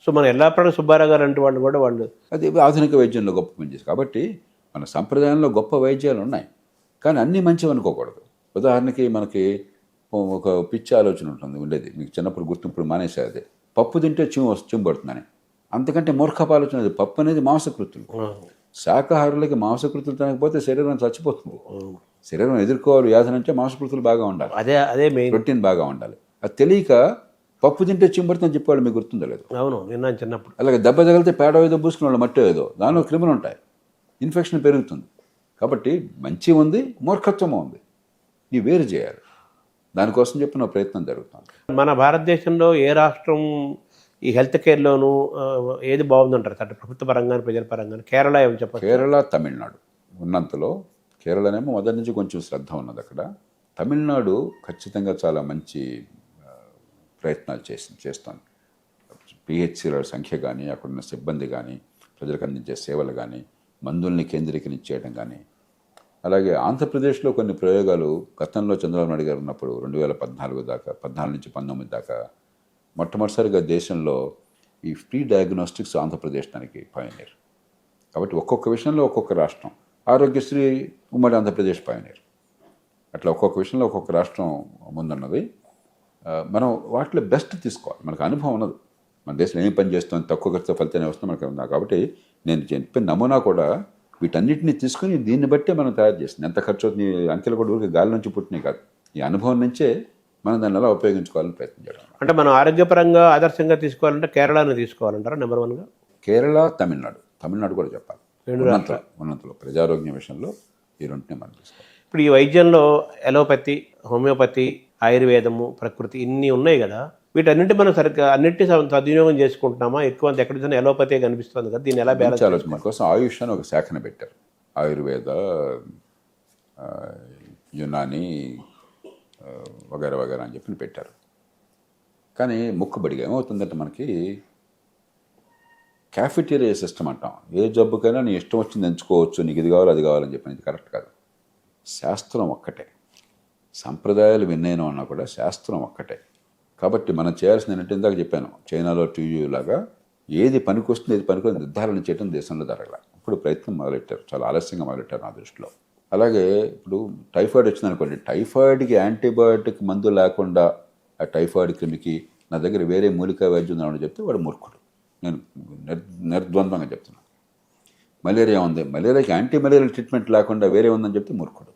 సో మన ఎల్లాప్రగడ సుబ్బారావు గారు అంటే వాళ్ళు కూడా అది ఆధునిక వైద్యంలో గొప్ప పనిచేసి. కాబట్టి మన సంప్రదాయంలో గొప్ప వైద్యాలు ఉన్నాయి, కానీ అన్నీ మంచివి అనుకోకూడదు. ఉదాహరణకి మనకి ఒక పిచ్చి ఆలోచన ఉండేది, మీకు చిన్నప్పుడు గుర్తింపుడు మానేసే, అదే పప్పు తింటే చీము పడుతుందని. అంతకంటే మూర్ఖపు ఆలోచన అది. పప్పు అనేది మాంసకృతులు, శాకాహారులకి మాంసకృతులు తినకపోతే శరీరం చచ్చిపోతుంది. శరీరం ఎదుర్కోవాలి వ్యాధి అంటే మాంసకృతులు బాగా ఉండాలి, అదే మెయిన్, ప్రోటీన్ బాగా ఉండాలి. అది తెలియక పప్పు తింటే చింబడుతుందని చెప్పేవాళ్ళు మీకు గుర్తుందో లేదు? అవును, విన్నాను చిన్నప్పుడు. అలాగే దెబ్బ తగిలితే పేడ ఏదో పూసుకునే వాళ్ళు, మట్టి ఏదో, దానిలో క్రిములు ఉంటాయి, ఇన్ఫెక్షన్ పెరుగుతుంది. కాబట్టి మంచి ఉంది, మూర్ఖత్వం ఉంది, ఇవి వేరు చేయాలి. దానికోసం చెప్పిన ప్రయత్నం జరుగుతుంది. మన భారతదేశంలో ఏ రాష్ట్రం ఈ హెల్త్ కేర్లోనూ ఏది బాగుందంటారు అంటే ప్రభుత్వ పరంగా, ప్రజల పరంగా? కేరళ ఏమని చెప్పారు? కేరళ, తమిళనాడు ఉన్నంతలో కేరళనేమో మొదటి నుంచి కొంచెం శ్రద్ధ ఉన్నది అక్కడ. తమిళనాడు ఖచ్చితంగా చాలా మంచి ప్రయత్నాలు చేస్తోంది. పిహెచ్సిల సంఖ్య కానీ, అక్కడున్న సిబ్బంది కానీ, ప్రజలకు అందించే సేవలు కానీ, మందుల్ని కేంద్రీకరించేయడం కానీ. అలాగే ఆంధ్రప్రదేశ్లో కొన్ని ప్రయోగాలు గతంలో చంద్రబాబు నాయుడు గారు ఉన్నప్పుడు 2014 దాకా, 14 నుంచి 19 దాకా మొట్టమొదటిసారిగా దేశంలో ఈ ఫ్రీ డయాగ్నోస్టిక్స్ ఆంధ్రప్రదేశ్ దానికి పయనీర్. కాబట్టి ఒక్కొక్క విషయంలో ఒక్కొక్క రాష్ట్రం, ఆరోగ్యశ్రీ ఉమ్మడి ఆంధ్రప్రదేశ్ పయనీర్, అట్లా ఒక్కొక్క విషయంలో ఒక్కొక్క రాష్ట్రం ముందున్నది. మనం వాటిలో బెస్ట్ తీసుకోవాలి. మనకు అనుభవం ఉన్నది, మన దేశంలో ఏం పని చేస్తాం, తక్కువ ఖర్చుతో ఫలితాన్ని వస్తుంది మనకు ఉంది. కాబట్టి నేను చెప్పిన నమూనా కూడా వీటన్నిటిని తీసుకుని దీన్ని బట్టే మనం తయారు చేస్తుంది. ఎంత ఖర్చు అవుతుంది, అంకెలు కూడా ఊరికి గాలి నుంచి పుట్టినాయి కాదు, ఈ అనుభవం నుంచే మనం దాన్ని ఎలా ఉపయోగించుకోవాలని ప్రయత్నం చేయడం. అంటే మనం ఆరోగ్యపరంగా ఆదర్శంగా తీసుకోవాలంటే కేరళను తీసుకోవాలంటారా నెంబర్ 1గా? కేరళ, తమిళనాడు కూడా చెప్పాలి. ఉన్నంతలో ప్రజారోగ్యం విషయంలో ఈ రెండునే మనం తీసుకోవాలి. ఇప్పుడు ఈ వైద్యంలో ఎలోపతి, హోమియోపతి, ఆయుర్వేదము, ప్రకృతి ఇన్ని ఉన్నాయి కదా, వీటన్నింటి మనం సరిగ్గా అన్నింటినీ సద్వినియోగం చేసుకుంటున్నామా? ఎక్కువ ఎక్కడ చూసినా ఎలోపతి కనిపిస్తుంది కదా, దీన్ని ఎలా బ్యాలెన్స్ చేయాలి? మన కోసం ఆయుష్ అని ఒక శాఖను పెట్టారు. ఆయుర్వేద, యునాని వగైరా వగైరా అని చెప్పి పెట్టారు. కానీ ముక్కుబడిగా ఏమవుతుందంటే మనకి క్యాఫిటేరియా సిస్టమ్ అంటాం. ఏ జబ్బుకైనా నీ ఇష్టం వచ్చింది ఎంచుకోవచ్చు, నీకు ఇది కావాలి అది కావాలని చెప్పి, ఇది కరెక్ట్ కాదు. శాస్త్రం ఒక్కటే, సంప్రదాయాలు విన్నైనా ఉన్నా కూడా శాస్త్రం ఒక్కటే. కాబట్టి మనం చేయాల్సింది ఏంటంటే, ఇందాక చెప్పాను, చైనాలో టీయూ లాగా ఏది పనికొస్తుంది ఏది పనికొస్తుంది నిర్ధారణ చేయడం దేశంలో జరగల. ఇప్పుడు ప్రయత్నం మొదలెట్టారు, చాలా ఆలస్యంగా మొదలెట్టారు నా దృష్టిలో. అలాగే ఇప్పుడు టైఫాయిడ్ వచ్చిందనుకోండి, టైఫాయిడ్కి యాంటీబయాటిక్ మందు లేకుండా ఆ టైఫాయిడ్ క్రిమికి నా దగ్గర వేరే మూలికా వైద్యం ఉందని చెప్తే వాడు మూర్ఖుడు. నేను నిర్ద్వంద్వంగా చెప్తున్నాను. మలేరియా ఉంది, మలేరియాకి యాంటీ మలేరియల్ ట్రీట్మెంట్ లేకుండా వేరే ఉందని చెప్తే మూర్ఖుడు.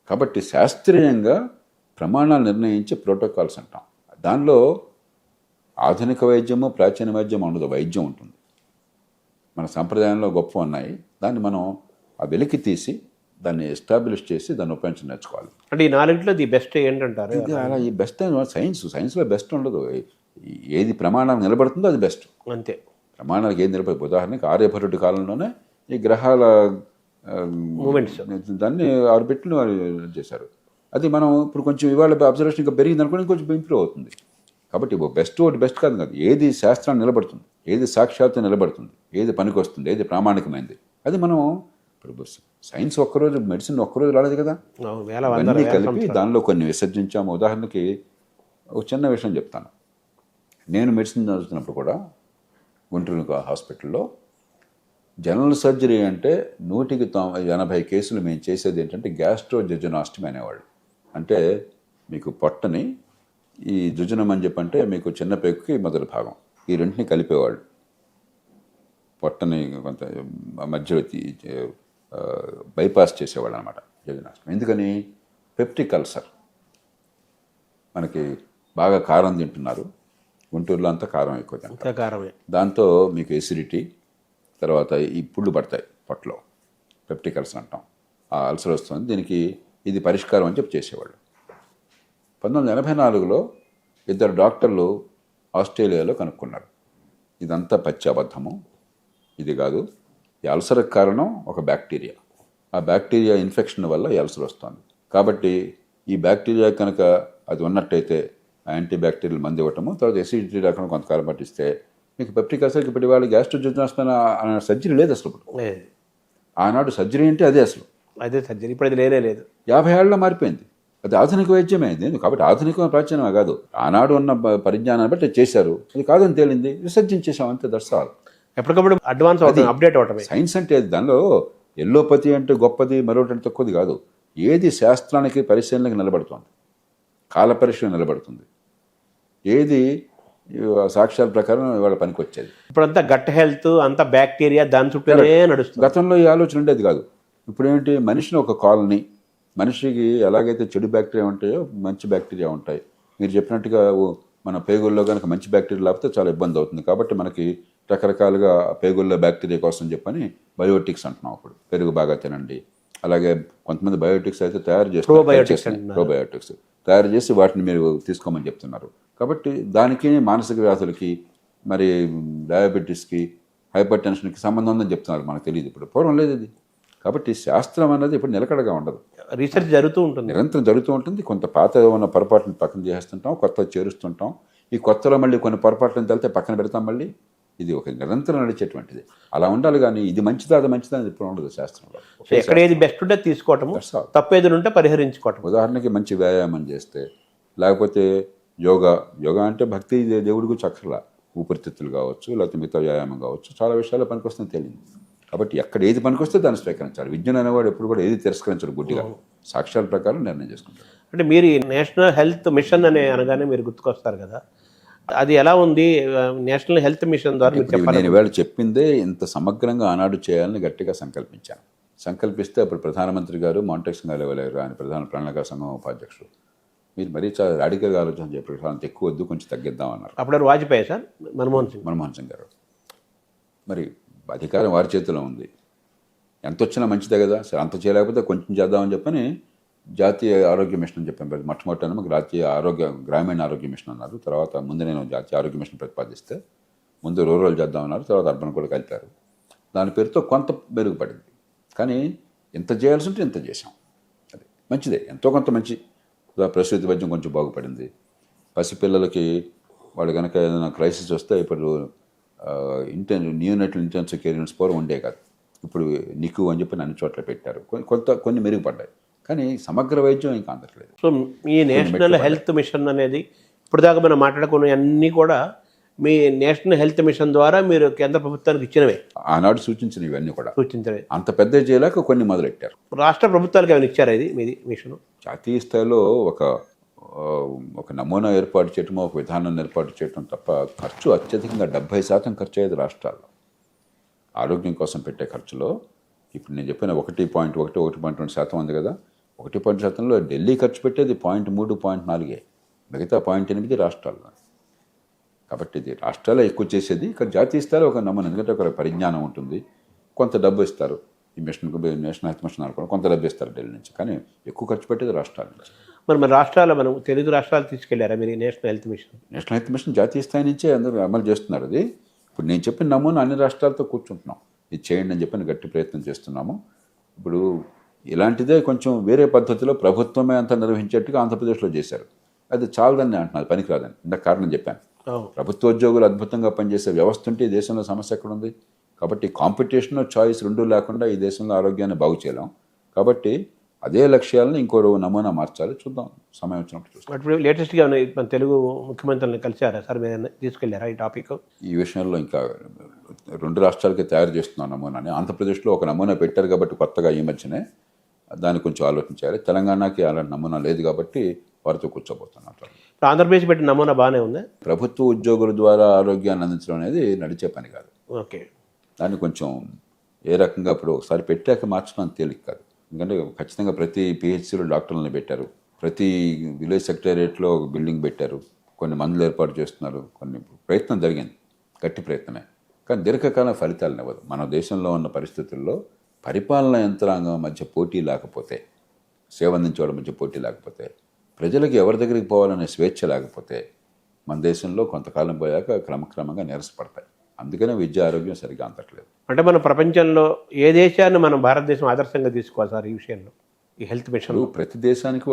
కాబట్టి శాస్త్రీయంగా ప్రమాణాలు నిర్ణయించి ప్రోటోకాల్స్ అంటాం. దానిలో ఆధునిక వైద్యము, ప్రాచీన వైద్యం ఉండదు, వైద్యం ఉంటుంది. మన సంప్రదాయంలో గొప్ప ఉన్నాయి, దాన్ని మనం ఆ వెలికి తీసి దాన్ని ఎస్టాబ్లిష్ చేసి దాన్ని ఉపయోగించి నేర్చుకోవాలి. అంటే ఈ నాలుగింటిలో ది బెస్ట్ ఏంటంటారు? ఇది అలా ఈ బెస్ట్ సైన్స్లో బెస్ట్ ఉండదు. ఏది ప్రమాణాలు నిలబడుతుందో అది బెస్ట్. అంతే, ప్రమాణాలకు ఏది నిలబడి. ఉదాహరణకి ఆర్యభటుడి కాలంలోనే ఈ గ్రహాల మూమెంట్స్ దాన్ని ఆర్బిట్ని వారు చేశారు. అది మనం ఇప్పుడు కొంచెం ఇవాళ అబ్జర్వేషన్ ఇంకా పెరిగింది అనుకోండి, కొంచెం ఇంప్రూవ్ అవుతుంది. కాబట్టి ఒకటి బెస్ట్ కాదు. ఏది శాస్త్రాన్ని నిలబడుతుంది, ఏది సాక్షాత్తు నిలబడుతుంది, ఏది పనికి వస్తుంది, ఏది ప్రామాణికమైంది, అది మనం ఇప్పుడు సైన్స్ ఒక్కరోజు, మెడిసిన్ ఒక్కరోజు రాలేదు కదా, అన్నీ కలిపి దానిలో కొన్ని విసర్జించాము. ఉదాహరణకి ఒక చిన్న విషయం చెప్తాను. నేను మెడిసిన్ చదువుతున్నప్పుడు కూడా గుంటూరు హాస్పిటల్లో జనరల్ సర్జరీ అంటే 180 కేసులు మేము చేసేది ఏంటంటే గ్యాస్ట్రోజెజనాస్టమీ అనేవాళ్ళు. అంటే మీకు పొట్టని ఈ జుజనం అని చెప్పంటే మీకు చిన్న పేగుకి మొదటి భాగం, ఈ రెంటిని కలిపేవాళ్ళు. పొట్టని కొంత మధ్య బైపాస్ చేసేవాళ్ళు అనమాట జెజనాస్టమీ. ఎందుకని? Peptic ulcer. మనకి బాగా కారం తింటున్నారు, గుంటూరులో అంతా కారం ఎక్కువ తింటారు, దాంతో మీకు ఎసిడిటీ, తర్వాత ఈ పుళ్ళు పడతాయి పొట్టలో, పెప్టిక్ అల్సర్ అంటాం. ఆ అల్సర్ వస్తుంది, దీనికి ఇది పరిష్కారం అని చెప్పి చేసేవాళ్ళు. 1984లో 2 డాక్టర్లు ఆస్ట్రేలియాలో కనుక్కున్నారు, ఇదంతా పచ్చి అబద్ధము, ఇది కాదు, ఈ అల్సర్కి కారణం ఒక బ్యాక్టీరియా, ఆ బ్యాక్టీరియా ఇన్ఫెక్షన్ వల్ల ఈ అల్సర్ వస్తుంది. కాబట్టి ఈ బ్యాక్టీరియా కనుక అది ఉన్నట్టయితే యాంటీ బ్యాక్టీరియల్ మందు ఇవ్వటము, తర్వాత ఎసిడిటీ రాకుండా కొంతకాలం పట్టిస్తే మీకు పెప్టిక్ అల్సర్కి ఇప్పుడు వాళ్ళు గ్యాస్ట్రోజెజనాస్టమీ అనే సర్జరీ లేదు అసలు. ఇప్పుడు ఆనాడు సర్జరీ అంటే అదే అసలు, అదే సర్జరీ. ఇప్పుడు అది లేనే లేదు, 50 ఏళ్ళలో మారిపోయింది. అది ఆధునిక వైద్యమే ఇది. కాబట్టి ఆధునిక ప్రాచీనమే కాదు, ఆనాడు ఉన్న పరిజ్ఞానాన్ని బట్టి చేశారు. అది కాదని తేలింది, విసర్జించేసాం అంతే, దర్శాలు. ఎప్పటికప్పుడు అడ్వాన్స్ అవుతుంది, అప్డేట్ అవటమే సైన్స్ అంటే. దానిలో ఎల్లోపతి అంటే గొప్పది, మరొకటి అంటే తక్కువది కాదు. ఏది శాస్త్రానికి పరిశీలనకి నిలబడుతుంది, కాల పరీక్ష నిలబడుతుంది, ఏది సాక్ష్యాల ప్రకారం ఇవాళ పనికి వచ్చేది. ఇప్పుడంతా గట్ హెల్త్ అంతా బ్యాక్టీరియా దాని చుట్టూనే నడుస్తుంది. గతంలో ఈ ఆలోచన ఉండేది కాదు. ఇప్పుడు ఏంటి, మనిషిని ఒక కాలనీ, మనిషికి ఎలాగైతే చెడు బ్యాక్టీరియా ఉంటాయో మంచి బ్యాక్టీరియా ఉంటాయి. మీరు చెప్పినట్టుగా మన పేగుల్లో కనుక మంచి బ్యాక్టీరియా లేకపోతే చాలా ఇబ్బంది అవుతుంది. కాబట్టి మనకి రకరకాలుగా పేగుల్లో బ్యాక్టీరియా కోసం చెప్పని బయోటిక్స్ అంటున్నాం. ఇప్పుడు పెరుగు బాగా తినండి, అలాగే కొంతమంది బయోటిక్స్ అయితే తయారు చేస్తారు, ప్రోబయోటిక్స్ తయారు చేసి వాటిని మీరు తీసుకోమని చెప్తున్నారు. కాబట్టి దానికి మానసిక వ్యాధులకి, మరి డయాబెటీస్కి, హైపర్ టెన్షన్కి సంబంధం ఉందని చెప్తున్నారు. మనకు తెలియదు, ఇప్పుడు పూర్వం లేదు ఇది. కాబట్టి శాస్త్రం అనేది ఇప్పుడు నిలకడగా ఉండదు, రీసెర్చ్ జరుగుతూ ఉంటుంది, నిరంతరం జరుగుతూ ఉంటుంది. కొంత పాత ఉన్న పొరపాటుని పక్కన చేస్తుంటాం, కొత్త చేరుస్తుంటాం. ఈ కొత్తలో మళ్ళీ కొన్ని పొరపాట్లను తెలితే పక్కన పెడతాం మళ్ళీ. ఇది ఒక నిరంతరం నడిచేటువంటిది. అలా ఉండాలి, కానీ ఇది మంచిదా అది మంచిదా అని ఇప్పుడు ఉండదు శాస్త్రంలో. ఎక్కడ ఏది బెస్ట్ ఉంటే తీసుకోవటం, తప్పేది ఉంటే పరిహరించుకోవటం. ఉదాహరణకి మంచి వ్యాయామం చేస్తే, లేకపోతే యోగా అంటే భక్తి దేవుడికి చక్కర్లా, ఊపిరితిత్తులు కావచ్చు, లేకపోతే మిగతా వ్యాయామం కావచ్చు, చాలా విషయాల్లో పనికొస్తుందని తెలియదు. కాబట్టి ఎక్కడ ఏది పనికొస్తే దాన్ని స్వీకరించాలి. విజ్ఞానం అనేవాడు ఎప్పుడు కూడా ఏది తిరస్కరించాడు గుడ్డిగా, సాక్ష్యాల ప్రకారం నిర్ణయం చేసుకుంటాడు. అంటే మీరు నేషనల్ హెల్త్ మిషన్ అనగానే మీరు గుర్తుకొస్తారు కదా, అది ఎలా ఉంది? నేషనల్ హెల్త్ మిషన్ ద్వారా నేను ఇవాళ చెప్పిందే ఇంత సమగ్రంగా ఆనాడు చేయాలని గట్టిగా సంకల్పిస్తే అప్పుడు ప్రధానమంత్రి గారు మాంటెక్స్ గారు, ఆయన ప్రధాన ప్రణాళిక సంఘం ఉపాధ్యక్షుడు, మీరు మరీ చాలా రాడికల్గా ఆలోచన చెప్పారు, అంత ఎక్కువ వద్దు, కొంచెం తగ్గిద్దామన్నారు. అప్పుడు వాజ్పేయి సార్, మన్మోహన్ సింగ్ గారు. మరి అధికారం వారి చేతిలో ఉంది, ఎంత వచ్చినా మంచిదే కదా. సరే, అంత చేయలేకపోతే కొంచెం చేద్దామని చెప్పని జాతీయ ఆరోగ్య మిషన్ అని చెప్పాను. మొట్టమొదటి మాకు గ్రామీణ ఆరోగ్య మిషన్ అన్నారు. తర్వాత ముందు నేను జాతీయ ఆరోగ్య మిషన్ ప్రతిపాదిస్తే ముందు రూరల్ చేద్దామన్నారు, తర్వాత అర్బన్ కూడా కలిపారు. దాని పేరుతో కొంత మెరుగుపడింది. కానీ ఎంత చేయాల్సి ఉంటే ఎంత చేసాం, అది మంచిదే, ఎంతో కొంత మంచి. ప్రసూతి వైద్యం కొంచెం బాగుపడింది. పసిపిల్లలకి వాళ్ళు కనుక ఏదైనా క్రైసిస్ వస్తే ఇప్పుడు న్యూనెటల్ ఇంటెన్సివ్ కేర్ యూనిట్స్ ఉండే కాదు, ఇప్పుడు నికు అని చెప్పి అన్ని చోట్ల పెట్టారు. కొన్ని మెరుగుపడ్డాయి, కానీ సమగ్ర వైద్యం ఇంకా అందట్లేదు. సో ఈ నేషనల్ హెల్త్ మిషన్ అనేది ఇప్పుడు దాకా మనం మాట్లాడుకున్న అన్నీ కూడా మీ నేషనల్ హెల్త్ మిషన్ ద్వారా మీరు కేంద్ర ప్రభుత్వానికి ఇచ్చినవే, ఆనాడు సూచించినవి, ఇవన్నీ కూడా సూచించవే. అంత పెద్ద చేయలేక కొన్ని మొదలెట్టారు. రాష్ట్ర ప్రభుత్వాలకు ఏమైనా ఇచ్చారా ఇది మీది మిషన్? జాతీయ స్థాయిలో ఒక నమూనా ఏర్పాటు చేయటం, ఒక విధానాన్ని ఏర్పాటు చేయటం తప్ప ఖర్చు అత్యధికంగా 70% ఖర్చు అయ్యేది రాష్ట్రాల్లో. ఆరోగ్యం కోసం పెట్టే ఖర్చులో ఇప్పుడు నేను చెప్పిన 1.2% ఉంది కదా, 1% ఢిల్లీ ఖర్చు పెట్టేది 0.3, 0.4, మిగతా 0.8 రాష్ట్రాల్లో. కాబట్టి ఇది రాష్ట్రాలే ఎక్కువ చేసేది, కానీ జాతీయ స్థాయిలో ఒక నమూనా, ఎందుకంటే ఒక పరిజ్ఞానం ఉంటుంది, కొంత డబ్బు ఇస్తారు. ఈ మిషన్కు నేషనల్ హెల్త్ మిషన్ అనుకోండి, కొంత డబ్బు ఇస్తారు ఢిల్లీ నుంచి, కానీ ఎక్కువ ఖర్చు పెట్టేది రాష్ట్రాల నుంచి. మరి రాష్ట్రాలు, మనం తెలుగు రాష్ట్రాలు తీసుకెళ్లారా మీరు national health machine? National health machine జాతీయ స్థాయి నుంచే అందరూ అమలు చేస్తున్నారు. అది ఇప్పుడు నేను చెప్పిన నమూనా అన్ని రాష్ట్రాలతో కూర్చుంటున్నాం, ఇది చేయండి అని చెప్పి గట్టి ప్రయత్నం చేస్తున్నాము. ఇప్పుడు ఇలాంటిదే కొంచెం వేరే పద్ధతిలో ప్రభుత్వమే అంతా నిర్వహించేట్టుగా ఆంధ్రప్రదేశ్లో చేశారు. అది చాలదని అంటున్నారు, పనికిరాదని. ఇందాక కారణం చెప్పాను. అవును. ప్రభుత్వ ఉద్యోగులు అద్భుతంగా పనిచేసే వ్యవస్థ ఉంటే ఈ దేశంలో సమస్య ఎక్కడుంది? కాబట్టి కాంపిటీషన్ చాయిస్ రెండూ లేకుండా ఈ దేశంలో ఆరోగ్యాన్ని బాగు చేయలేం. కాబట్టి అదే లక్ష్యాలను ఇంకో నమూనా మార్చాలి. చూద్దాం, సమయం వచ్చినప్పుడు చూస్తాం. ఇప్పుడు లేటెస్ట్గా మన తెలుగు ముఖ్యమంత్రులను కలిసారా సార్? మీరు తీసుకెళ్లారా ఈ టాపిక్? ఈ విషయంలో ఇంకా 2 రాష్ట్రాలకి తయారు చేస్తున్నాం నమూనాని. ఆంధ్రప్రదేశ్లో ఒక నమూనా పెట్టారు కాబట్టి కొత్తగా ఈ మధ్యనే దాన్ని కొంచెం ఆలోచించాలి. తెలంగాణకి అలాంటి నమూనా లేదు కాబట్టి వారితో కూర్చోబోతున్నాం. ఇప్పుడు ఆంధ్రప్రదేశ్ పెట్టిన నమూనా బాగానే ఉంది. ప్రభుత్వ ఉద్యోగుల ద్వారా ఆరోగ్యాన్ని అందించడం అనేది నడిచే పని కాదు. ఓకే. దాన్ని కొంచెం ఏ రకంగా ఇప్పుడు ఒకసారి పెట్టాక మార్చడం తేలిక కాదు. ఎందుకంటే ఖచ్చితంగా ప్రతి పిహెచ్సిలో డాక్టర్లను పెట్టారు, ప్రతి విలేజ్ సెక్రటేరియట్లో ఒక బిల్డింగ్ పెట్టారు, కొన్ని మందులు ఏర్పాటు చేస్తున్నారు, కొన్ని ప్రయత్నం జరిగింది, గట్టి ప్రయత్నమే. కానీ దీర్ఘకాలం ఫలితాలను ఇవ్వదు. మన దేశంలో ఉన్న పరిస్థితుల్లో పరిపాలనా యంత్రాంగం మధ్య పోటీ లేకపోతే, సేవ అందించడం మధ్య పోటీ లేకపోతే, ప్రజలకు ఎవరి దగ్గరికి పోవాలనే స్వేచ్ఛ లేకపోతే మన దేశంలో కొంతకాలం పోయాక క్రమక్రమంగా నిరసపడతాయి. అందుకనే విద్య ఆరోగ్యం సరిగ్గా అందట్లేదు. అంటే మన ప్రపంచంలో ఏ దేశాన్ని మనం భారతదేశం ఆదర్శంగా తీసుకోవాలి సార్ ఈ విషయంలో, ఈ హెల్త్ మిషన్? ప్రతి దేశానికి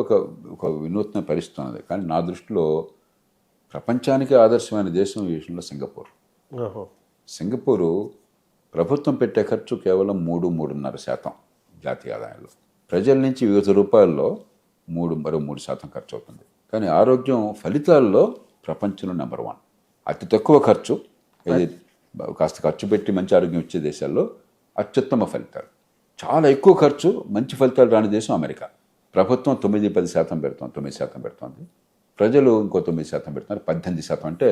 ఒక వినూత్న పరిస్థితి ఉన్నది. కానీ నా దృష్టిలో ప్రపంచానికి ఆదర్శమైన దేశం ఈ విషయంలో సింగపూర్. సింగపూరు ప్రభుత్వం పెట్టే ఖర్చు కేవలం 3-3.5% జాతీయ ఆదాయంలో. ప్రజల నుంచి వివిధ రూపాయల్లో 3% ఖర్చు అవుతుంది. కానీ ఆరోగ్యం ఫలితాల్లో ప్రపంచంలో నెంబర్ 1. అతి తక్కువ ఖర్చు, ఇది కాస్త ఖర్చు పెట్టి మంచి ఆరోగ్యం ఇచ్చే దేశాల్లో అత్యుత్తమ ఫలితాలు. చాలా ఎక్కువ ఖర్చు, మంచి ఫలితాలు రాని దేశం అమెరికా. ప్రభుత్వం 9-10% పెడుతుంది, 9% పెడుతుంది. ప్రజలు ఇంకో 9% పెడుతున్నారు, 18%. అంటే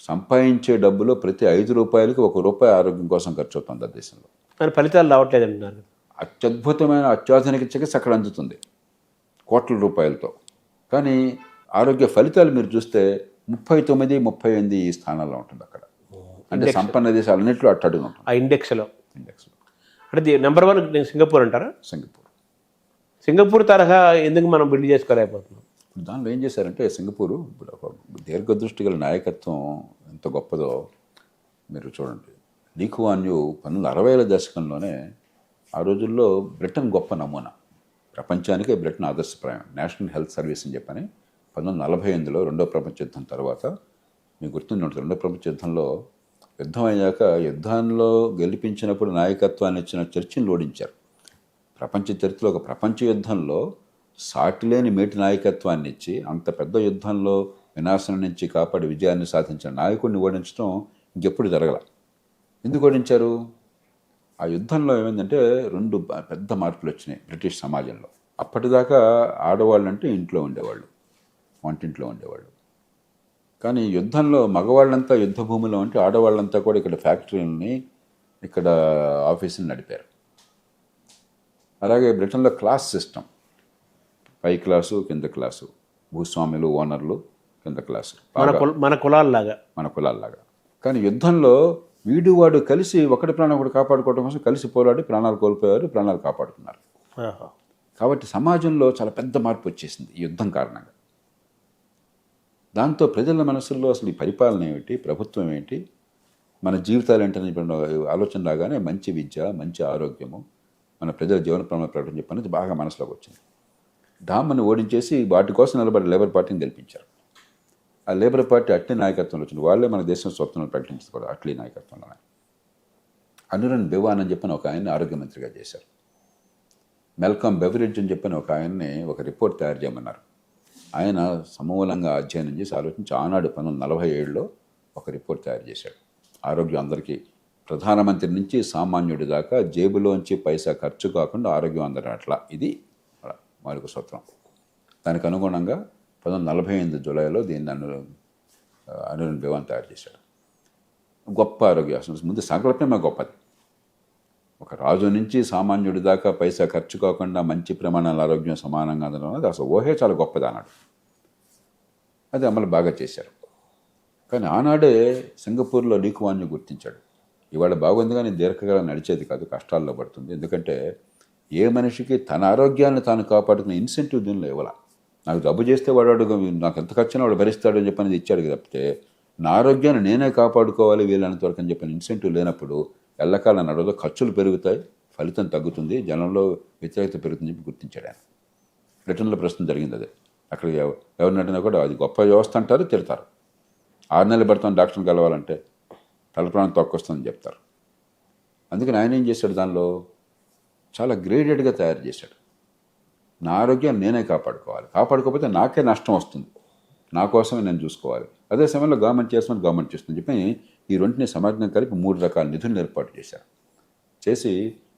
సంపాదించే డబ్బులో ప్రతి 5 రూపాయలకి 1 రూపాయి ఆరోగ్యం కోసం ఖర్చు అవుతుంది ఆ దేశంలో. కానీ ఫలితాలు రావట్లేదు అంటున్నారు. అత్యద్భుతమైన అత్యాధునిక చికిత్స అక్కడ అందుతుంది కోట్ల రూపాయలతో. కానీ ఆరోగ్య ఫలితాలు మీరు చూస్తే 39-38 ఈ స్థానాల్లో ఉంటుంది అక్కడ. అంటే సంపన్న దేశాలన్నింటిలో అట్టడుగు ఉంటుంది ఆ ఇండెక్స్లో. అంటే నెంబర్ 1 సింగపూర్ అంటారా? సింగపూర్ తరహా ఎందుకు మనం బిల్డ్ చేసుకోలేకపోతున్నాం? దానిలో ఏం చేశారంటే సింగపూరు ఇప్పుడు ఒక దీర్ఘదృష్టి గల నాయకత్వం ఎంత గొప్పదో మీరు చూడండి. లీ కువాన్ యూ 1960ల దశకంలోనే ఆ రోజుల్లో బ్రిటన్ గొప్ప నమూనా, ప్రపంచానికే బ్రిటన్ ఆదర్శప్రాయం, నేషనల్ హెల్త్ సర్వీస్ అని చెప్పని 1948లో రెండో ప్రపంచ యుద్ధం తర్వాత, మీకు గుర్తుండి ఉంటుంది, రెండో ప్రపంచ యుద్ధంలో యుద్ధం అయ్యాక యుద్ధాల్లో గెలిపించినప్పుడు నాయకత్వాన్ని ఇచ్చిన చర్చిని ఓడించారు. ప్రపంచ చరిత్రలో ఒక ప్రపంచ యుద్ధంలో సాటిలేని మేటి నాయకత్వాన్ని ఇచ్చి అంత పెద్ద యుద్ధంలో వినాశనం నుంచి కాపాడి విజయాన్ని సాధించిన నాయకుడిని ఓడించడం ఇంకెప్పుడు జరగల. ఎందుకు ఓడించారు? ఆ యుద్ధంలో ఏమైందంటే 2 పెద్ద మార్పులు వచ్చినాయి బ్రిటిష్ సమాజంలో. అప్పటిదాకా ఆడవాళ్ళు అంటే ఇంట్లో ఉండేవాళ్ళు, వంటింట్లో ఉండేవాళ్ళు. కానీ యుద్ధంలో మగవాళ్ళంతా యుద్ధ భూమిలో ఉంటే ఆడవాళ్ళంతా కూడా ఇక్కడ ఫ్యాక్టరీలని, ఇక్కడ ఆఫీసులు నడిపారు. అలాగే బ్రిటన్లో క్లాస్ సిస్టమ్, పై క్లాసు కింద క్లాసు, భూస్వాములు ఓనర్లు, కింద క్లాసు, మన కులాల్లాగా. కానీ యుద్ధంలో వీడు వాడు కలిసి ఒకటి ప్రాణం ఒకటి కాపాడుకోవడం కోసం కలిసి పోరాడి ప్రాణాలు కోల్పోయారు, ప్రాణాలు కాపాడుకున్నారు. కాబట్టి సమాజంలో చాలా పెద్ద మార్పు వచ్చేసింది ఈ యుద్ధం కారణంగా. దాంతో ప్రజల మనసుల్లో అసలు ఈ పరిపాలన ఏమిటి, ప్రభుత్వం ఏంటి, మన జీవితాలు ఏంటని ఆలోచన రాగానే మంచి విద్య, మంచి ఆరోగ్యము, మన ప్రజల జీవన ప్రమాణ ప్రకటన చెప్పనేది బాగా మనసులోకి వచ్చింది. డామ్మని ఓడించేసి వాటి కోసం నిలబడి లేబర్ పార్టీని గెలిపించారు. ఆ లేబర్ పార్టీ అట్లీ నాయకత్వంలో వచ్చింది. వాళ్ళే మన దేశం స్వతంత్రం ప్రకటించింది కూడా అట్లీ నాయకత్వంలోనే. అనురన్ బెవాన్ అని చెప్పని ఒక ఆయన్ని ఆరోగ్య మంత్రిగా చేశారు. మెల్కామ్ బెవరిడ్జ్ అని చెప్పని ఒక ఆయన్ని ఒక రిపోర్ట్ తయారు చేయమన్నారు. ఆయన సమూలంగా అధ్యయనం చేసి ఆలోచించి ఆనాడు 1947లో ఒక రిపోర్ట్ తయారు చేశాడు. ఆరోగ్యం అందరికీ, ప్రధానమంత్రి నుంచి సామాన్యుడి దాకా జేబులోంచి పైసా ఖర్చు కాకుండా ఆరోగ్యం అందరం అట్లా, ఇది మరొక సూత్రం. దానికి అనుగుణంగా 1948 జూలైలో దీన్ని అనురన్ బెవాన్ తయారు చేశాడు. గొప్ప ఆరోగ్య, అసలు ముందు సంకల్పమే గొప్పది. ఒక రాజు నుంచి సామాన్యుడి దాకా పైసా ఖర్చు కాకుండా మంచి ప్రమాణాల ఆరోగ్యం సమానంగా అందడం అనేది అసలు ఊహే చాలా గొప్పది అన్నాడు. అది అమలు బాగా చేశారు. కానీ ఆనాడే సింగపూర్లో లీ కువాన్ యూ గుర్తించాడు, ఇవాళ బాగుంది కానీ దీర్ఘకాలం నడిచేది కాదు, కష్టాల్లో పడుతుంది. ఎందుకంటే ఏ మనిషికి తన ఆరోగ్యాన్ని తాను కాపాడుకునే ఇన్సెంటివ్ దీనిలో ఇవ్వాల. నాకు జబ్బు చేస్తే వాడు నాకు ఎంత ఖర్చునా వాడు భరిస్తాడు అని చెప్పనేది ఇచ్చాడు తప్పితే నా ఆరోగ్యాన్ని నేనే కాపాడుకోవాలి వీలైనంత వరకు అని చెప్పిన ఇన్సెంటివ్ లేనప్పుడు ఎల్లకాలం నడవదు, ఖర్చులు పెరుగుతాయి, ఫలితం తగ్గుతుంది, జనంలో వ్యతిరేకత పెరుగుతుంది చెప్పి గుర్తించాడు ఆయన. బ్రిటన్లో ప్రస్తుతం జరిగింది అదే. అక్కడ ఎవరిని అడిగినా కూడా అది గొప్ప వ్యవస్థ అంటారు, తిడతారు. 6 నెలలు పడుతుంది డాక్టర్ని కలవాలంటే, తలప్రాణం తొక్కొస్తుందని చెప్తారు. అందుకని ఆయన ఏం చేశాడు, దానిలో చాలా గ్రేడెడ్గా తయారు చేశాడు. నా ఆరోగ్యాన్ని నేనే కాపాడుకోకపోతే నాకే నష్టం వస్తుంది, నా కోసమే నేను చూసుకోవాలి. అదే సమయంలో గవర్నమెంట్ చేస్తుందని చెప్పి ఈ రెంటిని సమగ్రంగా కలిపి 3 రకాల నిధులను ఏర్పాటు చేశారు. చేసి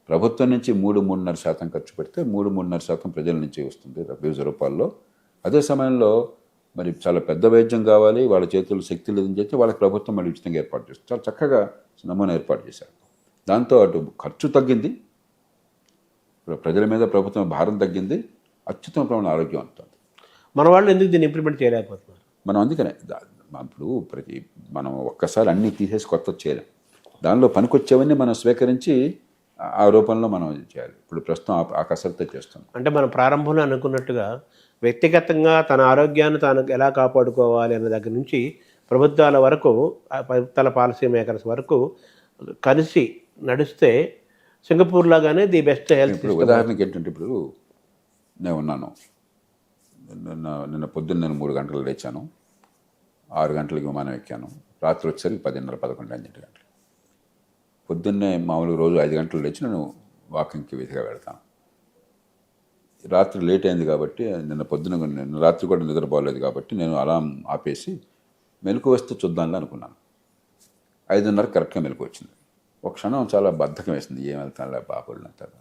ప్రభుత్వం నుంచి 3-3.5% ఖర్చు పెడితే 3-3.5% ప్రజల నుంచి వస్తుంది వివిధ రూపాల్లో. అదే సమయంలో మరి చాలా పెద్ద వైద్యం కావాలి, వాళ్ళ చేతుల్లో శక్తి లేదని చెప్పి వాళ్ళకి ప్రభుత్వం మళ్ళీ ఉచితంగా ఏర్పాటు చేస్తుంది. చాలా చక్కగా నమూనా ఏర్పాటు చేశారు. దాంతో అటు ఖర్చు తగ్గింది, ప్రజల మీద ప్రభుత్వం భారం తగ్గింది, అత్యుత్తమ ప్రమాణ ఆరోగ్యం ఉంటుంది. మన వాళ్ళు ఎందుకు దీన్ని ఇంప్లిమెంట్ చేయలేకపోతున్నారు? మనం అందుకనే ఇప్పుడు మనం ఒక్కసారి అన్నీ తీసేసి కొత్త చేయలేం. దానిలో పనికొచ్చేవన్నీ మనం స్వీకరించి ఆ రూపంలో మనం చేయాలి. ఇప్పుడు ప్రస్తుతం ఆ కసరత్తు చేస్తున్నాం. అంటే మనం ప్రారంభంలో అనుకున్నట్టుగా వ్యక్తిగతంగా తన ఆరోగ్యాన్ని తాను ఎలా కాపాడుకోవాలి అనే దగ్గర నుంచి ప్రభుత్వాల వరకు, ప్రభుత్వాల పాలసీ మేకర్స్ వరకు కలిసి నడిస్తే సింగపూర్ లాగానే ది బెస్ట్ హెల్త్. ఇప్పుడు ఉదాహరణకి ఏంటంటే, ఇప్పుడు నేను ఉన్నాను, నిన్న పొద్దున్న నేను 3 గంటలు లేచాను, 6 గంటలకి విమానం ఎక్కాను, రాత్రి వచ్చేసరికి 10:30, 11, 12 గంటలు. పొద్దున్నే మామూలుగా రోజు 5 గంటలు లేచి నేను వాకింగ్కి విధిగా వెళ్తాను. రాత్రి లేట్ అయింది కాబట్టి నిన్న రాత్రి కూడా నిద్రపోలేదు కాబట్టి నేను అలారం ఆపేసి మెలకు వస్తే చూద్దాంలే అనుకున్నాను. 5:30 కరెక్ట్గా మెలకు వచ్చింది. ఒక క్షణం చాలా బద్ధకం వేసింది, ఏం వెళ్తానులే బాబులు అంటారు.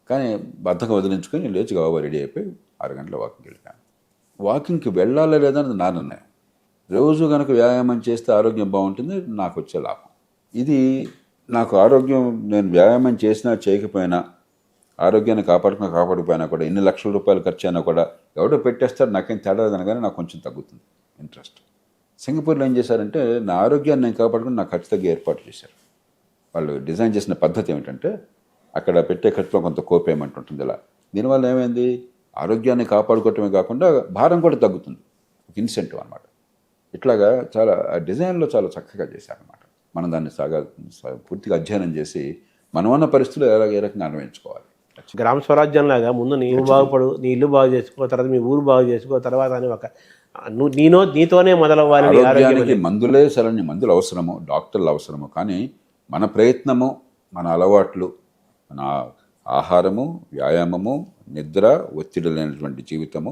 కానీ బద్ధకం వదిలించుకొని లేచి గబాబా రెడీ అయిపోయి 6 గంటల వాకింగ్కి వెళ్ళాను. వాకింగ్కి వెళ్ళాలా లేదని నా నిర్ణయం. రోజు కనుక వ్యాయామం చేస్తే ఆరోగ్యం బాగుంటుంది, నాకు వచ్చే లాభం ఇది. నాకు ఆరోగ్యం, నేను వ్యాయామం చేసినా చేయకపోయినా, ఆరోగ్యాన్ని కాపాడుకపోయినా కూడా, ఎన్ని లక్షల రూపాయలు ఖర్చు అయినా కూడా ఎవడో పెట్టేస్తారు, నాకేం తేడా కానీ నాకు కొంచెం తగ్గుతుంది ఇంట్రెస్ట్. సింగపూర్లో ఏం చేశారంటే, నా ఆరోగ్యాన్ని నేను కాపాడుకుని నాకు ఖర్చు తగ్గి ఏర్పాటు చేశారు. వాళ్ళు డిజైన్ చేసిన పద్ధతి ఏమిటంటే, అక్కడ పెట్టే ఖర్చులో కొంత కోపేమెంట్ ఉంటుంది. ఇలా దీనివల్ల ఏమైంది, ఆరోగ్యాన్ని కాపాడుకోవటమే కాకుండా భారం కూడా తగ్గుతుంది, ఒక ఇన్సెంటివ్ అనమాట. ఇట్లాగా చాలా డిజైన్లో చాలా చక్కగా చేశారనమాట. మనం దాన్ని పూర్తిగా అధ్యయనం చేసి మనమన్న పరిస్థితులు ఏ రకంగా అన్వయించుకోవాలి. గ్రామ స్వరాజ్యం లాగా ముందు నీ ఇల్లు బాగు చేసుకో, తర్వాత మీ ఊరు బాగు చేసుకో, తర్వాత అని ఒక నీతోనే మొదలవ్వాలి. ఆరోగ్యానికి మందులే సరైన మందులు అవసరము, డాక్టర్లు అవసరము, కానీ మన ప్రయత్నము, మన అలవాట్లు, మన ఆహారము, వ్యాయామము, నిద్ర, ఒత్తిడి లేనటువంటి జీవితము,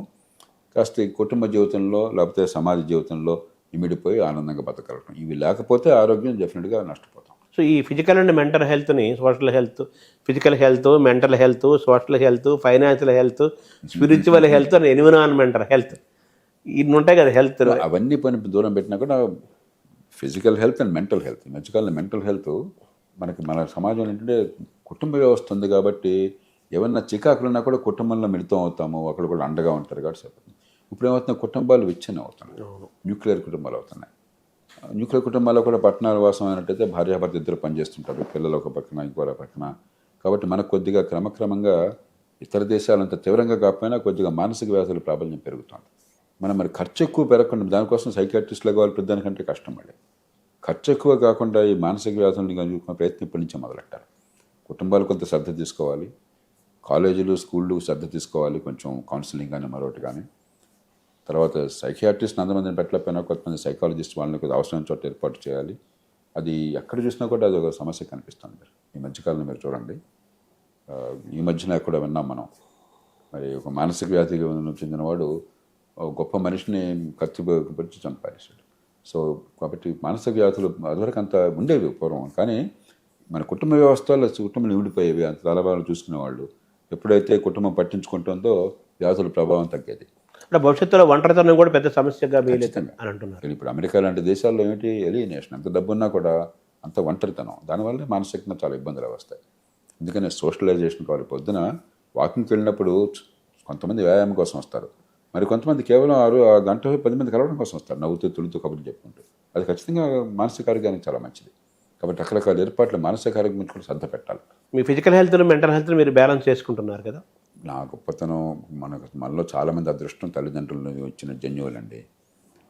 కాస్త కుటుంబ జీవితంలో లేకపోతే సమాజ జీవితంలో ఇమిడిపోయి ఆనందంగా బతకగలటం, ఇవి లేకపోతే ఆరోగ్యం డెఫినెట్గా నష్టపోతాం. సో ఈ ఫిజికల్ అండ్ మెంటల్ హెల్త్ని, social health, physical health, mental health, social health, financial health, spiritual health, environmental health, ఇన్ని ఉంటాయి కదా హెల్త్. అవన్నీ పని దూరం పెట్టినా కూడా physical health and mental health, ఈ మధ్యకాలంలో మెంటల్ హెల్త్ మన సమాజంలో ఏంటంటే కుటుంబ వ్యవస్థ ఉంది కాబట్టి ఏమన్నా చికాకులున్నా కూడా కుటుంబంలో మిళితం అవుతాము, అక్కడ కూడా అండగా ఉంటారు కాబట్టి సరిపోతుంది. ఇప్పుడు ఏమవుతున్నాయి, కుటుంబాలు విచ్ఛిన్నం అవుతున్నాయి, న్యూక్లియర్ కుటుంబాలు అవుతున్నాయి. న్యూక్లియర్ కుటుంబాల్లో కూడా పట్టణాల వాసం అయినట్టయితే భార్యాభర్త ఇద్దరు పనిచేస్తుంటారు, పిల్లలు ఒక పక్కన ఇంకో పక్కన. కాబట్టి మనకు కొద్దిగా క్రమక్రమంగా ఇతర దేశాలంత తీవ్రంగా కాకపోయినా కొద్దిగా మానసిక వ్యాధుల ప్రాబల్యం పెరుగుతుంది. మరి ఖర్చు ఎక్కువ పెరగకుండా దానికోసం సైకియాట్రిస్టులు కావాలి, పెద్దదానికంటే కష్టం. మళ్ళీ ఖర్చు ఎక్కువ కాకుండా ఈ మానసిక వ్యాధులను కనుక్కునే ప్రయత్నం ఇప్పటి నుంచే మొదలెట్టాలి. కుటుంబాలు కొంత శ్రద్ధ తీసుకోవాలి, కాలేజీలు స్కూళ్ళు శ్రద్ధ తీసుకోవాలి, కొంచెం కౌన్సిలింగ్ కానీ మరొకటి కానీ. తర్వాత సైకియాట్రిస్ట్ అంతమందిని పెట్టలేకపోయినా కొంతమంది సైకాలజిస్ట్ వాళ్ళని కొద్దిగా అవసరమైన చోట ఏర్పాటు చేయాలి. అది ఎక్కడ చూసినా కూడా అది ఒక సమస్య కనిపిస్తుంది. ఈ మధ్యకాలంలో మీరు చూడండి, ఈ మధ్యన ఎక్కడ విన్నాం మనం, మరి ఒక మానసిక వ్యాధికి చెందినవాడు గొప్ప మనిషిని కత్తిపరిచి చంపేశాడు. సో కాబట్టి మానసిక వ్యాధులు అదివరకు అంత ఉండేవి పూర్వం, కానీ మన కుటుంబ వ్యవస్థలో కుటుంబం నిమిడిపోయేవి, అంత తలబాలు చూసుకునేవాళ్ళు. ఎప్పుడైతే కుటుంబం పట్టించుకుంటుందో వ్యాధుల ప్రభావం తగ్గేది. అంటే భవిష్యత్తులో ఒంటరితనం కూడా పెద్ద సమస్యగా అని అంటున్నారు. ఇప్పుడు అమెరికా లాంటి దేశాల్లో ఏమిటి, ఎలియనేషన్, ఎంత డబ్బున్నా కూడా అంత ఒంటరితనం, దానివల్ల మానసికంగా చాలా ఇబ్బందులు వస్తాయి. ఎందుకని సోషలైజేషన్ కావాలి. పొద్దున వాకింగ్కి వెళ్ళినప్పుడు కొంతమంది వ్యాయామం కోసం వస్తారు, మరి కొంతమంది కేవలం 6 గంట 10 మంది కలవడం కోసం వస్తారు, నవ్వుతూ తుడుతూ కబుర్లు చెప్పుకుంటూ. అది ఖచ్చితంగా మానసిక ఆరోగ్యానికి చాలా మంచిది. కాబట్టి రకరకాల ఏర్పాట్లు మానసిక ఆరోగ్యం గురించి కూడా శ్రద్ధ పెట్టాలి. మీ ఫిజికల్ హెల్త్, మెంటల్ హెల్త్ మీరు బ్యాలెన్స్ చేసుకుంటున్నారు కదా. నా గొప్పతనం మనలో చాలామంది అదృష్టం తల్లిదండ్రులు ఇచ్చిన జన్యువులండి,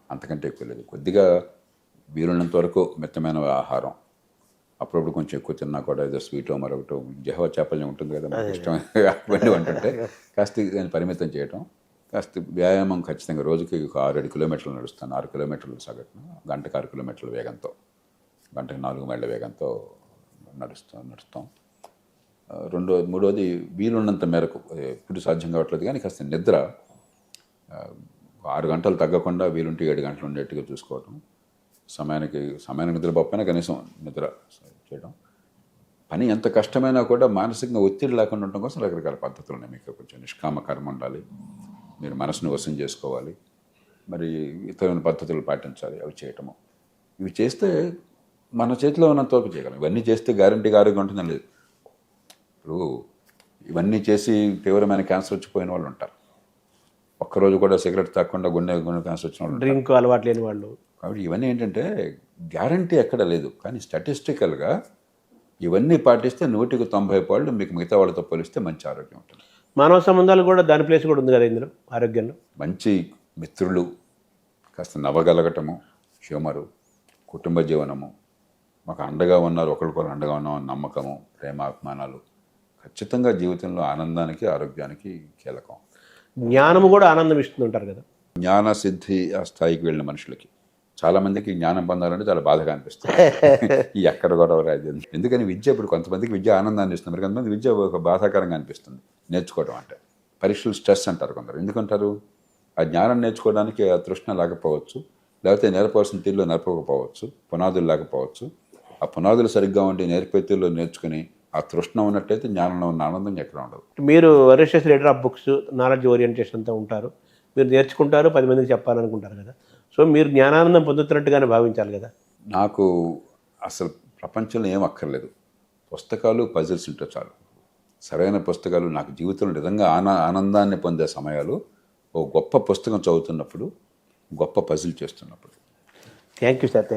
అంతకంటే ఎక్కువ లేదు. కొద్దిగా వీలున్నంత వరకు మితమైన ఆహారం, అప్పుడప్పుడు కొంచెం ఎక్కువ తిన్నా కూడా ఏదో స్వీటో మరొకటో జహవ చేపల్యం ఉంటుంది కదా మనకి ఇష్టం అవన్నీ ఉంటుంటే కాస్త దాన్ని పరిమితం చేయటం, కాస్త వ్యాయామం ఖచ్చితంగా రోజుకి ఒక 6-7 కిలోమీటర్లు నడుస్తాను. 6 కిలోమీటర్లు సగటున గంటకు 6 కిలోమీటర్ల వేగంతో, గంటకు 4 మైళ్ళ వేగంతో నడుస్తాం. మూడోది వీలున్నంత మేరకు, ఎప్పుడు సాధ్యం కావట్లేదు కానీ కాస్త నిద్ర 6 గంటలు తగ్గకుండా వీలుంటే 7 గంటలు ఉండేట్టుగా చూసుకోవటం, సమయానికి నిద్రపోకపోయినా కనీసం నిద్ర చేయడం. పని ఎంత కష్టమైనా కూడా మానసికంగా ఒత్తిడి లేకుండా ఉండటం కోసం రకరకాల పద్ధతులు ఉన్నాయి. మీకు కొంచెం నిష్కామ కర్మ ఉండాలి, మీరు మనసును వశం చేసుకోవాలి, మరి ఇతరమైన పద్ధతులు పాటించాలి, అవి చేయటము. ఇవి చేస్తే మన చేతిలో ఉన్నంత వరకు చేయగలం. ఇవన్నీ చేస్తే గ్యారంటీగా ఆరోగ్యం ఉంటుందని లేదు. ఇప్పుడు ఇవన్నీ చేసి తీవ్రమైన క్యాన్సర్ వచ్చిపోయిన వాళ్ళు ఉంటారు. ఒక్కరోజు కూడా సిగరెట్ తాగకుండా గుండె క్యాన్సర్ వచ్చిన వాళ్ళు, డ్రింక్ అలవాటు లేని వాళ్ళు. కాబట్టి ఇవన్నీ ఏంటంటే గ్యారంటీ ఎక్కడ లేదు, కానీ స్టాటిస్టికల్గా ఇవన్నీ పాటిస్తే 100కి 90 పాళ్ళు మీకు మిగతా వాళ్ళతో పోలిస్తే మంచి ఆరోగ్యం ఉంటుంది. మానవ సంబంధాలు కూడా దాని ప్లేస్ కూడా ఉంది కదా ఇందులో ఆరోగ్యంలో. మంచి మిత్రులు, కాస్త నవ్వగలగటము, హ్యూమరు, కుటుంబ జీవనము, మాకు అండగా ఉన్నారు, ఒకరికొకరు అండగా ఉన్నామని నమ్మకము, ప్రేమ, అభిమానాలు ఖచ్చితంగా జీవితంలో ఆనందానికి, ఆరోగ్యానికి కీలకం. జ్ఞానము కూడా ఆనందం ఇస్తుంటారు కదా. జ్ఞాన సిద్ధి ఆ స్థాయికి వెళ్ళిన మనుషులకి, చాలామందికి జ్ఞానం పొందాలంటే చాలా బాధగా అనిపిస్తుంది. ఎక్కడ కూడా రాదు. ఎందుకని విద్య ఇప్పుడు కొంతమందికి విద్య ఆనందాన్ని ఇస్తుంది, మరి కొంతమంది విద్య ఒక బాధాకరంగా అనిపిస్తుంది నేర్చుకోవడం అంటే. పరీక్షలు స్ట్రెస్ అంటారు కొందరు. ఎందుకంటారు? ఆ జ్ఞానం నేర్చుకోవడానికి ఆ తృష్ణ లేకపోవచ్చు, లేకపోతే నేర్పవలసిన తీరులో నేర్పకపోవచ్చు, పునాదులు లేకపోవచ్చు. ఆ పునాదులు సరిగ్గా ఉండి నేర్పే తీరులో నేర్చుకుని ఆ తృష్ణ ఉన్నట్టయితే జ్ఞానంలో ఉన్న ఆనందం ఎక్కడ ఉండదు. మీరు research leader of books, knowledge orientation అంతా ఉంటారు, మీరు నేర్చుకుంటారు, 10 మందికి చెప్పాలనుకుంటారు కదా. సో మీరు జ్ఞానానందం పొందుతున్నట్టుగానే భావించాలి కదా. నాకు అసలు ప్రపంచంలో ఏం అక్కర్లేదు, పుస్తకాలు, పజిల్స్ ఉంటే చాలు. సరైన పుస్తకాలు నాకు జీవితంలో నిజంగా ఆనందాన్ని పొందే సమయాలు ఓ గొప్ప పుస్తకం చదువుతున్నప్పుడు, గొప్ప పజిల్ చేస్తున్నప్పుడు. Thank you sir.